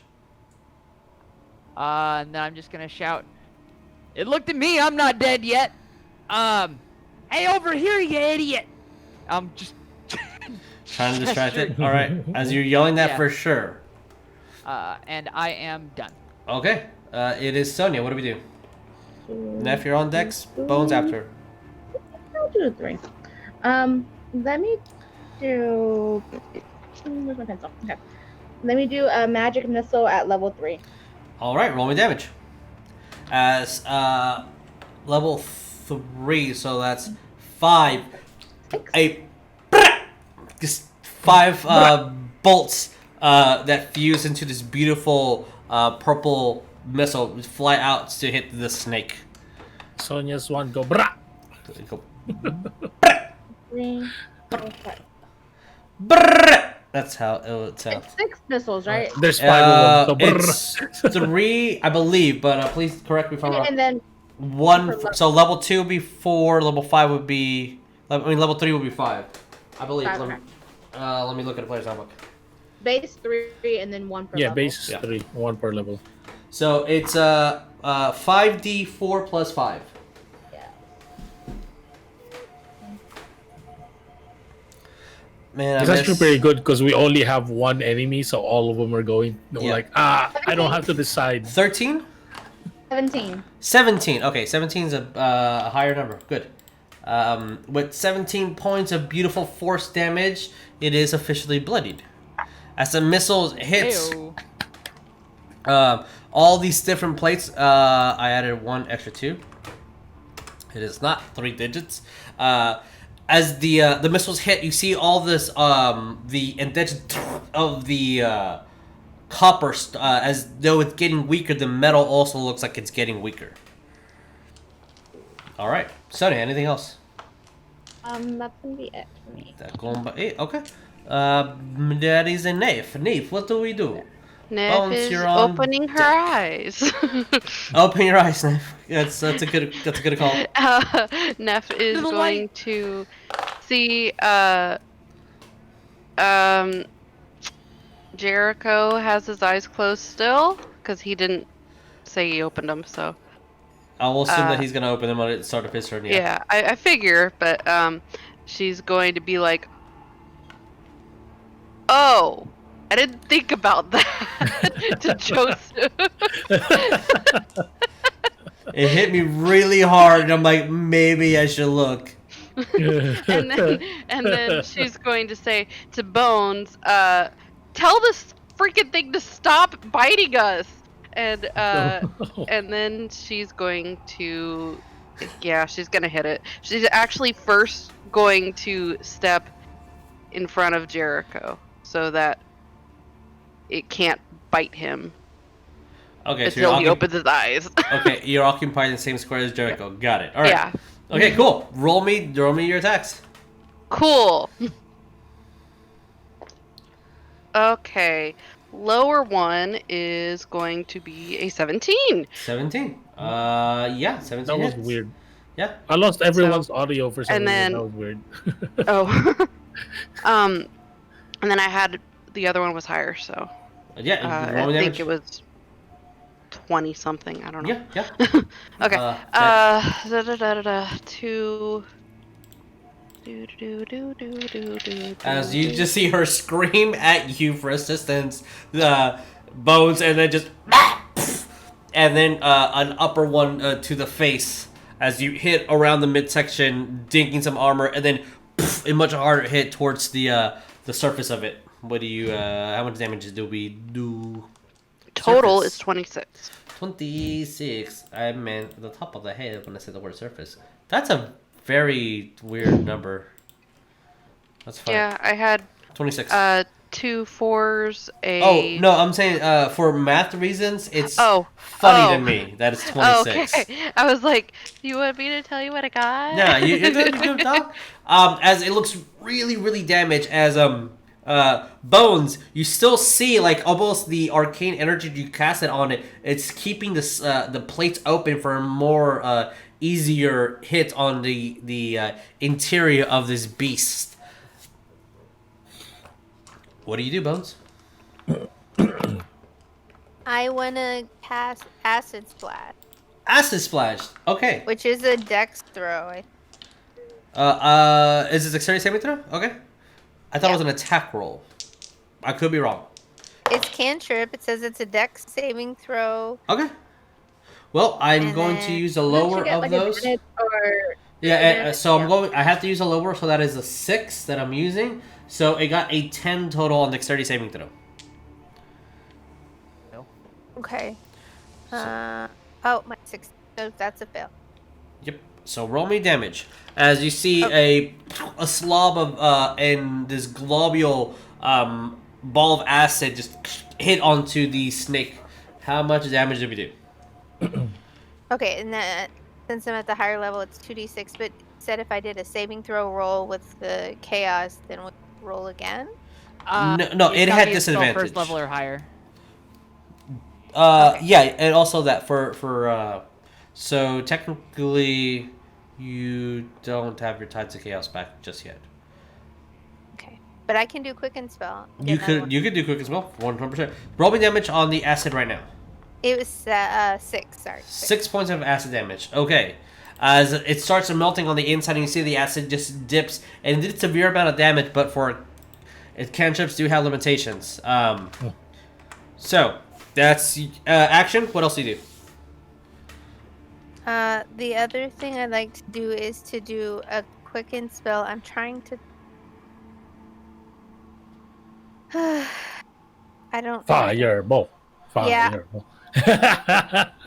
S3: And then I'm just gonna shout, "It looked at me. I'm not dead yet. Hey, over here, you idiot!" I'm just
S1: trying to distract it. All right, as you're yelling that for sure.
S3: And I am done.
S1: Okay, it is Sonya. What do we do? Neff, you're on decks. Bones after.
S6: I'll do 3. Let me do. Where's my pencil? Okay. Let me do a magic missile at level 3.
S1: All right, roll me damage. As level 3, so that's 5. Just 5 bolts that fuse into this beautiful purple missile fly out to hit the snake.
S2: Sonya's one go brah.
S1: Go.
S6: 3, 4, 5.
S1: Brrr! That's how it would sound.
S6: It's 6 missiles, right?
S2: There's 5 of them.
S1: It's 3, I believe, but please correct me if I'm wrong.
S6: And then
S1: 1. So level 2 would be 4. Level 5 would be. I mean, level 3 would be 5. I believe.
S6: 5,
S1: Let me look at the player's handbook.
S6: Base 3 and then 1 per level.
S2: Yeah, base 3, 1 per level.
S1: So it's 5d4 plus 5.
S6: Yeah.
S1: Man,
S2: It's actually pretty good because we only have 1 enemy, so all of them are going. Like, I don't have to decide.
S1: 13?
S6: 17.
S1: 17. Okay, 17 is a higher number. Good. With 17 points of beautiful force damage, it is officially bloodied. As the missile hits all these different plates, I added 1 extra 2. It is not 3 digits. As the missiles hit, you see all this the indentation of the copper, as though it's getting weaker. The metal also looks like it's getting weaker. All right, Sonya, anything else?
S6: That's gonna be it for me.
S1: That going by 8. Okay. That is a Neff. Neff, what do we do?
S4: Neff
S1: Bones,
S4: is
S1: you're on
S4: opening her eyes.
S1: Open your eyes, Neff. That's a good call.
S4: Neff is going to see Jericho has his eyes closed still because he didn't say he opened them, so
S1: I will assume that he's gonna open them at the start of his turn.
S4: yeah, I figure, but she's going to be like, "Oh, I didn't think about that." To Joseph.
S1: It hit me really hard, and I'm like, maybe I should look.
S4: and then she's going to say to Bones, "Tell this freaking thing to stop biting us." And and then she's going to, she's gonna hit it. She's actually first going to step in front of Jericho so that it can't bite him.
S1: Okay,
S4: until he opens his eyes.
S1: Okay, you're occupying the same square as Jericho. Got it. All right.
S4: Yeah.
S1: Okay, cool. Roll me your attacks.
S4: Cool. Okay. Lower one is going to be a 17.
S1: 17. Yeah, 17.
S2: That was
S1: hits.
S2: weird.
S1: Yeah.
S2: I lost everyone's audio for some
S4: and
S2: reason.
S4: then-
S2: That was weird.
S4: Oh. And then I had the other one was higher, so
S1: Yeah. roll
S4: I
S1: me
S4: think
S1: damage.
S4: it was 20 something. I don't know.
S1: Yeah.
S4: Okay.
S1: Yeah.
S4: 2.
S1: As you just see her scream at you for assistance, Bones, and then just, and then an upper one to the face as you hit around the midsection, dinking some armor, and then a much harder hit towards the surface of it. What do you? How much damage do we do?
S4: Total
S1: Surface.
S4: is 26.
S1: 26. I meant the top of the head when I said the word surface. That's a very weird number. That's fine.
S4: Yeah, I had
S1: 26.
S4: 2 4s.
S1: Oh no, I'm saying for math reasons, it's funny to me that it's 26.
S4: Okay. I was like, do you want me to tell you what I got?
S1: Yeah, you're good, dog. As it looks really, really damaged, as Bones, you still see like almost the arcane energy you cast it on it. It's keeping this the plates open for a more easier hit on the interior of this beast. What do you do, Bones?
S11: I want to cast Acid Splash,
S1: Acid Splash. Okay.
S11: which is a dex throw.
S1: Is it dexterity saving throw? Okay. I thought it was an attack roll. I could be wrong.
S11: It's cantrip. It says it's a dex saving throw.
S1: Okay. Well, I'm
S11: And
S1: going to
S11: then-
S1: use a
S6: Don't you
S1: lower
S6: get,
S1: of
S6: like,
S1: those.
S6: advantage or
S1: Yeah, so I'm
S11: Yeah.
S1: going. I have to use a lower, so that is a 6 that I'm using. So it got a 10 total on dexterity saving throw.
S11: Okay. My 6. So that's a fail.
S1: Yep. So roll me damage as you see a slob of and this globule ball of acid just hit onto the snake. How much damage did we do?
S11: Okay, and that, since I'm at the higher level, it's 2d6. But it said if I did a saving throw roll with the chaos, then would roll again.
S1: No,
S3: It's
S1: it
S3: gotta
S1: had
S3: be a spell
S1: disadvantage.
S3: First level or higher.
S1: Yeah, and also that for so technically you don't have your Tides of Chaos back just yet.
S11: Okay, but I can do quicken spell.
S1: You could do quick as well, 100%. Roll me damage on the acid right now.
S11: It was 6. Sorry.
S1: 6 points of acid damage. Okay. As it starts melting on the inside, and you see the acid just dips, and it did a severe amount of damage, but cantrips do have limitations. So that's action. What else do you do?
S11: The other thing I'd like to do is to do a quicken spell. I'm trying to. I don't.
S2: Fireball.
S11: Yeah.
S2: Fireball.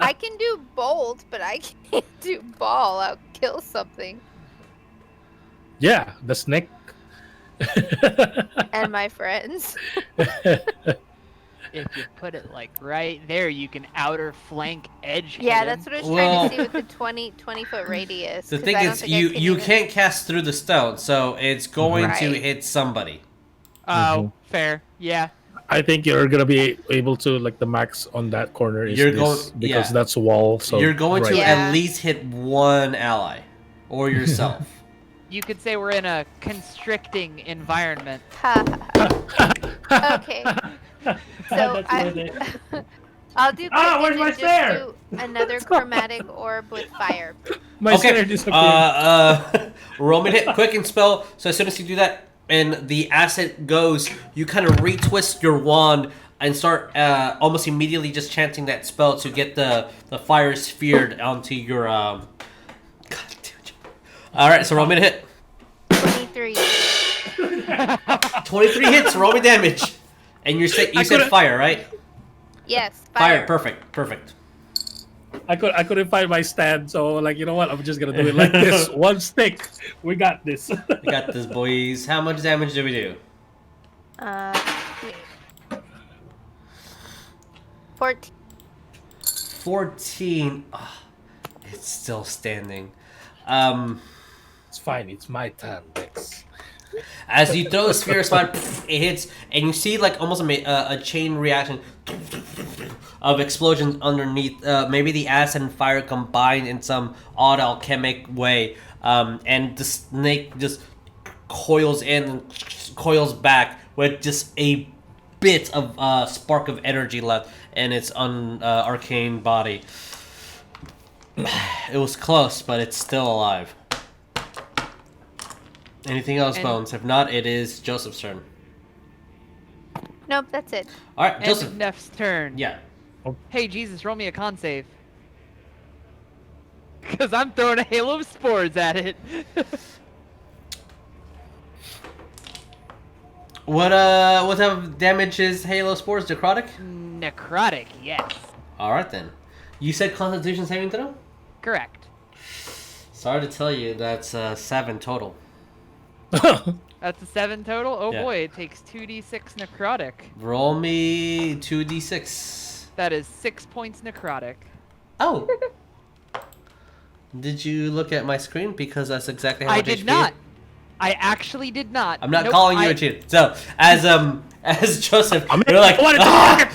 S11: I can do bolt, but I can't do ball. I'll kill something.
S2: Yeah, the snake.
S11: And my friends.
S3: If you put it like right there, you can outer flank edge.
S11: Yeah,
S3: hit
S11: that's
S3: him.
S11: what I was trying to see with the 20 foot radius.
S1: The
S11: 'cause
S1: thing
S11: I don't
S1: is,
S11: think I
S1: you
S11: can
S1: you
S11: even-
S1: can't cast through the stone, so it's going to
S11: Right.
S1: hit somebody.
S3: Oh, fair. Yeah.
S2: I think you're gonna be able to, like, the max on that corner is
S1: You're
S2: this,
S1: going-
S2: because
S1: yeah.
S2: that's a wall. So
S1: You're going to
S2: right.
S11: Yeah.
S1: at least hit one ally or yourself.
S3: You could say we're in a constricting environment.
S11: Ha, ha, ha. Okay. So
S2: That's where they-
S11: I'll do.
S2: Ah,
S11: quicken
S2: where's
S11: and
S2: my
S11: just
S2: snare?
S11: do another chromatic orb with fire.
S2: My snare disappeared.
S1: Roll me to hit quick and spell. So as soon as you do that, and the acid goes, you kind of retwist your wand and start almost immediately just chanting that spell to get the fire sphered onto your God damn it. All right, so roll me to hit.
S11: 23.
S1: 23 hits. Roll me damage. And you said fire, right?
S11: Yes.
S1: Fire. Perfect.
S2: I couldn't find my stand, so, like, you know what? I'm just gonna do it like this. One stick. We got this.
S1: We got this, boys. How much damage did we do?
S11: 14.
S1: 14. Oh, it's still standing.
S2: It's fine. It's my turn, Dex.
S1: As you throw the sphere spot, it hits, and you see like almost a chain reaction of explosions underneath. Maybe the acid and fire combined in some odd alchemic way, and the snake just coils in and coils back with just a bit of spark of energy left in its arcane body. It was close, but it's still alive. Anything else,
S3: And-
S1: Bones? If not, it is Joseph's turn.
S11: Nope, that's it.
S1: All right,
S3: And
S1: Joseph.
S3: Neff's turn.
S1: Yeah.
S3: Hey, Jesus, roll me a con save. Because I'm throwing a hail of spores at it.
S1: What type of damage is Halo Spores? Necrotic?
S3: Necrotic, yes.
S1: All right then. You said Constitution saving throw?
S3: Correct.
S1: Sorry to tell you, that's 7 total.
S3: That's a 7 total? Oh
S1: Yeah.
S3: boy, it takes 2d6 necrotic.
S1: Roll me 2d6.
S3: That is 6 points necrotic.
S1: Oh. Did you look at my screen? Because that's exactly how
S3: I
S1: much
S3: did
S1: HP.
S3: not. I actually did not.
S1: I'm not
S3: Nope,
S1: calling you
S3: I-
S1: a cheater. So as Joseph,
S2: I mean,
S1: you're like,
S2: I wanted to
S1: "Ah!"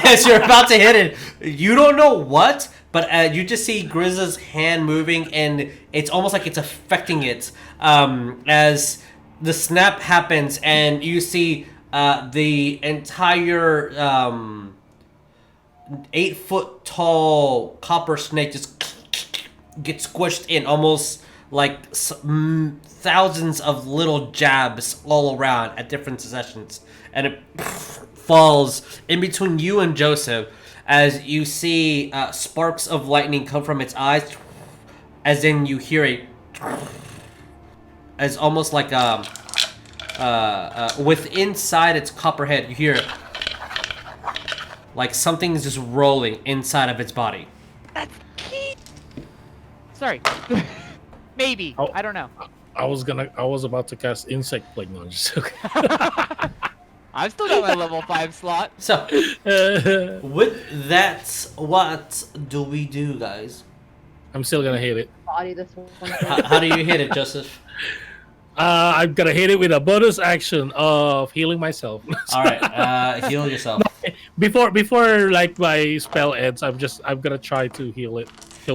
S1: as you're about to hit it, you don't know what, but you just see Grizz's hand moving, and it's almost like it's affecting it. As the snap happens, and you see the entire 8-foot tall copper snake just get squished in, almost like thousands of little jabs all around at different sessions, and it falls in between you and Joseph as you see sparks of lightning come from its eyes, as in you hear a as almost like with inside its copper head, you hear like something is just rolling inside of its body.
S3: That's key. Sorry. Maybe.
S2: Oh.
S3: I don't know.
S2: I was about to cast insect plague. No, just okay.
S3: I've still got my level 5 slot.
S1: So, with that, what do we do, guys?
S2: I'm still gonna hit it.
S6: Body this one.
S1: How do you hit it, Joseph?
S2: I'm gonna hit it with a bonus action of healing myself.
S1: All right, heal yourself.
S2: Before like my spell ends, I'm gonna try to heal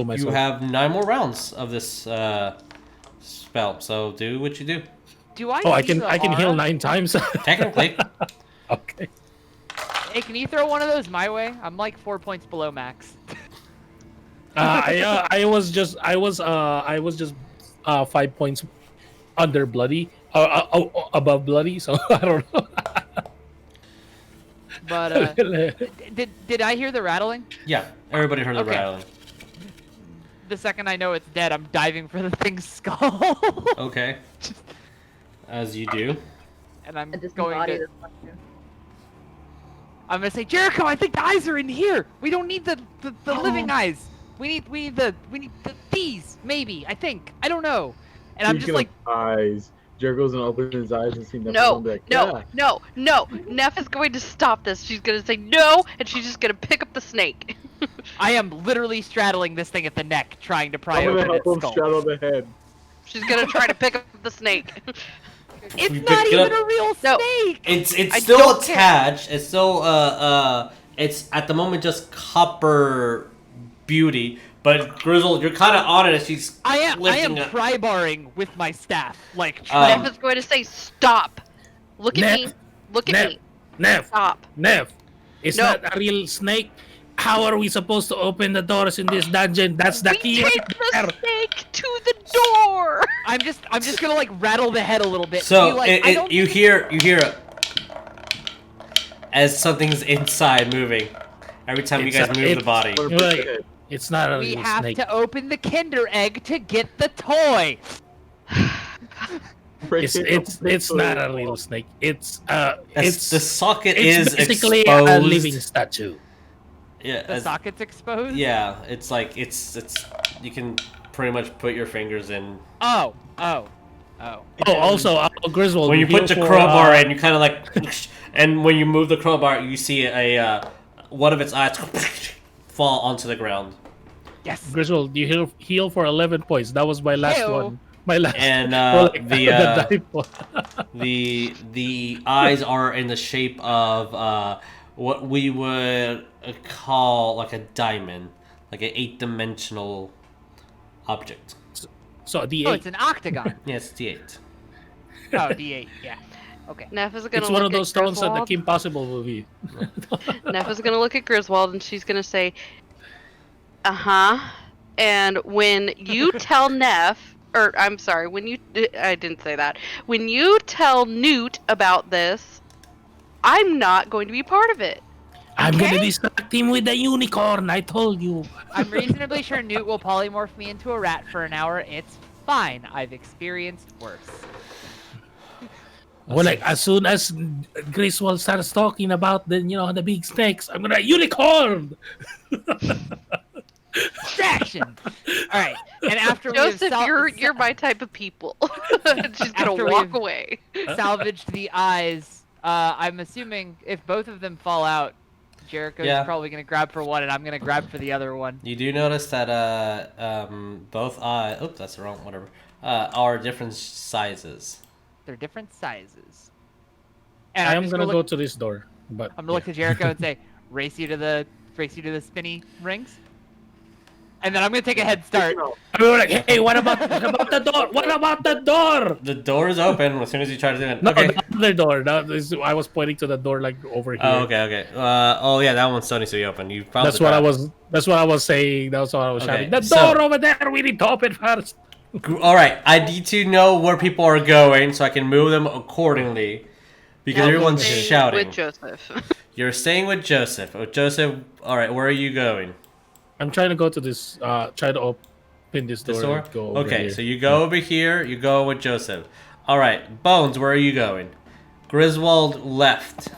S2: myself.
S1: You have 9 more rounds of this spell, so do what you do.
S3: Do I?
S2: Oh, I
S3: use
S2: can
S3: the
S2: heal
S3: aura?
S2: 9 times.
S1: Technically.
S2: Okay.
S3: Hey, can you throw one of those my way? I'm like 4 points below max.
S2: I was just 5 points under bloody, above bloody. So I don't know.
S3: But did I hear the rattling?
S1: Yeah, everybody heard the
S3: Okay.
S1: rattling.
S3: The second I know it's dead, I'm diving for the thing's skull.
S1: Okay. As you do.
S3: And I'm
S6: I just
S3: going
S6: embody
S3: to.
S6: this one too.
S3: I'm gonna say, Jericho, I think the eyes are in here. We don't need the living eyes. We need these, maybe. I think. I don't know. And I'm just like,
S7: eyes. Jericho's gonna open his eyes and see nothing.
S4: No,
S7: and be like,
S4: no,
S7: "Yeah."
S4: no, no. Neff is going to stop this. She's going to say no, and she's just going to pick up the snake.
S3: I am literally straddling this thing at the neck, trying to pry
S7: I'm gonna
S3: open
S7: help
S3: its
S7: him
S3: skull.
S7: straddle the head.
S4: She's going to try to pick up the snake.
S3: It's
S1: You
S3: not
S1: pick it
S3: even
S1: up.
S3: a real
S4: No.
S3: snake.
S1: It's
S4: I
S1: still
S4: don't care.
S1: attached. It's still it's at the moment just copper beauty. But Griswold, you're kind of on it as she's
S3: I am
S1: lifting it.
S3: pry-barring with my staff, like
S4: Neff is going to say stop. Look at
S2: Neff.
S4: me. Look at
S2: Neff.
S4: me.
S2: Neff,
S4: Stop.
S2: Neff, it's
S4: No.
S2: not a real snake. How are we supposed to open the doors in this dungeon? That's the
S4: We
S2: key.
S4: take
S2: right
S4: the
S2: there.
S4: snake to the door.
S3: I'm just gonna like rattle the head a little bit.
S1: So
S3: be like, I don't
S1: you
S3: think-
S1: hear it as something's inside moving. Every time you guys move the body.
S7: I'm gonna push
S2: Right.
S7: the head.
S2: It's not a
S3: we
S2: real
S3: have
S2: snake.
S3: to open the Kinder egg to get the toy.
S7: Break
S2: It's
S7: it
S2: it's
S7: open
S2: it's
S7: so
S2: not
S7: it-
S2: a real snake. It's
S1: It's the socket
S2: it's
S1: is
S2: basically
S1: exposed.
S2: a living statue.
S1: Yeah,
S3: The
S1: as-
S3: socket's exposed.
S1: yeah. It's like it's you can pretty much put your fingers in.
S3: Oh.
S2: Oh, also, Griswold.
S1: When you
S2: heal
S1: put the
S2: for,
S1: crowbar in, you kind of like, and when you move the crowbar, you see a one of its eyes fall onto the ground.
S3: Yes.
S2: Griswold, you heal for 11 points. That was my last
S3: Heyo.
S2: one. My last.
S1: And
S2: well, like,
S1: the
S2: die point.
S1: the eyes are in the shape of what we would call like a diamond, like an 8-dimensional object.
S2: So
S3: Oh,
S2: D8.
S3: it's an octagon.
S1: Yes, D8.
S3: Oh, D8. Yeah. Okay.
S4: Neff is going to
S2: It's
S4: look
S2: one of
S4: at
S2: those stones at the
S4: Griswold.
S2: Kim Possible movie.
S4: Neff is going to look at Griswold and she's going to say, uh-huh. And when you tell Neff, or I'm sorry, I didn't say that. When you tell Newt about this, I'm not going to be part of it.
S2: I'm gonna
S4: Okay.
S2: distract him with the unicorn. I told you.
S3: I'm reasonably sure Newt will polymorph me into a rat for an hour. It's fine. I've experienced worse.
S2: Well, like as soon as Griswold starts talking about the the big snakes, I'm gonna unicorn.
S3: Distraction. All right. And after we
S4: Joseph,
S3: have
S4: you're my type of people. And she's going
S3: After
S4: to
S3: we
S4: walk
S3: have-
S4: away.
S3: salvaged the eyes, I'm assuming if both of them fall out, Jericho's
S1: Yeah.
S3: probably gonna grab for one, and I'm gonna grab for the other one.
S1: You do notice that both eyes. Oops, that's the wrong. Whatever. Are different sizes.
S3: They're different sizes. And
S2: I
S3: I'm
S2: am
S3: just
S2: gonna
S3: look,
S2: go to this door, but
S3: I'm gonna look to Jericho and say, race you to the spinny rings. And then I'm gonna take a head start.
S2: I'm like, hey, what about the door? What about the door?
S1: The door is open as soon as you try to do it.
S2: No,
S1: Okay.
S2: the other door. I was pointing to the door like over here.
S1: Oh, okay. Oh, yeah, that one's starting to be open. You found
S2: That's
S1: the
S2: what I
S1: trap.
S2: was. That's what I was saying. That's what I was
S1: Okay,
S2: shouting. The
S1: so-
S2: door over there. We need to open first.
S1: All right, I need to know where people are going so I can move them accordingly. Because
S4: Now
S1: everyone's
S4: stay
S1: shouting.
S4: with Joseph.
S1: You're staying with Joseph. Oh, Joseph, all right, where are you going?
S2: I'm trying to go to this. Try to open this door.
S1: This door?
S2: And go over
S1: Okay,
S2: here.
S1: so you go over here. You go with Joseph. All right, Bones, where are you going? Griswold left.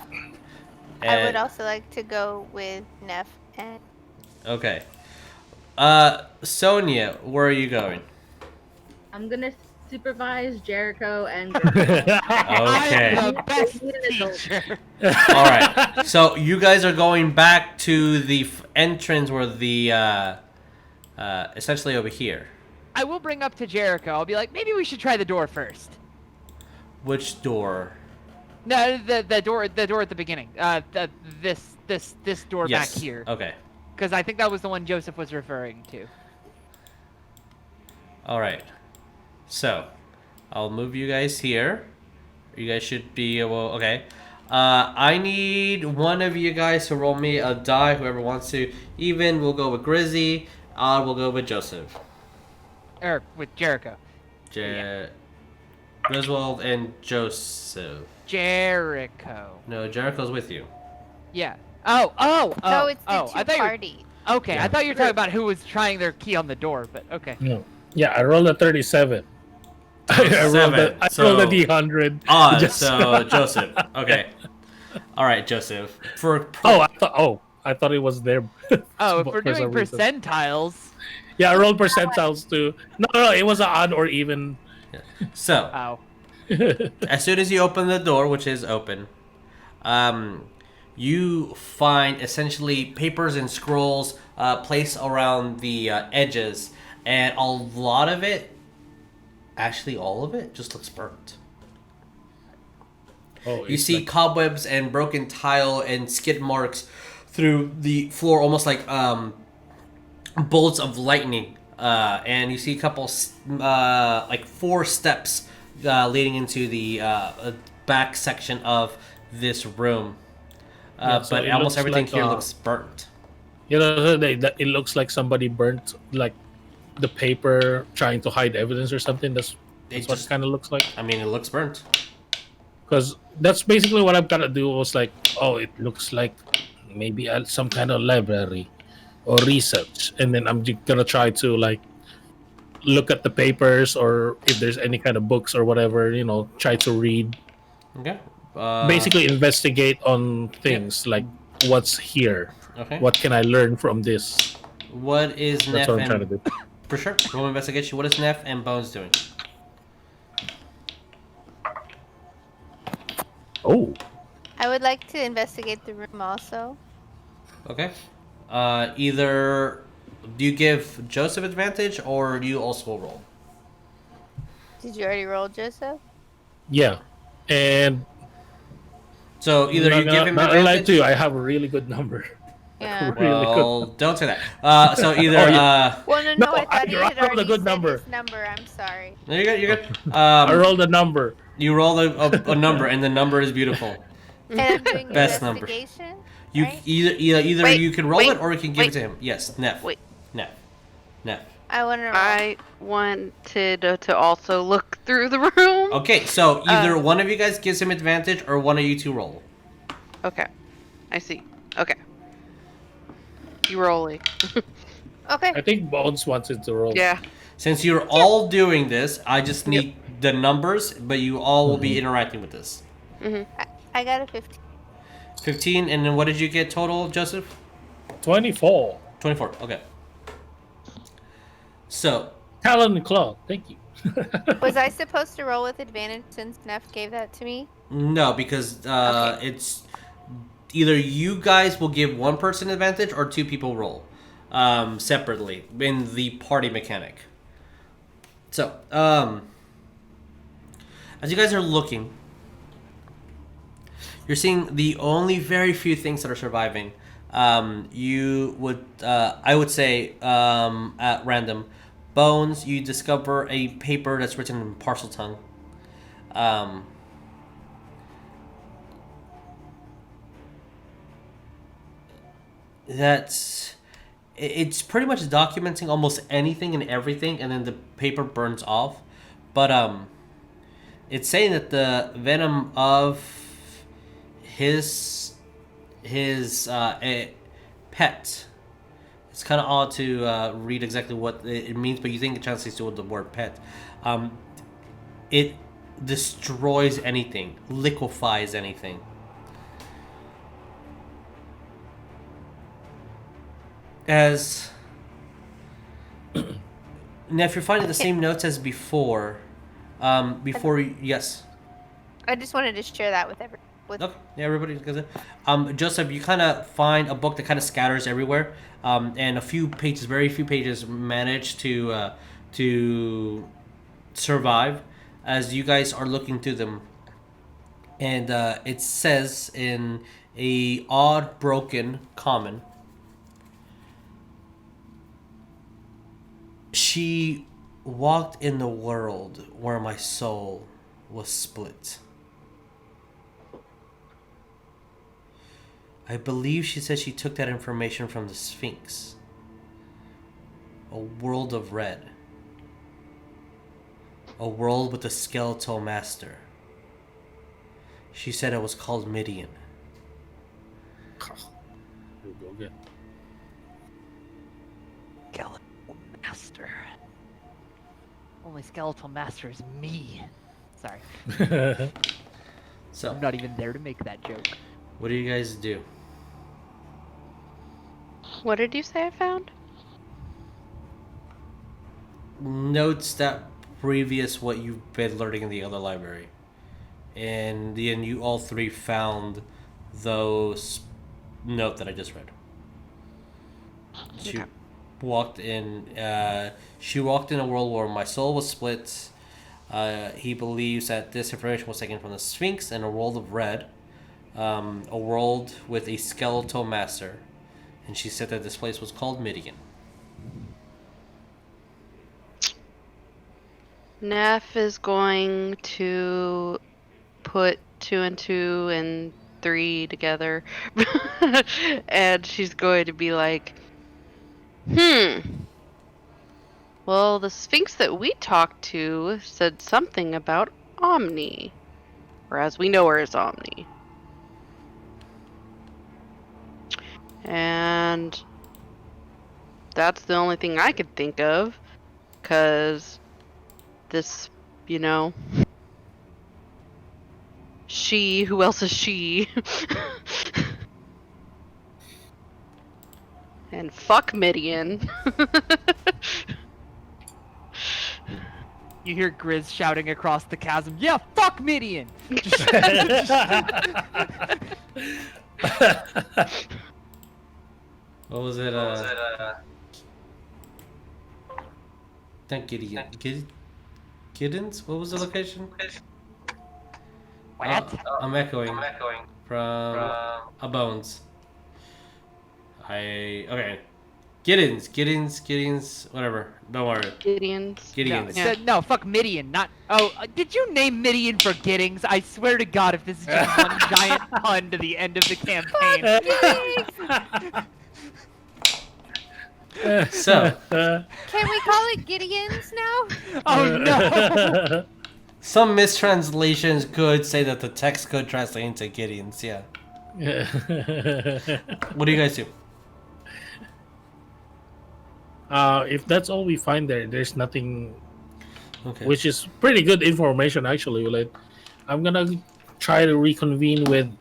S11: I would also like to go with Neff and
S1: Okay. Sonya, where are you going?
S6: I'm gonna supervise Jericho and.
S1: Okay.
S3: I'm the best teacher.
S1: All right. So you guys are going back to the entrance where the essentially over here.
S3: I will bring up to Jericho. I'll be like, maybe we should try the door first.
S1: Which door?
S3: No, the door at the beginning. This door
S1: Yes.
S3: back here.
S1: Okay.
S3: Because I think that was the one Joseph was referring to.
S1: All right. So, I'll move you guys here. You guys should be able. Okay. I need one of you guys to roll me a die. Whoever wants to. Even we'll go with Grizzy. Odd we'll go with Joseph.
S3: Or with Jericho.
S1: Griswold and Joseph.
S3: Jericho.
S1: No, Jericho's with you.
S3: Yeah.
S11: it's
S3: I
S11: the
S3: thought
S11: two
S3: you were-
S11: parties.
S3: Okay,
S2: Yeah.
S3: I thought you were talking about who was trying their key on the door, but okay.
S2: No. Yeah, I rolled a 37. I rolled a D100.
S1: Odd.
S2: Just-
S1: So Joseph. Okay. All right, Joseph.
S2: I thought it was there.
S3: Oh, if we're
S2: For
S3: doing
S2: some reason.
S3: percentiles.
S2: Yeah, I rolled percentiles too. No, it was an odd or even.
S1: So,
S3: Oh.
S1: as soon as you open the door, which is open, you find essentially papers and scrolls placed around the edges, and a lot of it, actually all of it, just looks burnt.
S2: Oh,
S1: You
S2: it's
S1: see
S2: like-
S1: cobwebs and broken tile and skid marks through the floor, almost like bolts of lightning. And you see a couple, like 4 steps leading into the back section of this room.
S2: Yeah, so
S1: But
S2: it
S1: almost
S2: looks
S1: everything
S2: like,
S1: here looks burnt.
S2: You know, it looks like somebody burnt like the paper trying to hide evidence or something. That's what
S1: just-
S2: it kind of looks like.
S1: I mean, it looks burnt.
S2: Because that's basically what I'm gonna do. Was like, oh, it looks like maybe some kind of library or research, and then I'm gonna try to like look at the papers or if there's any kind of books or whatever. You know, try to read.
S1: Okay.
S2: Basically, investigate on things like what's here.
S1: Okay.
S2: What can I learn from this?
S1: What is
S2: That's
S1: Neff
S2: what I'm trying
S1: and...
S2: to do.
S1: For sure. Roll investigation. What is Neff and Bones doing?
S2: Oh,
S11: I would like to investigate the room also.
S1: Okay. Either do you give Joseph advantage or do you also roll?
S11: Did you already roll, Joseph?
S2: yeah, and
S1: So either you give him
S2: not gonna lie
S1: advantage.
S2: to you, I have a really good number.
S11: Yeah.
S2: Really good.
S1: Well, don't say that. So either
S2: Oh, yeah.
S11: Well, no,
S2: No,
S11: I thought you
S2: I
S11: had
S2: rolled a
S11: already
S2: good
S11: said
S2: number.
S11: his number. I'm sorry.
S1: No, you're good. You're good.
S2: I rolled a number.
S1: You roll a number, and the number is beautiful.
S11: And I'm doing
S1: Best number.
S11: investigation.
S1: You
S11: right?
S1: either
S4: Wait,
S1: you can roll
S4: wait,
S1: it or you can give
S4: wait.
S1: it to him. Yes, Neff.
S4: Wait.
S1: Neff.
S11: I want to roll.
S4: I wanted to also look through the room.
S1: Okay, so either one of you guys gives him advantage or one of you two roll.
S4: Okay. I see. Okay. You rolling.
S11: Okay.
S2: I think Bones wants it to roll.
S4: Yeah.
S1: Since you're all doing this, I just need the numbers, but you all will be interacting with this.
S11: I got a 15.
S1: 15, and then what did you get total, Joseph?
S2: 24.
S1: 24. Okay. So,
S2: Talon and Claw. Thank you.
S11: Was I supposed to roll with advantage since Neff gave that to me?
S1: no, because it's either you guys will give one person advantage or two people roll separately in the party mechanic. So, as you guys are looking, you're seeing the only very few things that are surviving. You would, I would say, at random, bones. You discover a paper that's written in parcel tongue. It's pretty much documenting almost anything and everything, and then the paper burns off. But it's saying that the venom of his pet. It's kind of odd to read exactly what it means, but you think it translates to the word pet. It destroys anything, liquefies anything. As now, if you're finding the same notes as before, yes.
S11: I just wanted to share that with everyone.
S1: Okay, yeah, everybody does it. Joseph, you kind of find a book that kind of scatters everywhere, and very few pages manage to survive as you guys are looking through them. And it says in a odd, broken common, she walked in the world where my soul was split. I believe she said she took that information from the Sphinx. A world of red. A world with a skeletal master. She said it was called Midian.
S3: Skeletal master. Only skeletal master is me. Sorry.
S1: So
S3: I'm not even there to make that joke.
S1: what do you guys do?
S4: What did you say I found?
S1: Notes that previous what you've been learning in the other library. And then you all three found those note that I just read. She walked in a world where my soul was split. He believes that this information was taken from the Sphinx and a world of red. A world with a skeletal master. And she said that this place was called Midian.
S4: Neff is going to put 2 and 2 and 3 together. And she's going to be like, well, the Sphinx that we talked to said something about Omni. Or as we know her as Omni. And that's the only thing I could think of. 'Cause this, she, who else is she? And fuck Midian.
S3: You hear Grizz shouting across the chasm, yeah, fuck Midian!
S1: What was it? Thank Gideon. Giddens? What was the location?
S3: What?
S1: I'm echoing from a bones. Okay. Giddens, whatever. Don't worry.
S4: Gideons.
S3: No, fuck Midian, not... Oh, did you name Midian for Giddings? I swear to God, if this is just one giant pun to the end of the campaign.
S1: So...
S11: Can we call it Gideons now?
S3: Oh, no!
S1: Some mistranslations could say that the text could translate into Gideons, yeah. What do you guys do?
S2: If that's all we find there's nothing,
S1: Okay.
S2: which is pretty good information actually. Like, I'm gonna try to reconvene with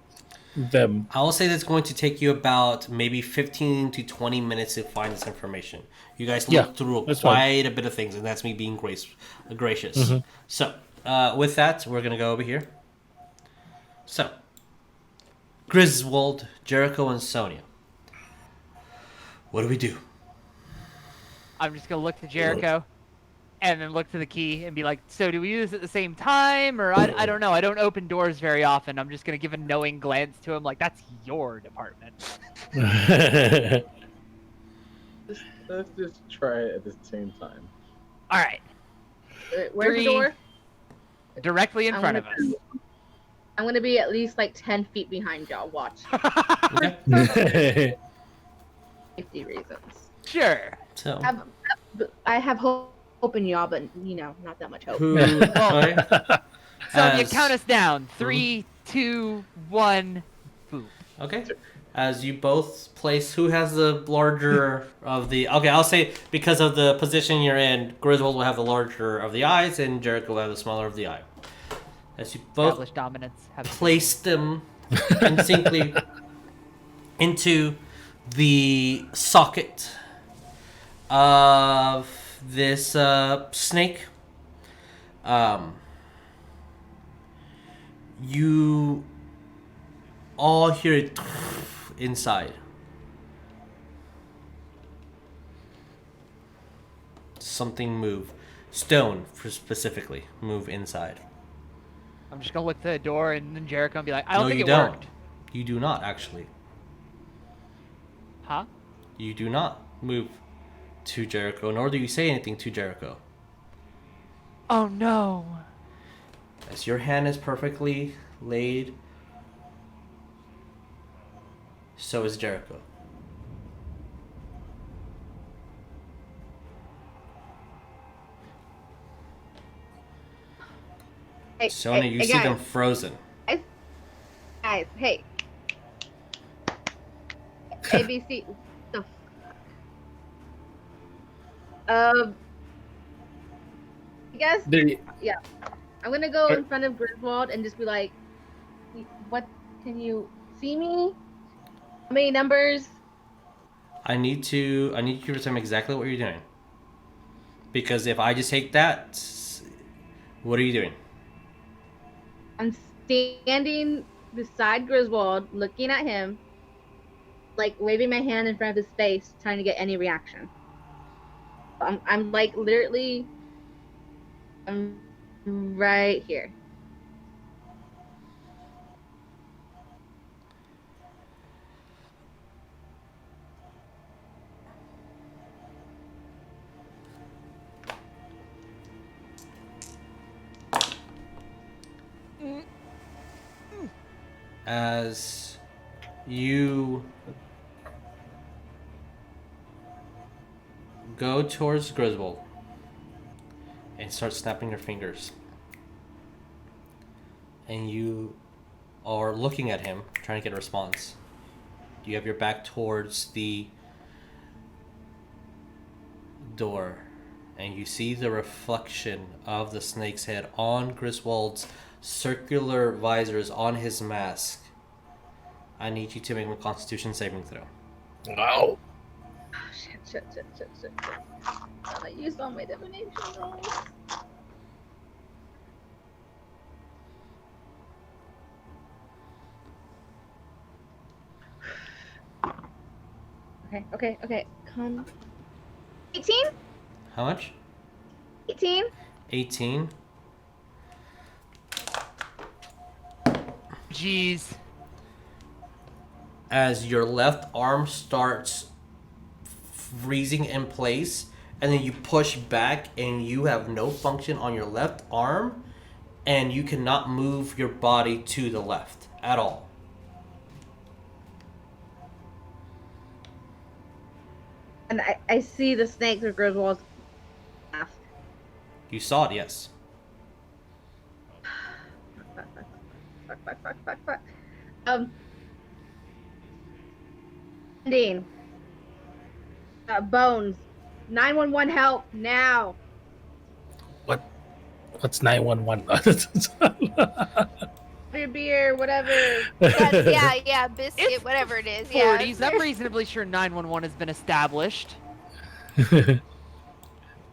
S2: them.
S1: I will say that's going to take you about maybe 15 to 20 minutes to find this information. You guys look through quite a bit of things, and that's me being gracious.
S2: Mm-hmm.
S1: So, with that, we're going to go over here. So, Griswold, Jericho, and Sonya. What do we do?
S3: I'm just gonna look to Jericho. and then look to the key and be like, so do we do this at the same time? Or I don't know. I don't open doors very often. I'm just going to give a knowing glance to him like, that's your department.
S7: Let's just try it at the same time.
S3: All right.
S6: Where's the door?
S3: Directly in front of us.
S6: I'm going to be at least like 10 feet behind y'all. Watch. Safety reasons.
S3: Sure.
S1: So
S6: I have hope in y'all, but not that much hope.
S3: So you count us down. 3, 2, 1, boom.
S1: Okay. As you both place, who has the larger of the... Okay, I'll say because of the position you're in, Griswold will have the larger of the eyes, and Jericho will have the smaller of the eye. As you both
S3: Establish dominance.
S1: place them distinctly into the socket of this snake, you all hear it inside. Something move. Stone, specifically, move inside.
S3: I'm just going to look to the door and then Jericho and be like, I don't
S1: No,
S3: think
S1: you
S3: it
S1: don't.
S3: worked.
S1: You do not, actually.
S3: Huh?
S1: You do not move to Jericho, nor do you say anything to Jericho.
S3: Oh, no.
S1: As your hand is perfectly laid, so is Jericho.
S6: Hey,
S1: Sonya, you see
S6: guys.
S1: them frozen.
S6: Guys, hey. ABC. The I guess. Yeah. I'm gonna go in front of Griswold and just be like, "What? Can you see me? How many numbers?"
S1: I need you to tell me exactly what you're doing. Because if I just take that, what are you doing?
S6: I'm standing beside Griswold, looking at him, like waving my hand in front of his face, trying to get any reaction. I'm like literally, I'm right here.
S1: As you go towards Griswold and start snapping your fingers, and you are looking at him, trying to get a response. You have your back towards the door, and you see the reflection of the snake's head on Griswold's circular visors on his mask. I need you to make a Constitution saving throw.
S2: Wow.
S6: Oh, shit. I used all my divination rolls. Okay. Come. 18?
S1: How much?
S6: 18?
S1: 18.
S3: Jeez.
S1: As your left arm starts freezing in place, and then you push back and you have no function on your left arm, and you cannot move your body to the left at all.
S6: And I see the snake through Griswold's mask.
S1: You saw it, yes.
S6: Fuck. Dean. Bones. 911 help now.
S2: What's 911?
S6: Your beer, whatever.
S11: Yeah, biscuit, whatever it is.
S3: 40s.
S11: Yeah.
S3: I'm reasonably sure 911 has been established.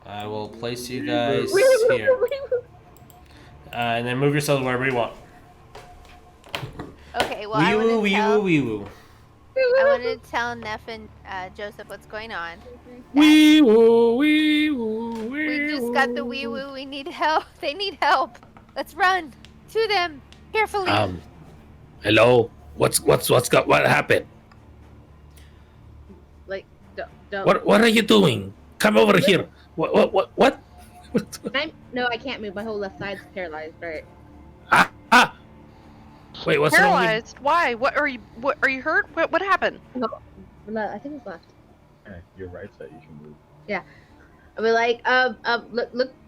S1: I will place you guys here. And then move yourselves wherever you want.
S11: Okay, well, I want to tell...
S1: Wee woo.
S11: I wanted to tell Neff and Joseph what's going on.
S2: Wee woo, wee woo,
S11: We just got the wee woo. We need help. They need help. Let's run to them carefully.
S2: Hello. What happened?
S6: Like, don't.
S2: What are you doing? Come over here. What?
S6: No, I can't move. My whole left side's paralyzed. Right.
S2: Wait, what's wrong with...
S4: Paralyzed? Why? What are you hurt? What happened?
S6: No, I think it's left.
S7: Yeah, your right side you can move.
S6: Yeah. I mean, like,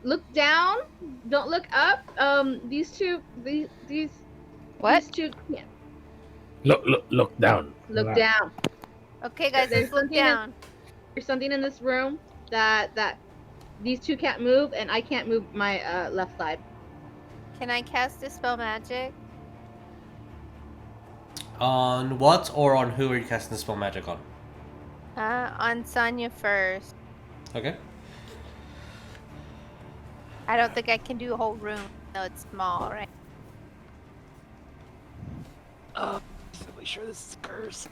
S6: look down. Don't look up. These
S11: What?
S6: These two. Yeah.
S2: Look down.
S6: Look down.
S11: Okay, guys, let's look down.
S6: There's something in this room that these two can't move, and I can't move my left side.
S11: Can I cast Dispel Magic?
S1: On what or on who are you casting the spell magic on?
S11: On Sonya first.
S1: Okay.
S11: I don't think I can do a whole room. No, it's small, right?
S3: I'm really sure this is a curse.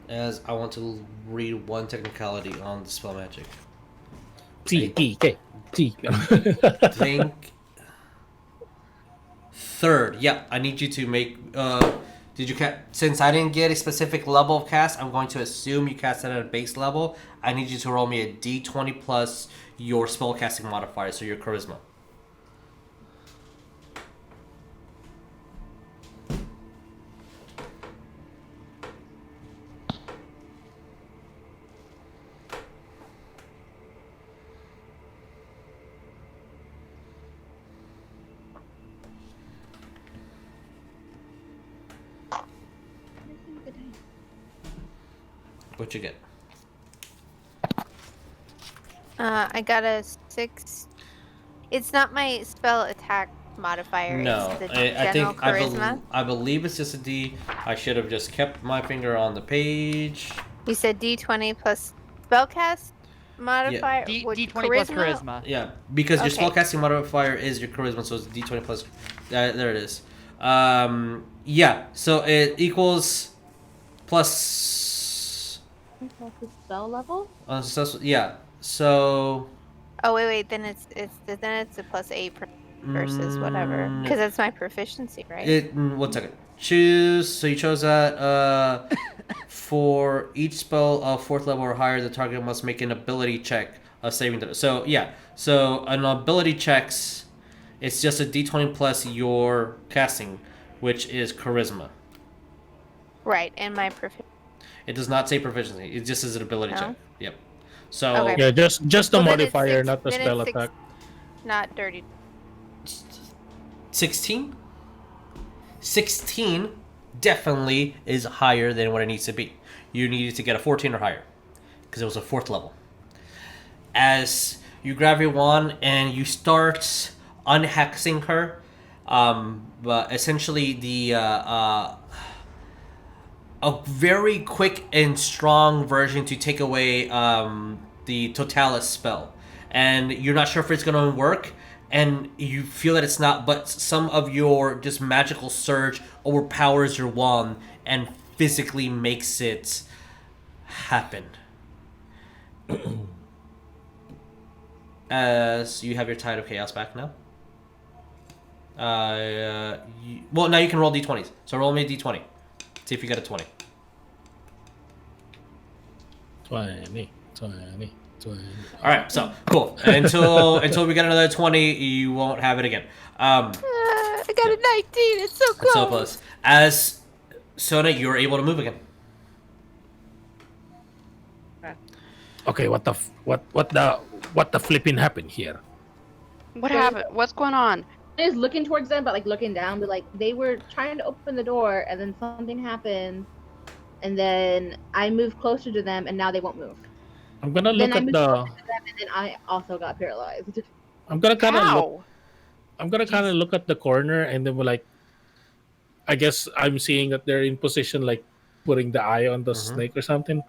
S1: As I want to read one technicality on the spell magic.
S2: T.
S1: Think third. Yeah, I need you to make. Did you cast? Since I didn't get a specific level of cast, I'm going to assume you cast it at a base level. I need you to roll me a D20 plus your spellcasting modifier, so your charisma. What'd you get?
S11: I got a 6. It's not my spell attack modifier.
S1: No,
S11: it's the
S1: I think
S11: charisma.
S1: I believe it's just a D. I should have just kept my finger on the page.
S11: You said D20 plus spellcast modifier.
S3: D20 plus charisma.
S1: Yeah, because your
S11: Okay.
S1: spellcasting modifier is your charisma, so it's D20 plus. There it is. Yeah, so it equals plus.
S6: Spell level?
S1: Yeah. So.
S11: Oh wait. Then it's a plus 8 versus whatever, because that's my proficiency, right?
S1: 1 second. Choose. So you chose that. For each spell of 4th level or higher, the target must make an ability check of saving throw. So yeah. So an ability checks, it's just a D20 plus your casting, which is charisma.
S11: Right, and my proficiency.
S1: It does not say proficiency. It just is an ability
S11: No?
S1: check. Yep. So
S11: Okay.
S2: Yeah, just the
S11: Well, then it's
S2: modifier,
S11: six-
S2: not the
S11: then it's
S2: spell
S11: 6
S2: attack.
S11: Not dirty.
S1: 16? 16 definitely is higher than what it needs to be. You needed to get a 14 or higher because it was a 4th level. As you grab your wand and you start unhexing her, but essentially a very quick and strong version to take away the Totalis spell. And you're not sure if it's going to work, and you feel that it's not, but some of your just magical surge overpowers your wand and physically makes it happen. As you have your Tide of Chaos back now. Well, now you can roll d20s. So roll me a d20. See if you get a 20.
S2: 20.
S1: Alright, so cool. Until we get another 20, you won't have it again.
S11: I got a 19. It's so close.
S1: It's so close. As Sonya, you're able to move again.
S2: Okay, what the flipping happened here?
S4: What happened? What's going on?
S6: I was looking towards them, but like looking down, but like they were trying to open the door, and then something happened, and then I moved closer to them, and now they won't move.
S2: I'm gonna
S6: Then
S2: look
S6: I
S2: at
S6: moved
S2: the.
S6: closer to them, and then I also got paralyzed.
S2: I'm gonna kind of look.
S4: How?
S2: I'm gonna kind of look at the corner, and then we're like. I guess I'm seeing that they're in position, like putting the eye on the snake or something.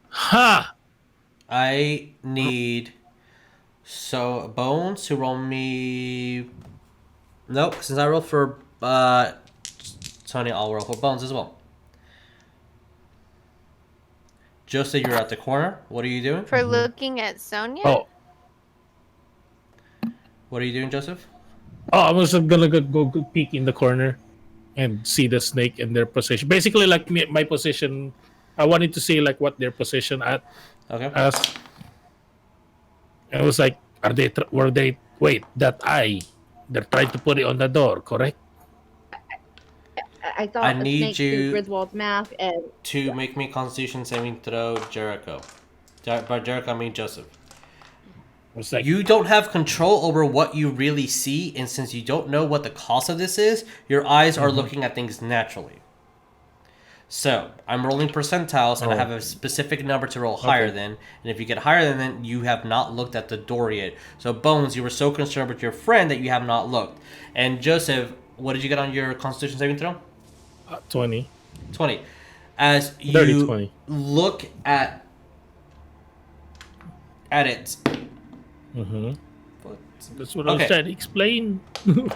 S2: Ha!
S1: I need Bones to roll me Nope. Since I rolled for Sonya, I'll roll for Bones as well. Joseph, you're at the corner. What are you doing?
S11: For looking at Sonya?
S2: Oh,
S1: What are you doing, Joseph?
S2: I was gonna go peek in the corner and see the snake and their position. Basically, like my position. I wanted to see like what their position at
S1: Okay.
S2: as. And it was like, were they? Wait, that eye. They're trying to put it on the door, correct?
S6: I thought
S1: I
S6: the
S1: need
S6: snake through
S1: you
S6: Griswold's mouth and
S1: to make me Constitution saving throw, Jericho. By Jericho, I mean Joseph.
S2: Was like,
S1: You don't have control over what you really see, and since you don't know what the cause of this is, your eyes are looking at things naturally. So, I'm rolling percentiles, and I have a specific number to roll higher than, and if you get higher than that, you have not looked at the door yet. So, Bones, you were so concerned with your friend that you have not looked. And Joseph, what did you get on your Constitution saving throw?
S2: 20.
S1: 20. As
S2: 30,
S1: you
S2: 20.
S1: look at it.
S2: That's what I was trying to explain.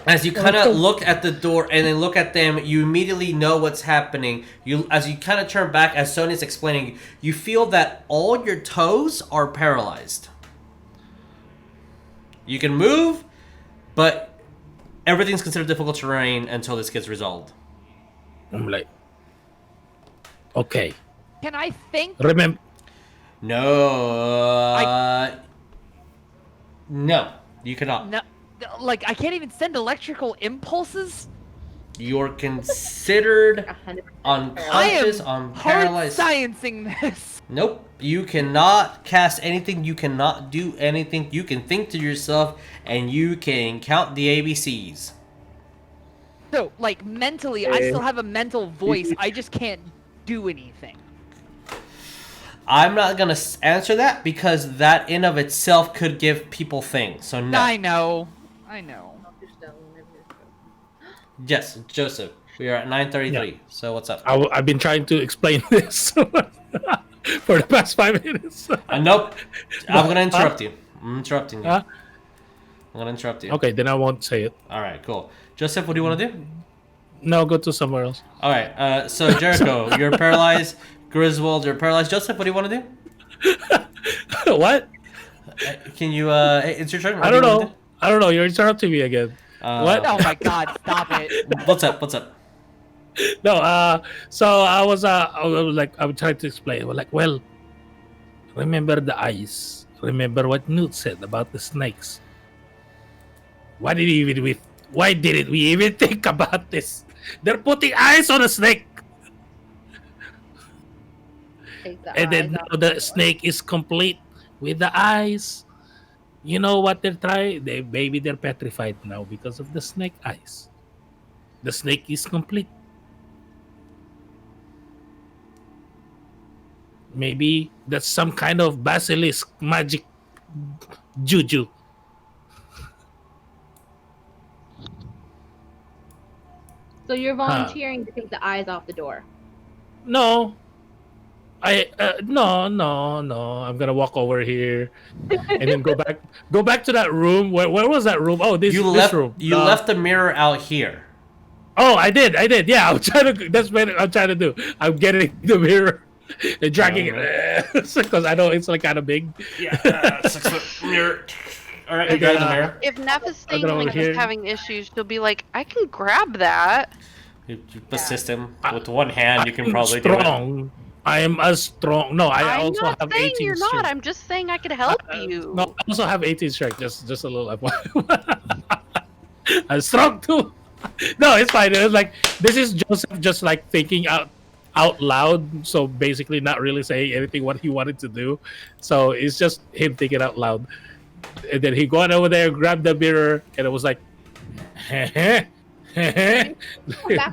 S1: As you kind of look at the door and then look at them, you immediately know what's happening. As you kind of turn back, as Sonya's explaining, you feel that all your toes are paralyzed. You can move, but everything's considered difficult terrain until this gets resolved.
S2: I'm like, okay.
S3: Can I think?
S2: Remember?
S1: No. No, you cannot.
S3: No, like I can't even send electrical impulses.
S1: You're considered unconscious,
S3: hard
S1: paralyzed.
S3: sciencing this.
S1: Nope. You cannot cast anything. You cannot do anything. You can think to yourself, and you can count the ABCs.
S3: So, like mentally, I still have a mental voice. I just can't do anything.
S1: I'm not gonna answer that because that in of itself could give people things. So no.
S3: I know.
S1: Yes, Joseph. We are at 9:33.
S2: Yeah.
S1: So what's up?
S2: I've been trying to explain this for the past 5 minutes.
S1: Nope. I'm gonna interrupt you. I'm interrupting you.
S2: Huh?
S1: I'm gonna interrupt you.
S2: Okay, then I won't say it.
S1: All right. Cool. Joseph, what do you want to do?
S2: No, go to somewhere else.
S1: All right. So Jericho, you're paralyzed. Griswold, you're paralyzed. Joseph, what do you want to do?
S2: What?
S1: Can you? It's your turn. What
S2: I
S1: do
S2: don't
S1: you wanna
S2: know. I don't know. You're interrupting me again. What?
S3: Oh my God! Stop it.
S1: What's up? What's up?
S2: No. So I was trying to explain. I was like, well, remember the eyes. Remember what Newt said about the snakes. Why didn't we even think about this? They're putting eyes on a snake. And then now the snake is complete with the eyes. You know what they're trying? Maybe they're petrified now because of the snake eyes. The snake is complete. Maybe that's some kind of basilisk magic juju.
S6: so you're volunteering to take the eyes off the door.
S2: No. No. I'm gonna walk over here and then go back to that room. Where was that room? Oh, this room.
S1: You left the mirror out here.
S2: Oh, I did. Yeah, I'm trying to. That's what I'm trying to do. I'm getting the mirror and dragging it because I know it's like kind of big.
S1: Yeah, 6 foot mirror. All right, you got the mirror.
S4: If Neff is saying
S2: over
S4: like
S2: here.
S4: he's having issues, she'll be like, I can grab that.
S1: You assist him with one hand. You can probably
S2: strong.
S1: do it.
S2: I am as strong. No, I
S4: I'm
S2: also
S4: not
S2: have
S4: saying
S2: 18
S4: you're
S2: strength.
S4: not. I'm just saying I could help you.
S2: No, I also have 18 strength. Just a little. I'm strong too. No, it's fine. It's like this is Joseph just like thinking out loud. So basically, not really saying anything what he wanted to do. So it's just him thinking out loud. And then he got over there, grabbed the mirror, and it was like,
S6: Back with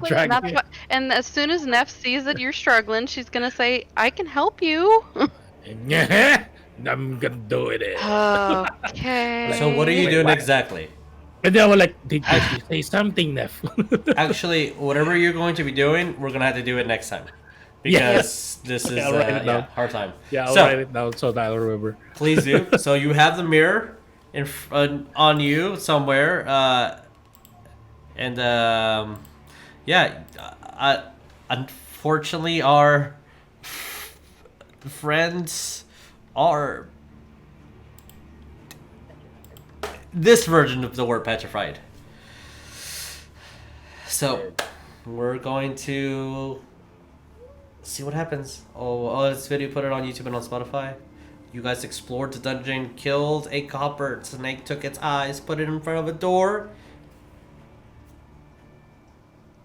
S2: dragging it.
S4: And as soon as Neff sees that you're struggling, she's gonna say, I can help you.
S2: I'm gonna do it.
S4: Okay.
S1: So what are you doing exactly?
S2: And then I was like, did you say something, Neff?
S1: Actually, whatever you're going to be doing, we're gonna have to do it next time because this is
S2: I'll write it down.
S1: hard time.
S2: Yeah, I'll
S1: So-
S2: write it down so that I'll remember.
S1: Please do. So you have the mirror on you somewhere. And yeah, unfortunately, our friends are this version of the word petrified. So we're going to see what happens. This video, put it on YouTube and on Spotify. You guys explored the dungeon, killed a copper snake, took its eyes, put it in front of a door.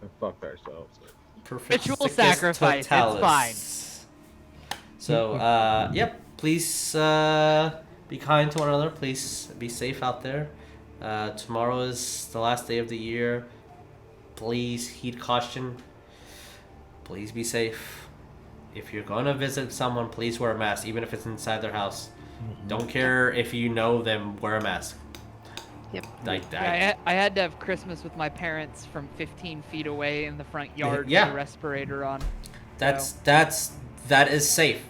S7: And fucked ourselves.
S1: Perfect
S3: Ritual sacrifice, it's fine.
S1: So, yep, please be kind to one another. Please be safe out there. Tomorrow is the last day of the year. Please heed caution. Please be safe. If you're going to visit someone, please wear a mask, even if it's inside their house. Don't care if you know them, wear a mask.
S4: Yep.
S1: Like that.
S3: Yeah, I had to have Christmas with my parents from 15 feet away in the front yard
S1: Yeah.
S3: with a respirator on.
S1: That is safe.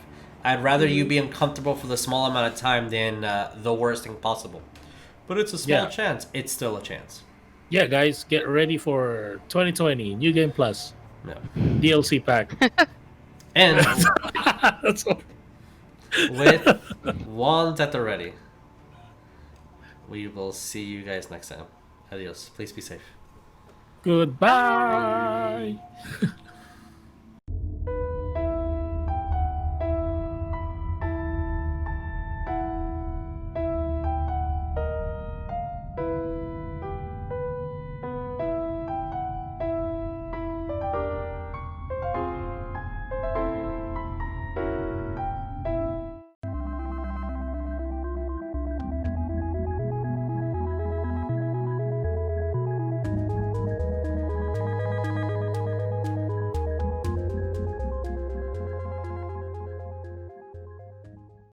S1: I'd rather you be uncomfortable for the small amount of time than the worst thing possible. But it's a small chance. It's still a chance.
S2: Yeah, guys, get ready for 2020 New Game Plus
S1: No.
S2: DLC pack.
S1: And
S2: That's all.
S1: with wands at the ready, we will see you guys next time. Adios. Please be safe.
S2: Goodbye.